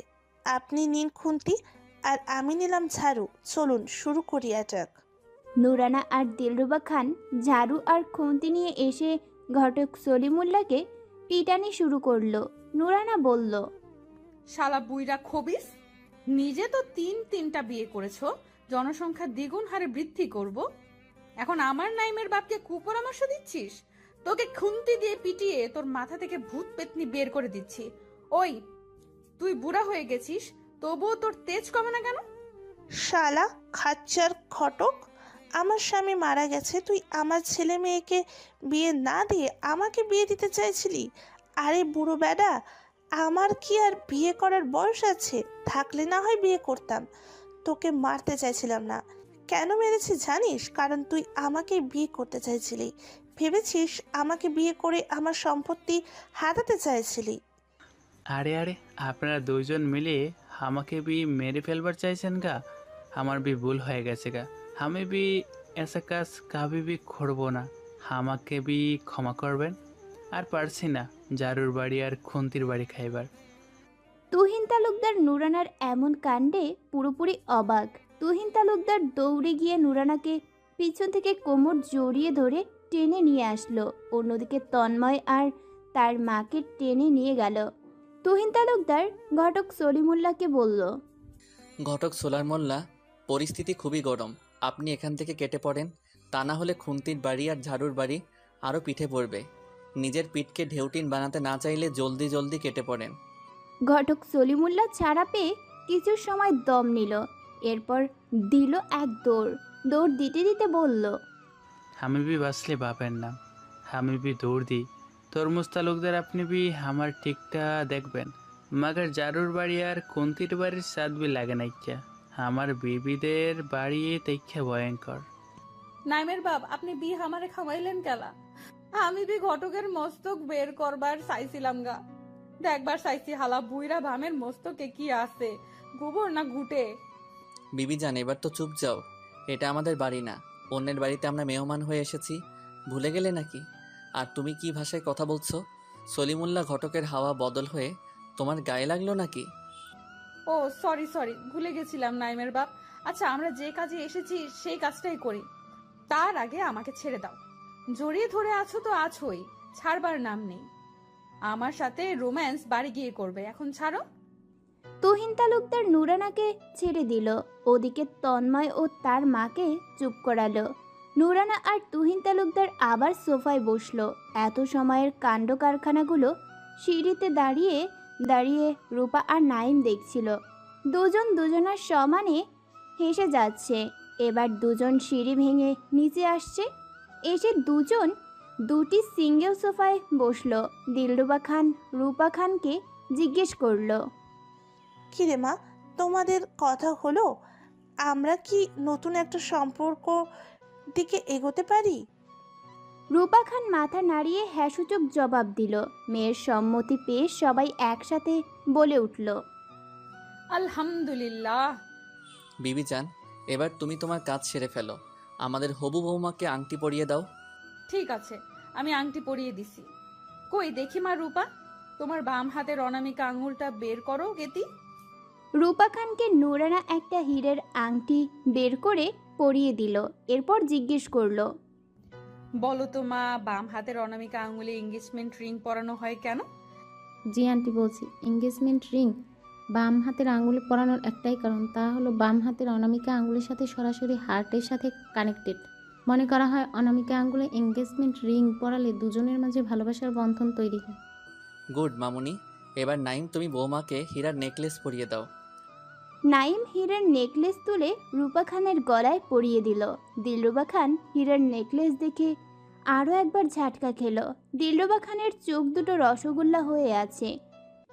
আপনি নিন খুন্তি আর আমি নিলাম ঝাড়ু। চলুন শুরু করি অ্যাটাক। নুরানা আর দিলরুবা খান ঝাড়ু আর খুন্তি নিয়ে এসে ঘটক সলিমুল্লাহকে পিটানি শুরু করলো। নুরানা বলল, শালা বুইরা খবিস, নিজে তো তিনটা বিয়ে করেছো, জনসংখ্যা দ্বিগুণ হারে বৃদ্ধি করব। এখন আমার নাইমের বাপকে কুপরামর্শ দিচ্ছিস? তোকে খুন্তি দিয়ে পিটিয়ে তোর মাথা থেকে ভূত পেতনি বের করে দিচ্ছি। ওই, তুই বুড়া হয়ে গেছিস, তবুও তোর তেজ কমে না কেন? শালা খাচ্চার ঘটক, আমার স্বামী মারা গেছে, তুই আমার ছেলে মেয়েকে বিয়ে না দিয়ে আমাকে বিয়ে দিতে চাইছিলি? আরে বুড়ো বেডা, আমার কি আর বিয়ে করার বয়স আছে? থাকলে না হয় বিয়ে করতাম। তোকে মারতে চাইছিলাম না। কেন মেরেছি জানিস? কারণ তুই আমাকে বিয়ে করতে চাইছিলি। ভেবেছিস আমাকে বিয়ে করে আমার সম্পত্তি হাতাতে চাইছিলি। আরে আরে, আপনারা দুইজন মিলে আমাকে বি মেরে ফেলবার চাইছেন গা। আমার বি ভুল হয়ে গেছে গা। আমি বি এসা কাজ কাবি বি করব না। আমাকে বি ক্ষমা করবেন। আর পারছি না জারুর বাড়ি আর খুন্তির বাড়ি খাইবার। তুহিন তালুকদার নুরানার এমন কাণ্ডে পুরোপুরি অবাক। তুহিন তালুকদার দৌড়ে গিয়ে নুরানাকে পিছন থেকে কোমর জড়িয়ে ধরে টেনে নিয়ে আসলো। অন্যদিকে তন্ময় আর তার মাকে টেনে নিয়ে গেল। তুহিন তালুকদার ঘটক সলিমুল্লাহকে বলল, ঘটক সোলার মোল্লা, পরিস্থিতি খুবই গরম, আপনি এখান থেকে কেটে পড়েন, তা না হলে খুন্তির বাড়ি আর ঝাড়ুর বাড়ি আরও পিঠে পড়বে। নিজের পিঠকে ঢেউটিন বানাতে না চাইলে জলদি জলদি কেটে পড়েন। ঘটক সলিমুল্লাহ ছাড়া পেয়ে কিছু সময় দম নিল, এরপর দিল এক দৌড়। দৌড় দিতে দিতে বলল, আমি বি বাঁচলে বাপের নাম, আমি বি দৌড় দিই। তরমুজ তালুকদার, আপনি বি আমার ঠিকটা দেখবেন। মাগার জারুর বাড়ি আর কুন্তির বাড়ির স্বাদ বি লাগে নাইকা। আমার বিবিদের বাড়ি দেখে ভয়ঙ্কর। নাইমের বাপ, আপনি বিয়ে আমারে খাওয়াইলেন কেলা? আমি বি ঘটকের মস্তক বের করবার চাইছিলাম গা। দেখবার চাইছি হালা বুইরা ভামের মস্তকে কি আছে, গোবর না ঘুটে। বিবি জান, এবার তো চুপ যাও। এটা আমাদের বাড়ি না, অন্যের বাড়িতে আমরা মেহমান হয়ে এসেছি, ভুলে গেলে নাকি? আর তুমি কি ভাষায় কথা বলছো? সলিমুল্লাহ ঘটকের হাওয়া বদল হয়ে তোমার গায়ে লাগলো নাকি? ও সরি সরি, ভুলে গেছিলাম নাইমের বাপ। আচ্ছা, আমরা যে কাজে এসেছি সেই কাজটাই করি। তার আগে আমাকে ছেড়ে দাও। জড়িয়ে ধরে আছো তো আছোই, ছাড়বার নাম নেই। আমার সাথে রোম্যান্স বাড়ি গিয়ে করবে, এখন ছাড়ো। তুহিন তালুকদার নুরানাকে ছেড়ে দিল। ওদিকে তন্ময় ও তার মাকে চুপ করালো। নুরানা আর তুহিন তালুকদার আবার সোফায় বসলো। এত সময়ের কাণ্ড কারখানাগুলো সিঁড়িতে দাঁড়িয়ে দাঁড়িয়ে রূপা আর নাইম দেখছিল। দুজন দুজনার সমানে হেসে যাচ্ছে। এবার দুজন সিঁড়ি ভেঙে নিচে আসছে। এসে দুজন দুটি সিঙ্গেল সোফায় বসলো। দিলরুবা খান রূপা খানকে জিজ্ঞেস করলো, কিরে মা, তোমাদের কথা হলো? আমরা কি নতুন একটা সম্পর্ক দিকে এগোতে পারি? রূপা খান মাথা নাড়িয়ে হ্যাসূচক জবাব দিল। মেয়ের সম্মতি পেয়ে সবাই একসাথে বলে উঠল, আলহামদুলিল্লাহ। বিবি জান, এবার তুমি তোমার কাজ সেরে ফেলো, আমাদের হবু বৌমাকে আংটি পরিয়ে দাও। ঠিক আছে, আমি আংটি পরিয়ে দিছি। কই দেখি মা রূপা, তোমার বাম হাতের অনামিকা আঙুলটা বের করো গেতি। রূপা খানকে নুরানা একটা হীরের আংটি বের করে পরিয়ে দিল। এরপর জিজ্ঞেস করলো, বলো তো মা, বাম হাতের অনামিকা আঙুলে এঙ্গেজমেন্ট রিং পরানো হয় কেন? জি আন্টি, বলছি এঙ্গেজমেন্ট রিং বাম হাতের আঙুলে পরানোর একটাই কারণ, তা হলো বাম হাতের অনামিকা আঙুলের সাথে সরাসরি হার্টের সাথে কানেক্টেড। মনে করা হয় অনামিকা আঙুলে এঙ্গেজমেন্ট রিং পরালে দুজনের মাঝে ভালোবাসার বন্ধন তৈরি হয়। গুড মামুনি। এবার নাইম, তুমি বৌমাকে হীরার নেকলেস পরিয়ে দাও। নাইম হীরের নেকলেস তুলে রূপা খানের গলায় পরিয়ে দিল। দিলরুবা খান হীরের নেকলেস দেখে আরও একবার ঝাটকা খেল। দিলরুবা খানের চোখ দুটো রসগোল্লা হয়ে আছে।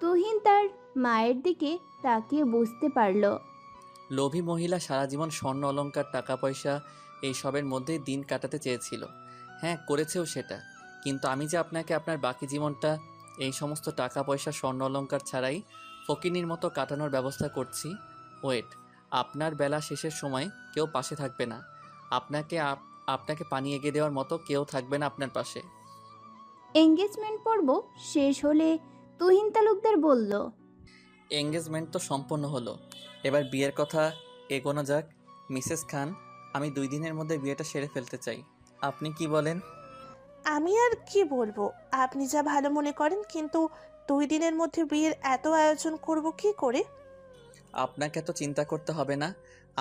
তুহিন তার মায়ের দিকে তাকিয়ে বুঝতে পারল। লোভী মহিলা সারা জীবন স্বর্ণ অলংকার, টাকা পয়সা এইসবের মধ্যেই দিন কাটাতে চেয়েছিল। হ্যাঁ, করেছেও সেটা, কিন্তু আমি যে আপনাকে আপনার বাকি জীবনটা এই সমস্ত টাকা পয়সা স্বর্ণ অলংকার ছাড়াই ফকিনির মতো কাটানোর ব্যবস্থা করছি। ওয়েট, আপনার বেলা শেষের সময় কেউ পাশে থাকবে না। আপনাকে পানি এগিয়ে দেওয়ার মতো কেউ থাকবে না আপনার পাশে। এঙ্গেজমেন্ট পর্ব শেষ হলে তুহিন তালুকদার বলল, এঙ্গেজমেন্ট তো সম্পন্ন হলো, এবার বিয়ের কথা এগোনো যাক। মিসেস খান, আমি 2 দিনের মধ্যে বিয়েটা সেরে ফেলতে চাই। আপনি কি বলেন? আমি আর কি বলবো, আপনি যা ভালো মনে করেন, কিন্তু 2 দিনের মধ্যে বিয়ের এত আয়োজন করব কি করে? আপনাকে এত চিন্তা করতে হবে না,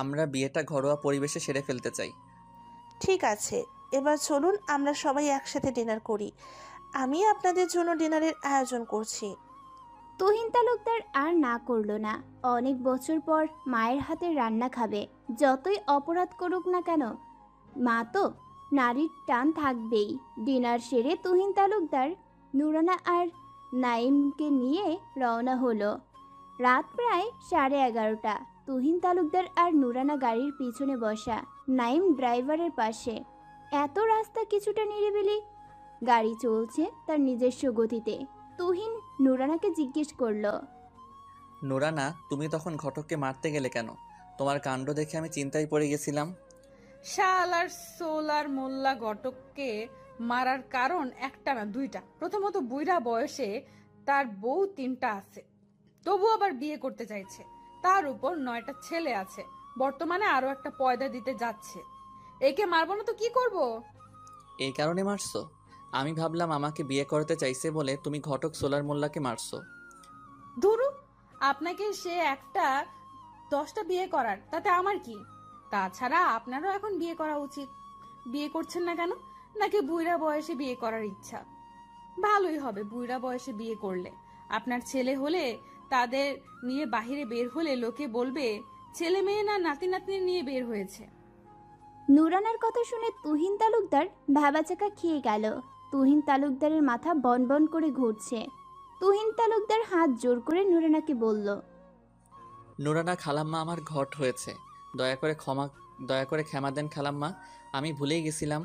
আমরা বিয়েটা ঘরোয়া পরিবেশে সেরে ফেলতে চাই। ঠিক আছে, এবার চলুন আমরা সবাই একসাথে ডিনার করি। আমি আপনাদের জন্য ডিনারের আয়োজন করছি। তুহিন তালুকদার আর না করলো না। অনেক বছর পর মায়ের হাতের রান্না খাবে। যতই অপরাধ করুক না কেন, মা তো, নারীর টান থাকবেই। ডিনার সেরে তুহিন তালুকদার নুরানা আর নাইমকে নিয়ে রওনা হলো। রাত প্রায় 11:30। তুহিন তালুকদার আর নুরানা গাড়ির পিছনে বসা, নাইম ড্রাইভারের পাশে। এত রাস্তা কিছুটা নিরিবিলি, গাড়ি চলছে তার নিজস্ব গতিতে। তুহিন নুরানাকে জিজ্ঞেস করলো, নুরানা, তুমি তখন ঘটককে মারতে গেলে কেন? তোমার কাণ্ড দেখে আমি চিন্তায় পড়ে গেছিলাম। শালার সোলার মোল্লা ঘটককে মারার কারণ একটা না দুইটা। প্রথমত, বুইড়া বয়সে তার বউ 3টা আছে, তবু আবার বিয়ে করতে চাইছে। তার উপর 9টা ছেলে আছে, বর্তমানে আরো একটা পয়দা দিতে যাচ্ছে। একে মারবো না তো কি করব? এই কারণে মারছো? আমি ভাবলাম আমাকে বিয়ে করতে চাইছে বলে তুমি ঘটক সোলার মোল্লাকে মারছো। ধুরু, আপনাকে সে একটা 10টা বিয়ে করার, তাতে আমার কি? তাছাড়া আপনারও এখন বিয়ে করা উচিত। বিয়ে করছেন না কেন? নাকি বুইড়া বয়সে বিয়ে করার ইচ্ছা? ভালোই হবে বুইড়া বয়সে বিয়ে করলে। আপনার ছেলে হলে তাদের নিয়ে বাহিরে বের হলে লোকে বলবে ছেলে মেয়ে না নাতি নাতনি নিয়ে বের হয়েছে। নুরানার কথা শুনে তুহিন তালুকদার ভ্যাবাচাকা খেয়ে গেল। তুহিন তালুকদারের মাথা বনবন করে ঘুরছে। তুহিন তালুকদার হাত জোর করে নুরানাকে বলল, নুরানা খালাম্মা, আমার ঘট হয়েছে, দয়া করে ক্ষমা দেন খালাম্মা। আমি ভুলেই গেছিলাম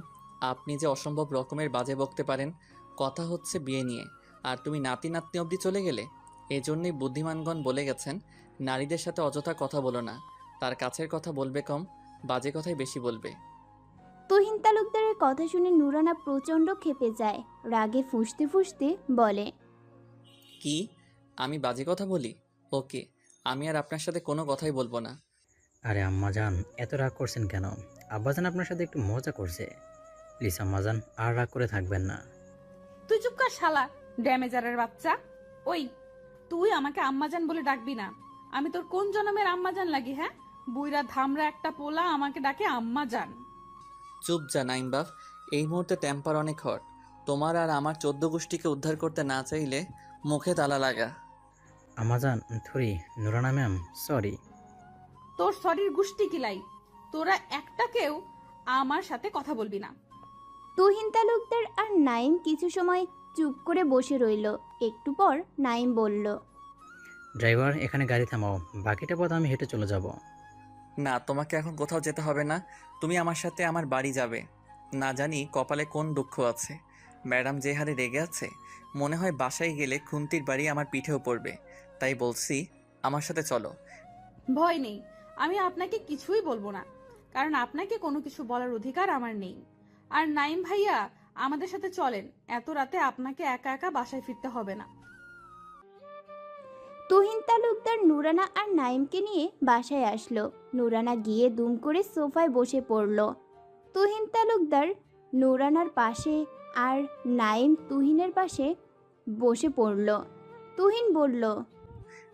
আপনি যে অসম্ভব রকমের বাজে বকতে পারেন। কথা হচ্ছে বিয়ে নিয়ে, আর তুমি নাতি নাতনি অবধি চলে গেলে। এজন্যই বুদ্ধিমানগণ বলে গেছেন, নারীদের সাথে অযথা কথা বলো না, তার কাছের কথা বলবে কম, বাজে কথাই বেশি বলবে। তুহিন তালুকদারের কথা শুনে নুরানা প্রচণ্ড ক্ষেপে যায়। রাগে ফুঁসতে ফুঁসতে বলে, কি? আমি বাজে কথা বলি? ওকে, আমি আর আপনার সাথে কোনো কথাই বলবো না। আরে আম্মাজান, এত রাগ করছেন কেন? আব্বাজান আপনার সাথে একটু মজা করছে। প্লিজ আম্মাজান, আর রাগ করে থাকবেন না। তুই চুপ কর শালা ড্যামেজারের বাচ্চা। ওই, তুই আমাকে আম্মাজান বলে ডাকবি না। আমি তোর কোন জন্মের আম্মাজান লাগি? হ্যাঁ, বুইরা ধামরা একটা পোলা আমাকে ডাকে আম্মাজান। চুপ যা নাইম বাপ, এই মুহূর্তে টেম্পার অনেক হট। তোমার আর আমার 14 গোষ্ঠীকে উদ্ধার করতে না চাইলে মুখে তালা লাগা। আম্মাজান, থরি, নুরানা ম্যাম, সরি। তোর শরীর গুষ্টি কিলাই, তোরা একটা কেউ আমার সাথে কথা বলবি না। তুহিন তালুকদার আর নাইম কিছু সময় চুপ করে বসে রইল। একটু পর নাইম বলল, ড্রাইভার, এখানে গাড়ি থামাও, বাকিটা পথ আমি হেঁটে চলে যাব। না, তোমাকে এখন কোথাও যেতে হবে না, তুমি আমার সাথে আমার বাড়ি যাবে। না জানি কপালে কোন দুঃখ আছে, ম্যাডাম যে হারে রেগে আছে, মনে হয় বাসায় গেলে খুন্তির বাড়ি আমার পিঠেও পড়বে। তাই বলছি, আমার সাথে চলো। ভয় নেই, আমি আপনাকে কিছুই বলবো না, কারণ আপনাকে কোনো কিছু বলার অধিকার আমার নেই। আর নাইম ভাইয়া, আমাদের সাথে চলেন, এত রাতে আপনাকে একা একা বাসায় ফিরতে হবে না। তুহিন তালুকদার নুরানা আর নাইমকে নিয়ে বাসায় আসলো। নুরানা গিয়ে দুম করে সোফায় বসে পড়ল। তুহিন তালুকদার নুরানার পাশে আর নাইম তুহিনের পাশে বসে পড়ল। তুহিন বলল,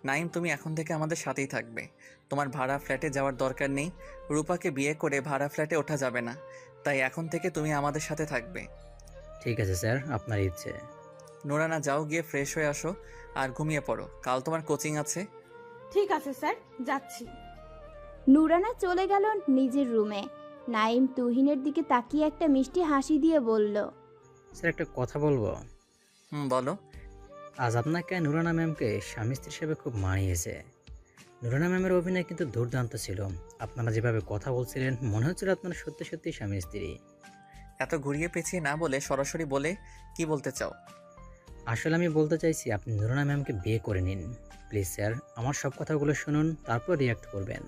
নাইম, তুমি এখন থেকে আমাদের সাথেই থাকবে। তোমার ভাড়া ফ্ল্যাটে যাওয়ার দরকার নেই। রূপাকে বিয়ে করে ভাড়া ফ্ল্যাটে ওঠা যাবে না, তাই এখন থেকে তুমি আমাদের সাথে থাকবে। ঠিক আছে স্যার, আপনার ইচ্ছে। নুরানা, যাও গিয়ে ফ্রেশ হয়ে আসো আর ঘুমিয়ে পড়ো, কাল তোমার কোচিং আছে। ঠিক আছে স্যার, যাচ্ছি। নুরানা চলে গেল নিজের রুমে। নাইম তুহিনের দিকে তাকিয়ে একটা মিষ্টি হাসি দিয়ে বলল, স্যার, একটা কথা বলবো? বলো। আজ আপনাকে নুরানা ম্যামকে স্বামী স্ত্রী হিসেবে খুব মানিয়েছে। নুরানা ম্যামের অভিনয় কিন্তু দুর্দান্ত ছিল। আপনারা যেভাবে কথা বলছিলেন, মনে হচ্ছিল আপনারা সত্যি সত্যি স্বামী স্ত্রী। এত ঘুরিয়ে পেঁচিয়ে না বলে সরাসরি বলে কি বলতে চাও? আসলে আমি বলতে চাইছি আপনি নুরানা ম্যামকে বিয়ে করে নিন। প্লিজ স্যার, আমার সব কথাগুলো শুনুন, তারপর রিয়াক্ট করবেন।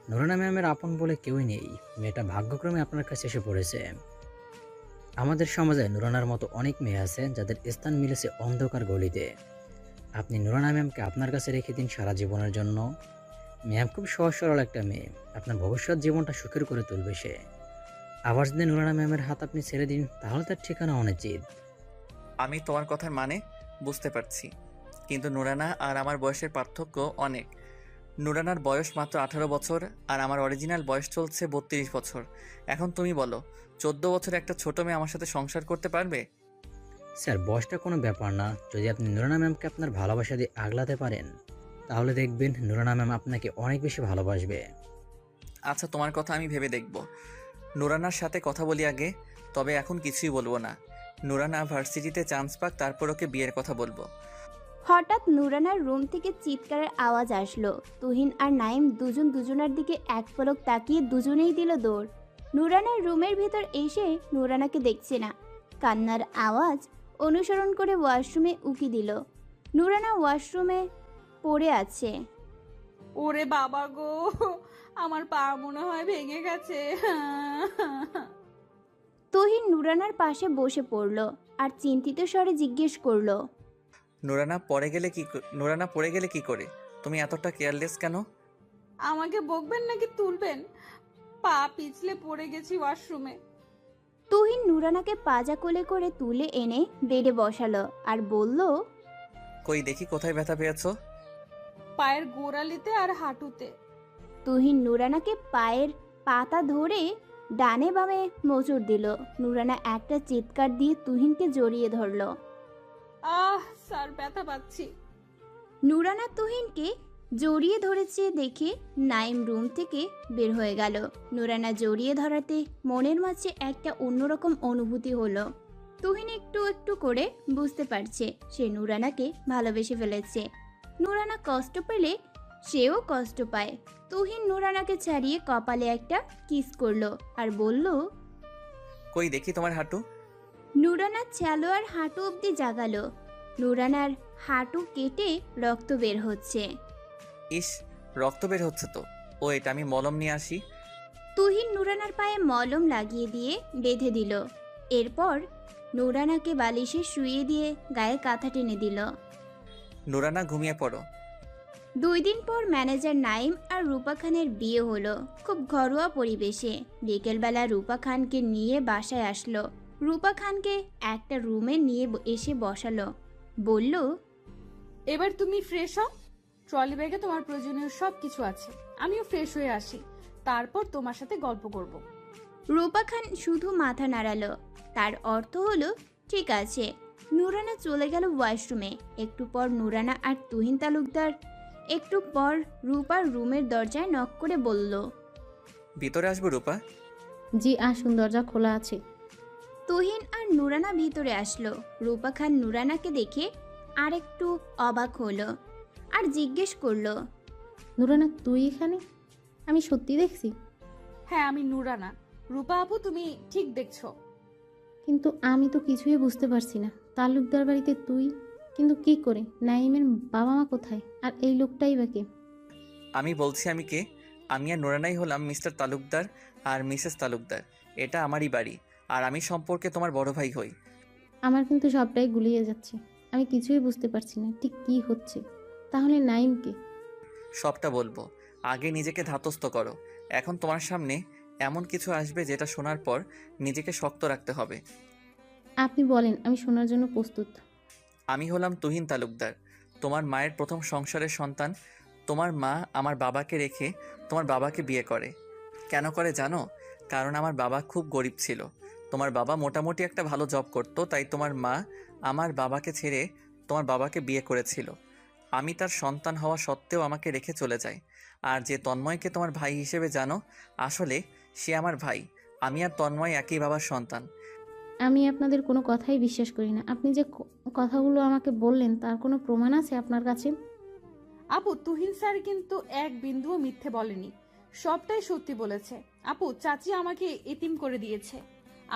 নুরানা ম্যামের আপন বলে কেউই নেই, মেয়েটা ভাগ্যক্রমে আপনার কাছে এসে পড়েছে। আমাদের সমাজে নুরানার মতো অনেক মেয়ে আছে যাদের স্থান মিলেছে অন্ধকার গলিতে। আপনি নুরানা ম্যামকে আপনার কাছে রেখে দিন সারা জীবনের জন্য। ম্যাম খুব সহজ সরল একটা মেয়ে, আপনার ভবিষ্যৎ জীবনটা সুখের করে তুলবে সে। আবার যদি নুরানা ম্যামের হাত আপনি ছেড়ে দিন তাহলে তার ঠিকানা অনুচিত। আমি তোমার কথার মানে বুঝতে পারছি, কিন্তু নুরানা আর আমার বয়সের পার্থক্য অনেক। নুরানার বয়স মাত্র 18 বছর আর আমার অরিজিনাল বয়স চলছে 32 বছর। এখন তুমি বলো, 14 বছর একটা ছোট মেয়ে আমার সাথে সংসার করতে পারবে? স্যার, বয়সটা কোনো ব্যাপার না, যদি আপনি নুরানা ম্যামকে আপনার ভালোবাসা দিয়ে আগলাতে পারেন তাহলে দেখবেন নুরানা ম্যাম আপনাকে অনেক বেশি ভালোবাসবে। আচ্ছা, তোমার কথা আমি ভেবে দেখব। নুরানার সাথে কথা বলি আগে, তবে এখন কিছুই বলবো না। নুরানা ভার্সিটিতে চান্স পাক, তারপর ওকে বিয়ের কথা বলবো। হঠাৎ নুরানার রুম থেকে চিৎকারের আওয়াজ আসলো। তুহিন আর নাইম দুজন দুজনার দিকে এক পলক তাকিয়ে দুজনেই দিল দৌড়। নুরানার রুমের ভিতর এসে নুরানাকে দেখছে না, কান্নার আওয়াজ অনুসরণ করে ওয়াশরুমে উকি দিল। নুরানা ওয়াশরুমে পড়ে আছে। ওরে বাবা গো, আমার পা মনে হয় ভেঙে গেছে। তুহিন নুরানার পাশে বসে পড়ল আর চিন্তিত স্বরে জিজ্ঞেস করলো, নুরানা পড়ে গেলে কি করে? তুমি এতটা কেয়ারলেস কেন? আমাকে বকবেন নাকি তুলবেন? পা পিছলে পড়ে গেছি ওয়াশরুমে। তুহিন নুরানাকে পাজা কোলে করে তুলে এনে বেডে বসালো আর বলল, কই দেখি কোথায় ব্যথা পেয়েছো? পায়ের গোড়ালিতে আর হাঁটুতে। তুহিন নুরানাকে পায়ের পাতা ধরে ডানে বামে মোচড় দিল। নুরানা একটা চিৎকার দিয়ে তুহিনকে জড়িয়ে ধরল। স্যার, ব্যথা পাচ্ছি। নুরানা তুহিনকে জড়িয়ে ধরেছে দেখে নাইম রুম থেকে বের হয়ে গেল। নুরানা জড়িয়ে ধরাতে মনের মাঝে একটা অন্যরকম অনুভূতি হলো। তুহিন একটু একটু করে বুঝতে পারছে সে নুরানাকে ভালোবেসে ফেলেছে। নুরানা কষ্ট পেলে সেও কষ্ট পায়। তুহিন নুরানাকে ছাড়িয়ে কপালে একটা কিস করলো আর বলল, কই দেখি তোমার হাঁটু। নুরানার ছালোয়ার হাঁটু অবধি জাগালো। নুরানার হাঁটু কেটে রক্ত বের হচ্ছে। ইস, রক্ত বের হচ্ছে তো। ও, এটা আমি মলম নিয়ে আসি। তুহিন নুরানার পায়ে মলম লাগিয়ে দিয়ে বেঁধে দিল। এরপর নুরানাকে বালিশে শুইয়ে দিয়ে গায়ে কাঁথা টেনে দিল। নুরানা, ঘুমিয়ে পড়ো। 2 দিন পর ম্যানেজার নাইম আর রূপা খানের বিয়ে হলো খুব ঘরোয়া পরিবেশে। বিকেলবেলা রূপা খানকে নিয়ে বাসায় আসলো। রূপা খানকে একটা রুমে নিয়ে এসে বসালো। বলল, এবার তুমি ফ্রেশ হও, ট্রলি ব্যাগে তোমার প্রয়োজনীয় সব কিছু আছে। আমিও ফ্রেশ হয়ে আসি, তারপর তোমার সাথে গল্প করব। রূপা খান শুধু মাথা নাড়ালো। তার অর্থ হলো ঠিক আছে। নুরানা চলে গেল ওয়াশরুমে। একটু পর নুরানা আর তুহিন তালুকদার একটু পর রূপার রুমের দরজায় নক করে বলল, ভিতরে আসবো রূপা? জি আসুন, দরজা খোলা আছে। তুহিন আর নুরানা ভিতরে আসলো। রূপা খান নুরানাকে দেখে আর একটু অবাক হলো আর জিজ্ঞেস করলো, নুরানা তুই এখানে? আমি সত্যি দেখছি? হ্যাঁ, আমি নুরানা। রূপা আপু, তুমি ঠিক দেখছো। কিন্তু আমি তো কিছুই বুঝতে পারছি না। তালুকদার বাড়িতে তুই, কিন্তু কি করে? নাইমের বাবা মা কোথায়? আর এই লোকটাই বা কে? আমি বলছি আমি কে। আমি আর নুরানাই হলাম মিস্টার তালুকদার আর মিসেস তালুকদার। এটা আমারই বাড়ি, আর আমি সম্পর্কে তোমার বড় ভাই হই। আমার কিন্তু সবটাই গুলিয়ে যাচ্ছে। আমি কিছুই বুঝতে পারছি না ঠিক কি হচ্ছে। তাহলে নাইমকে? সবটা বলবো, আগে নিজেকে ধাতস্থ করো। এখন তোমার সামনে এমন কিছু আসবে যেটা শোনার পর নিজেকে শক্ত রাখতে হবে। আপনি বলেন, আমি শোনার জন্য প্রস্তুত। আমি হলাম তুহিন তালুকদার, তোমার মায়ের প্রথম সংসারের সন্তান। তোমার মা আমার বাবাকে রেখে তোমার বাবাকে বিয়ে করে। কেন করে জানো? কারণ আমার বাবা খুব গরিব ছিল। তোমার বাবা মোটামুটি একটা ভালো জব করতো, তাই তোমার মা আমার বাবাকে ছেড়ে তোমার বাবাকে বিয়ে করেছিল। আমি তার সন্তান হওয়া সত্ত্বেও আমাকে রেখে চলে যায়। আর যে তন্ময়কে তোমার ভাই হিসেবে জানো, আসলে সে আমার ভাই। আমি আর তন্ময় একই বাবার সন্তান। আমি আপনাদের কোনো কথাই বিশ্বাস করি না। আপনি যে কথাগুলো আমাকে বললেন তার কোনো প্রমাণ আছে আপনার কাছে? আপু, তুহিন স্যার কিন্তু এক বিন্দুও মিথ্যে বলেনি, সবটাই সত্যি বলেছে। আপু, চাচি আমাকে এতিম করে দিয়েছে।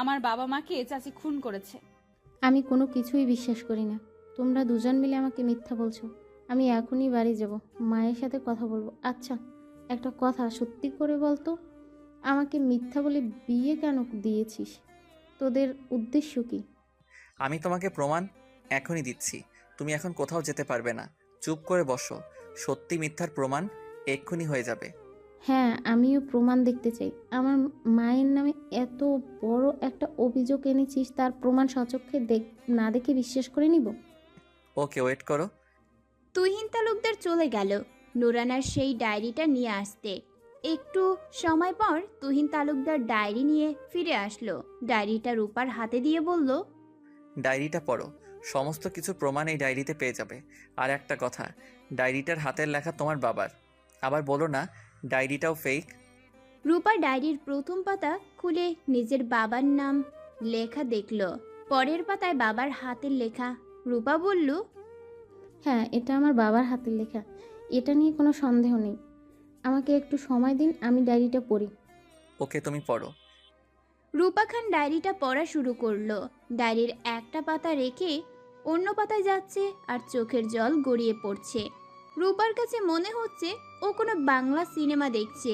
আমার বাবা মাকে চাচি খুন করেছে। আমি কোনো কিছুই বিশ্বাস করি না। তোমরা দুজন মিলে আমাকে মিথ্যা বলছো। আমি এখনই বাড়ি যাব, মায়ের সাথে কথা বলবো। আচ্ছা, একটা কথা সত্যি করে বলতো, আমাকে মিথ্যা বলে বিয়ে কেন দিয়েছিস? তোদের উদ্দেশ্য কি? আমি তোমাকে প্রমাণ এখনই দিচ্ছি। তুমি এখন কোথাও যেতে পারবে না। চুপ করে বসো। সত্যি মিথ্যার প্রমাণ এক্ষুনি হয়ে যাবে। হ্যাঁ, আমিও প্রমাণ দেখতে চাই। আমার মায়ের নামে এত বড় একটা অভিযোগ এনেছিস, তার প্রমাণ সচক্ষে না দেখে বিশ্বাস করে নিব? ওকে, ওয়েট করো। তুহিন তালুকদার চলে গেল নুরানার সেই ডায়েরিটা নিয়ে আসতে। একটু সময় পর তুহিন তালুকদার ডায়েরি নিয়ে ফিরে আসলো। ডায়েরিটা রূপার হাতে দিয়ে বলল, ডায়েরিটা পড়ো। সমস্ত কিছু প্রমাণ এই ডায়েরিতে পেয়ে যাবে। আর একটা কথা, ডায়েরিটার হাতের লেখা তোমার বাবার। আবার বলো না ডায়েরিটাও ফেক। রূপা ডায়েরির প্রথম পাতা খুলে নিজের বাবার নাম লেখা দেখল। পরের পাতায় বাবার হাতের লেখা। রূপা বলল, হ্যাঁ, এটা আমার বাবার হাতের লেখা, এটা নিয়ে কোনো সন্দেহ নেই। আমাকে একটু সময় দিন, আমি ডায়েরিটা পড়ি। ওকে, তুমি পড়ো। রূপা খান ডায়েরিটা পড়া শুরু করলো। ডায়েরির একটা পাতা রেখে অন্য পাতায় যাচ্ছে আর চোখের জল গড়িয়ে পড়ছে। রূপার কাছে মনে হচ্ছে ও কোনো বাংলা সিনেমা দেখছে।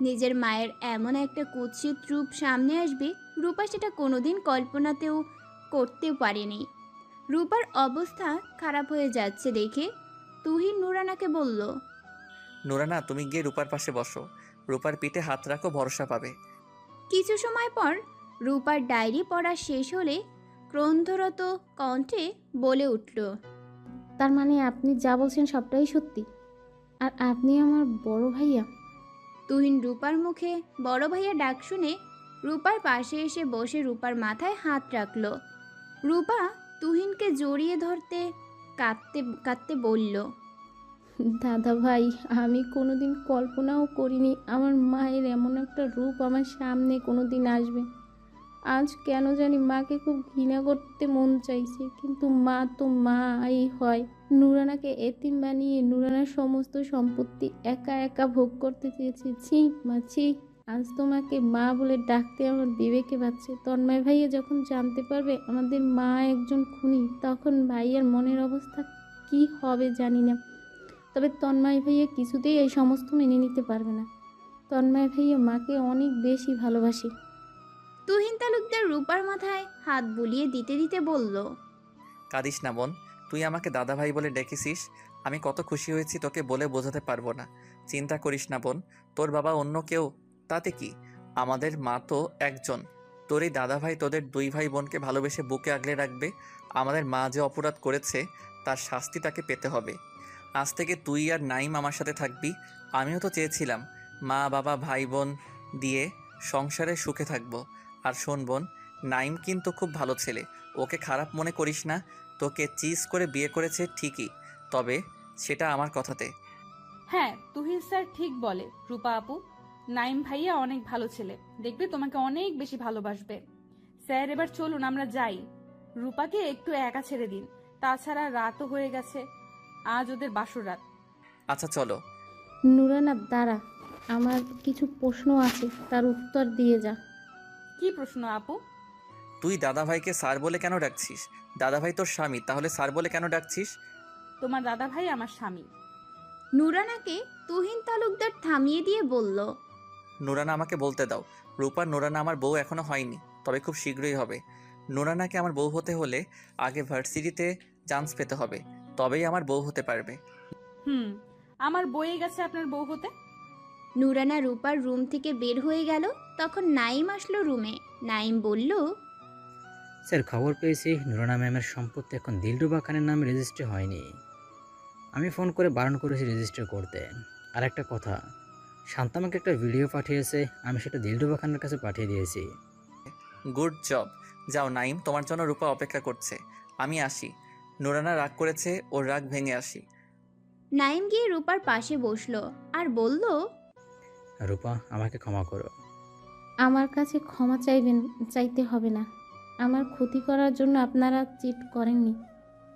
নিজের মায়ের এমন একটা কুৎসিত রূপ সামনে আসবে, রূপা সেটা কোনোদিন কল্পনাতেও করতেও পারেনি। রূপার অবস্থা খারাপ হয়ে যাচ্ছে দেখে তুহিন নুরানাকে বলল, নুরানা, তুমি গিয়ে রূপার পাশে বসো। রূপার পিঠে হাত রাখো, ভরসা পাবে। কিছু সময় পর রূপার ডায়েরি পড়া শেষ হলে ক্রন্ধরত কণ্ঠে বলে উঠল, তার মানে আপনি যা বলছেন সবটাই সত্যি? আর আপনি আমার বড় ভাইয়া? তুহিন রূপার মুখে বড় ভাইয়া ডাক শুনে রূপার পাশে এসে বসে রূপার মাথায় হাত রাখল। রূপা তুহিনকে জড়িয়ে ধরতে কাঁদতে কাঁদতে বলল, দাদা ভাই, আমি কোনোদিন কল্পনাও করিনি আমার মায়ের এমন একটা রূপ আমার সামনে কোনোদিন আসবে। আজ কেন জানি মাকে খুব ঘৃণা করতে মন চাইছে, কিন্তু মা তো মাই হয়। নুরানাকে এতিম বানিয়ে নুরানার সমস্ত সম্পত্তি একা একা ভোগ করতে চেয়েছি। ছি মা, ছি। আজ তোমাকে মা বলে ডাকতে আমার বিবেকে বাজছে। তন্ময় ভাইয়া যখন জানতে পারবে আমাদের মা একজন খুনি, তখন ভাইয়ার মনের অবস্থা কি হবে জানি না। তবে তন্ময় ভাইয়া কিছুতেই এই সমস্ত মেনে নিতে পারবে না। তন্ময় ভাইয়া মাকে অনেক বেশি ভালোবাসে। তুহিন তালুকদার রূপার মাথায় হাত বুলিয়ে দিতে দিতে বলল, কাঁদিস না বোন, তুই আমাকে দাদা ভাই বলে ডেকেছিস। আমি কত খুশি হয়েছি তোকে বলে বোঝাতে পারবো না। চিন্তা করিস না বোন, তোর বাবা অন্য কেউ তাতে কি, আমাদের মা তো একজন। তোর এই দাদা ভাই তোদের দুই ভাই বোনকে ভালোবেসে বুকে আগলে রাখবে। আমাদের মা যে অপরাধ করেছে তার শাস্তি তাকে পেতে হবে। আজ থেকে তুই আর নাইম আমার সাথে থাকবি। আমিও তো চেয়েছিলাম মা বাবা ভাই বোন দিয়ে সংসারে সুখে থাকবো। আর শোন বোন, নাইম কিন্তু খুব ভালো ছেলে, ওকে খারাপ মনে করিস না। তোকে চিজ করে বিয়ে করেছে ঠিকই, তবে সেটা আমার কথাতে। হ্যাঁ, তুহিন স্যার ঠিক বলে রূপা আপু। নাইম ভাইয়া অনেক ভালো ছেলে, দেখবে তোমাকে অনেক বেশি ভালোবাসবে। স্যার, এবার চলুন আমরা যাই। রূপাকে একটু একা ছেড়ে দিন। তাছাড়া রাতও হয়ে গেছে, আজ ওদের বাসর রাত। আচ্ছা চলো। নুরানা দাঁড়া, আমার কিছু প্রশ্ন আছে, তার উত্তর দিয়ে যা। কি প্রশ্ন আপু? তুই দাদা ভাইকে স্যার বলে কেন ডাকছিস? দাদা ভাই তোর স্বামী, তাহলে স্যার বলে কেন ডাকছিস? তোমার দাদা ভাই আমার স্বামী। নুরানাকে তুহিন তালুকদার থামিয়ে দিয়ে বলল, নুরানা আমাকে বলতে দাও। রূপার নুরানা আমার বউ এখনো হয়নি, তবে খুব শীঘ্রই হবে। নুরানাকে আমার বউ হতে হলে আগে ভার্সিটিতে চান্স পেতে হবে, তবেই আমার বউ হতে পারবে। আমার বয়ে গেছে আপনার বউ হতে। নুরানা রূপার রুম থেকে বের হয়ে গেল। তখন নাইম আসলো রুমে। নাইম বলল, স্যার, খবর পেয়েছি নুরানা ম্যামের সম্পত্তি এখন দিলরুবা খানের নামে রেজিস্টার হয়নি। আমি ফোন করে বারণ করেছি রেজিস্টার করতে। আর একটা কথা, শান্ত আমাকে একটা ভিডিও পাঠিয়েছে, আমি সেটা দিলরুবা খানের কাছে পাঠিয়ে দিয়েছি। Good job. যাও নাইম, তোমার জন্য রূপা অপেক্ষা করছে। আমি আসি। নুরানা রাগ করেছে, ওর রাগ ভেঙে আসি। নাইম গিয়ে রূপার পাশে বসলো আর বলল, রূপা, আমাকে ক্ষমা করো। আমার কাছে ক্ষমা চাইতে হবে না। আমার ক্ষতি করার জন্য আপনারা চিট করেননি।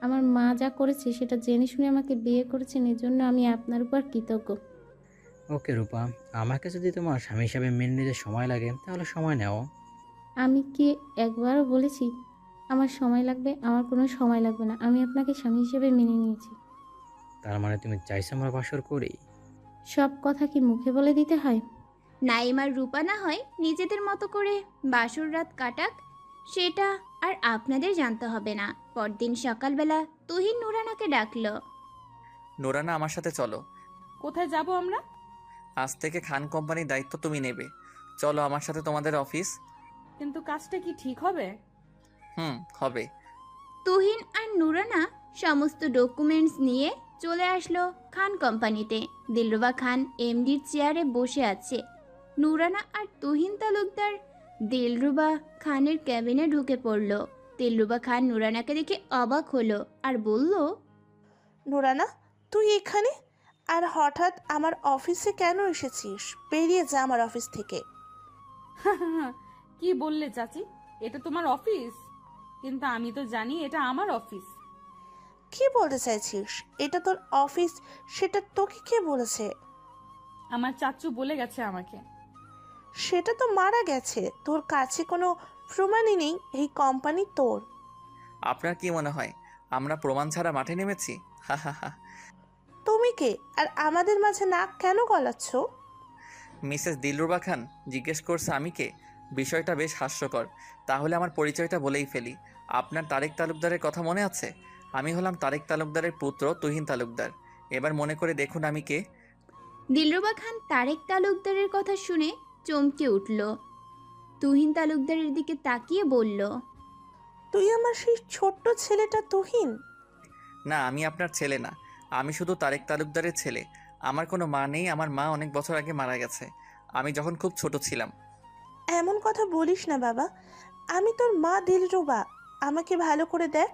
আমার মা যা করেছে সেটা জেনে শুনে আমাকে বিয়ে করেছেন, এজন্য আমি আপনার উপর কৃতজ্ঞ। ওকে রূপা, আমাকে যদি তোমার স্বামী হিসাবে মেনে নিতে সময় লাগে তাহলে সময় নাও। আমি কি একবারও বলেছি আমার সময় লাগবে? আমার কোনো সময় লাগবে না। আমি আপনাকে স্বামী হিসেবে মেনে নিয়েছি। তার মানে তুমি চাইছো আমরা বাসর করি? সব কথা কি মুখে বলে দিতে হয়? নাইম আর রূপা না হয় নিজেদের মতো করে বাসর রাত কাটাক, সেটা আর আপনাদের জানতে হবে না। পরদিন সকালবেলা তুহিন নুরানাকে ডাকলো। নোরানা, আমার সাথে চলো। কোথায় যাব আমরা? আজ থেকে খান কোম্পানির দায়িত্ব তুমি নেবে। চলো আমার সাথে তোমাদের অফিস। কিন্তু কাজটা কি ঠিক হবে? হবে। তুহিন আর নুরানা সমস্ত ডকুমেন্টস নিয়ে চলে আসলো খান কোম্পানিতে। দিলরুবা খান এমডির চেয়ারে বসে আছে। নুরানা আর তুহিন তালুকদার দিলরুবা খানের ক্যাবিনে ঢুকে পড়ল। দিলরুবা খান নুরানাকে দেখে অবাক হলো আর বলল, নুরানা, তুই এখানে? আর হঠাৎ আমার অফিসে কেন এসেছিস? বেরিয়ে যা আমার অফিস থেকে। কি বললে চাচি? এটা তোমার অফিস? কিন্তু আমি তো জানি এটা আমার অফিস। কি বলতে চাইছিস? এটা তোর অফিস, সেটা তোকে কে বলেছে? আমার চাচু বলে গেছে আমাকে। সেটা তো মারা গেছে। তোর কাছে কোনো প্রমাণই নেই এই কোম্পানি তোর। আপনার কি মনে হয় আমরা প্রমাণ ছাড়া মাঠে নেমেছি? হা হা হা। তুমি কে? আর আমাদের মাঝে নাক কেন গলাচ্ছ? মিসেস দিলরুবা খান জিজ্ঞেস করছে আমি কে। বিষয়টা বেশ হাস্যকর। তাহলে আমার পরিচয়টা বলেই ফেলি। আপনার তারেক তালুকদারের কথা মনে আছে? আমি হলাম তারেক তালুকদারের পুত্র তুহিন তালুকদার। এবার মনে করে দেখুন আমি কে। দিলরুবা খান তারেক তালুকদারের কথা শুনে চমকে উঠল। তুহিন তালুকদারের দিকে তাকিয়ে বলল, তুই আমার সেই ছোট্ট ছেলেটা তুহিন? না, আমি আপনার ছেলে না। আমি শুধু তারেক তালুকদারের ছেলে। আমার কোনো মা নেই। আমার মা অনেক বছর আগে মারা গেছে, আমি যখন খুব ছোট ছিলাম। এমন কথা বলিস না বাবা। আমি তোর মা দিলরুবা। আমাকে ভালো করে দেখ।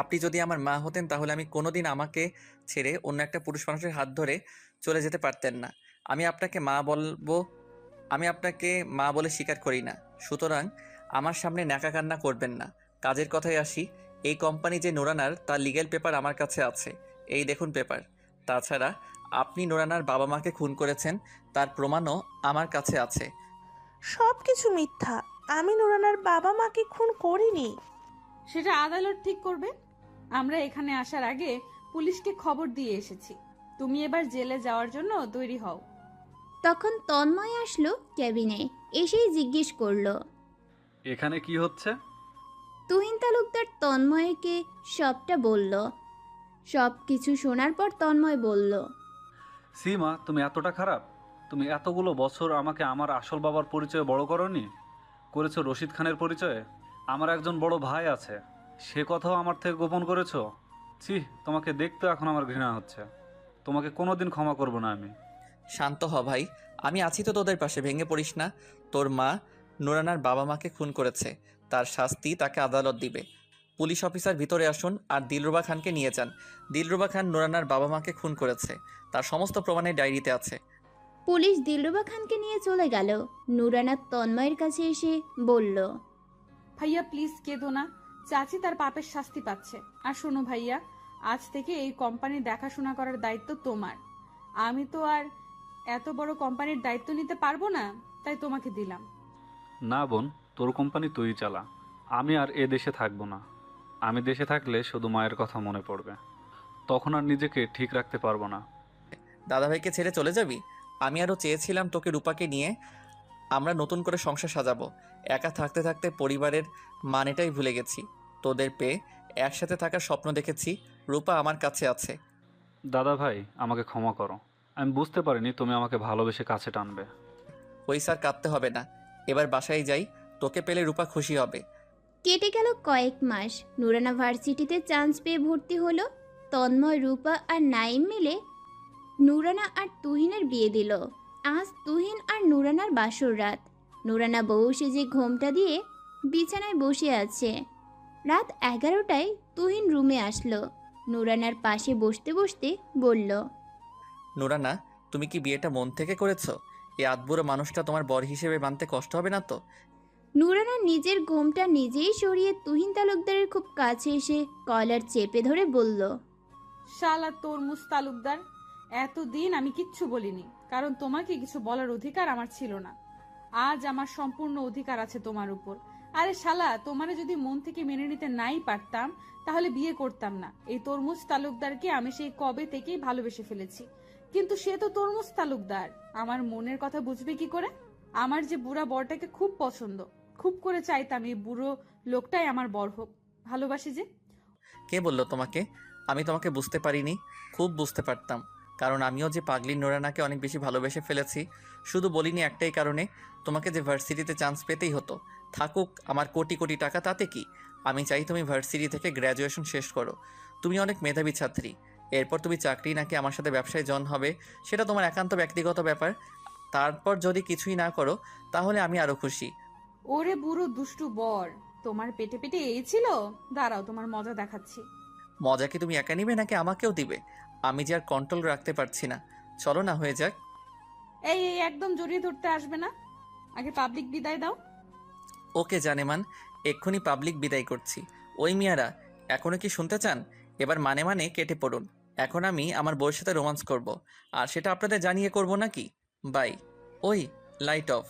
আপনি যদি আমার মা হতেন তাহলে আমি কোনোদিন আমাকে ছেড়ে অন্য একটা পুরুষ মানুষের হাত ধরে চলে যেতে পারতেন না। আমি আপনাকে মা বলবো? আমি আপনাকে মা বলে স্বীকার করি না। সুতরাং আমার সামনে ন্যাকা কান্না করবেন না। কাজের কথায় আসি। এই কোম্পানি যে নোরানার, তার লিগ্যাল পেপার আমার কাছে আছে। এই দেখুন পেপার। তাছাড়া আপনি নোরানার বাবা মাকে খুন করেছেন, তার প্রমাণও আমার কাছে আছে। সব কিছু মিথ্যা। আমি নুরানার বাবা মাকে খুন করিনি। সেটা আদালত ঠিক করবে। আমরা এখানে আসার আগে পুলিশকে খবর দিয়ে এসেছি। তুমি এবার জেলে যাওয়ার জন্য তৈরি হও। তখন তন্ময় আসলো ক্যাবিনে। এসেই জিজ্ঞেস করলো, এখানে কি হচ্ছে? তুহিন তালুকদার তন্ময়কে সবটা বলল। সব কিছু শোনার পর তন্ময় বলল, সীমা, তুমি এতটা খারাপ? তুমি এতগুলো বছর আমাকে আমার আসল বাবার পরিচয়ে বড় করনি, করেছো রশিদ খানের পরিচয়ে। আমার একজন বড় ভাই আছে, সে কথাও আমার থেকে গোপন করেছো। ছি, তোমাকে দেখতে এখন আমার ঘৃণা হচ্ছে। তোমাকে কোনোদিন ক্ষমা করব না আমি। শান্ত হ ভাই, আমি আছি তো তোদের পাশে, ভেঙে পড়িস না। তোর মা নোরানার বাবা মাকে খুন করেছে, তার শাস্তি তাকে আদালত দিবে। পুলিশ অফিসার ভিতরে আসুন আর দিলরুবা খানকে নিয়ে যান। দিলরুবা খান নোরানার বাবা মাকে খুন করেছে, তার সমস্ত প্রমাণের ডায়েরিতে আছে। পুলিশ দিলরুবা খানকে নিয়ে চলে গেল। নুরানা তন্ময়ের কাছে এসে বলল, ভাইয়া প্লিজ কেঁদো না। চাচি তার পাপের শাস্তি পাচ্ছে। আর শোনো ভাইয়া, আজ থেকে এই কোম্পানির দেখাশোনা করার দায়িত্ব তোমার। আমি তো আর এত বড় কোম্পানির দায়িত্ব নিতে পারবো না, তাই তোমাকে দিলাম। না বোন, তোর কোম্পানি তুই চালা। আমি আর এ দেশে থাকবো না। আমি দেশে থাকলে শুধু মায়ের কথা মনে পড়বে, তখন আর নিজেকে ঠিক রাখতে পারবো না। দাদাভাইকে ছেড়ে চলে যাবি? আমি আরও চেয়েছিলাম তোকে রূপাকে নিয়ে আমরা নতুন করে সংসার সাজাবো। একা থাকতে থাকতে পরিবারের মানেটাই ভুলে গেছি। তোদের পেয়ে একসাথে থাকার স্বপ্ন দেখেছি। রূপা আমার কাছে আছে। দাদা ভাই, আমাকে ক্ষমা করো। আমি বুঝতে পারিনি তুমি আমাকে ভালোবেসে কাছে টানবে। ওই স্যার, কাঁদতে হবে না। এবার বাসায় যাই, তোকে পেলে রূপা খুশি হবে। কেটে গেল কয়েক মাস। নুরানা ভার্সিটিতে চান্স পেয়ে ভর্তি হলো। তন্ময়, রূপা আর নাইম মিলে নুরানা আর তুহিনের বিয়ে দিল। আজ তুহিন আর নুরানার বাসর রাত। নুরানা বউ সেজে ঘোমটা দিয়ে বিছানায় বসে আছে। রাত 11টায় তুহিন রুমে আসলো। নুরানার পাশে বসতে বসতে বলল, নুরানা, তুমি কি বিয়েটা মন থেকে করেছো? এই আদবুড়ো মানুষটা তোমার বর হিসেবে মানতে কষ্ট হবে না তো? নুরানা নিজের ঘোমটা নিজেই সরিয়ে তুহিন তালুকদারের খুব কাছে এসে কলার চেপে ধরে বলল, শালা তরমুজ তালুকদার, এতদিন আমি কিচ্ছু বলিনি, কারণ তোমাকে কিছু বলার অধিকার আমার ছিল না। আজ আমার সম্পূর্ণ অধিকার আছে তোমার উপর। আরে শালা, তোমারে যদি মন থেকে মেনে নিতে নাই পারতাম তাহলে বিয়ে করতাম না। এই তরমুজ তালুকদারকে আমি সেই কবে থেকেই ভালোবেসে ফেলেছি, কিন্তু সে তো তরমুজ তালুকদার, আমার মনের কথা বুঝবে কি করে? আমার যে বুড়া বরটাকে খুব পছন্দ, খুব করে চাইতাম এই বুড়ো লোকটাই আমার বর হোক। ভালোবাসি যে। কে বললো তোমাকে? আমি তোমাকে বুঝতে পারিনি, খুব বুঝতে পারতাম, কারণ আমিও যে পাগলি নোরানাকে অনেক বেশি ভালোবেসে ফেলেছি। শুধু বলিনি একটাই কারণে, তোমাকে যে ভার্সিটিতে চান্স পেতেই হতো, থাকুক আমার কোটি কোটি টাকা তাতে কি। আমি চাই তুমি ভার্সিটি থেকে গ্র্যাজুয়েশন শেষ করো। তুমি অনেক মেধাবী ছাত্রী, এরপর তুমি চাকরি নাকি আমার সাথে ব্যবসায় জয়েন হবে সেটা তোমার একান্ত ব্যক্তিগত ব্যাপার। তারপর যদি কিছুই না করো তাহলে আমি আরও খুশি। ওরে বুড়ো দুষ্টু বর, তোমার পেটে পেটে এই ছিল? দাঁড়াও, তোমার মজা দেখাচ্ছি। মজা কি তুমি একা নিবে নাকি আমাকেও দিবে? আমি যে আর কন্ট্রোল রাখতে পারছি না, চলো না হয়ে যাক। এই এই একদম জড়িয়ে ধরতে আসবে না, আগে পাবলিক বিদায় দাও। ওকে জানেমান, এক্ষুনি পাবলিক বিদায় করছি। ওই মিয়ারা, এখনো কি শুনতে চান? এবার মানে মানে কেটে পড়ুন। এখন আমি আমার বউয়ের সাথে রোমান্স করব, আর সেটা আপনাদের জানিয়ে করব নাকি? বাই। ওই লাইট অফ।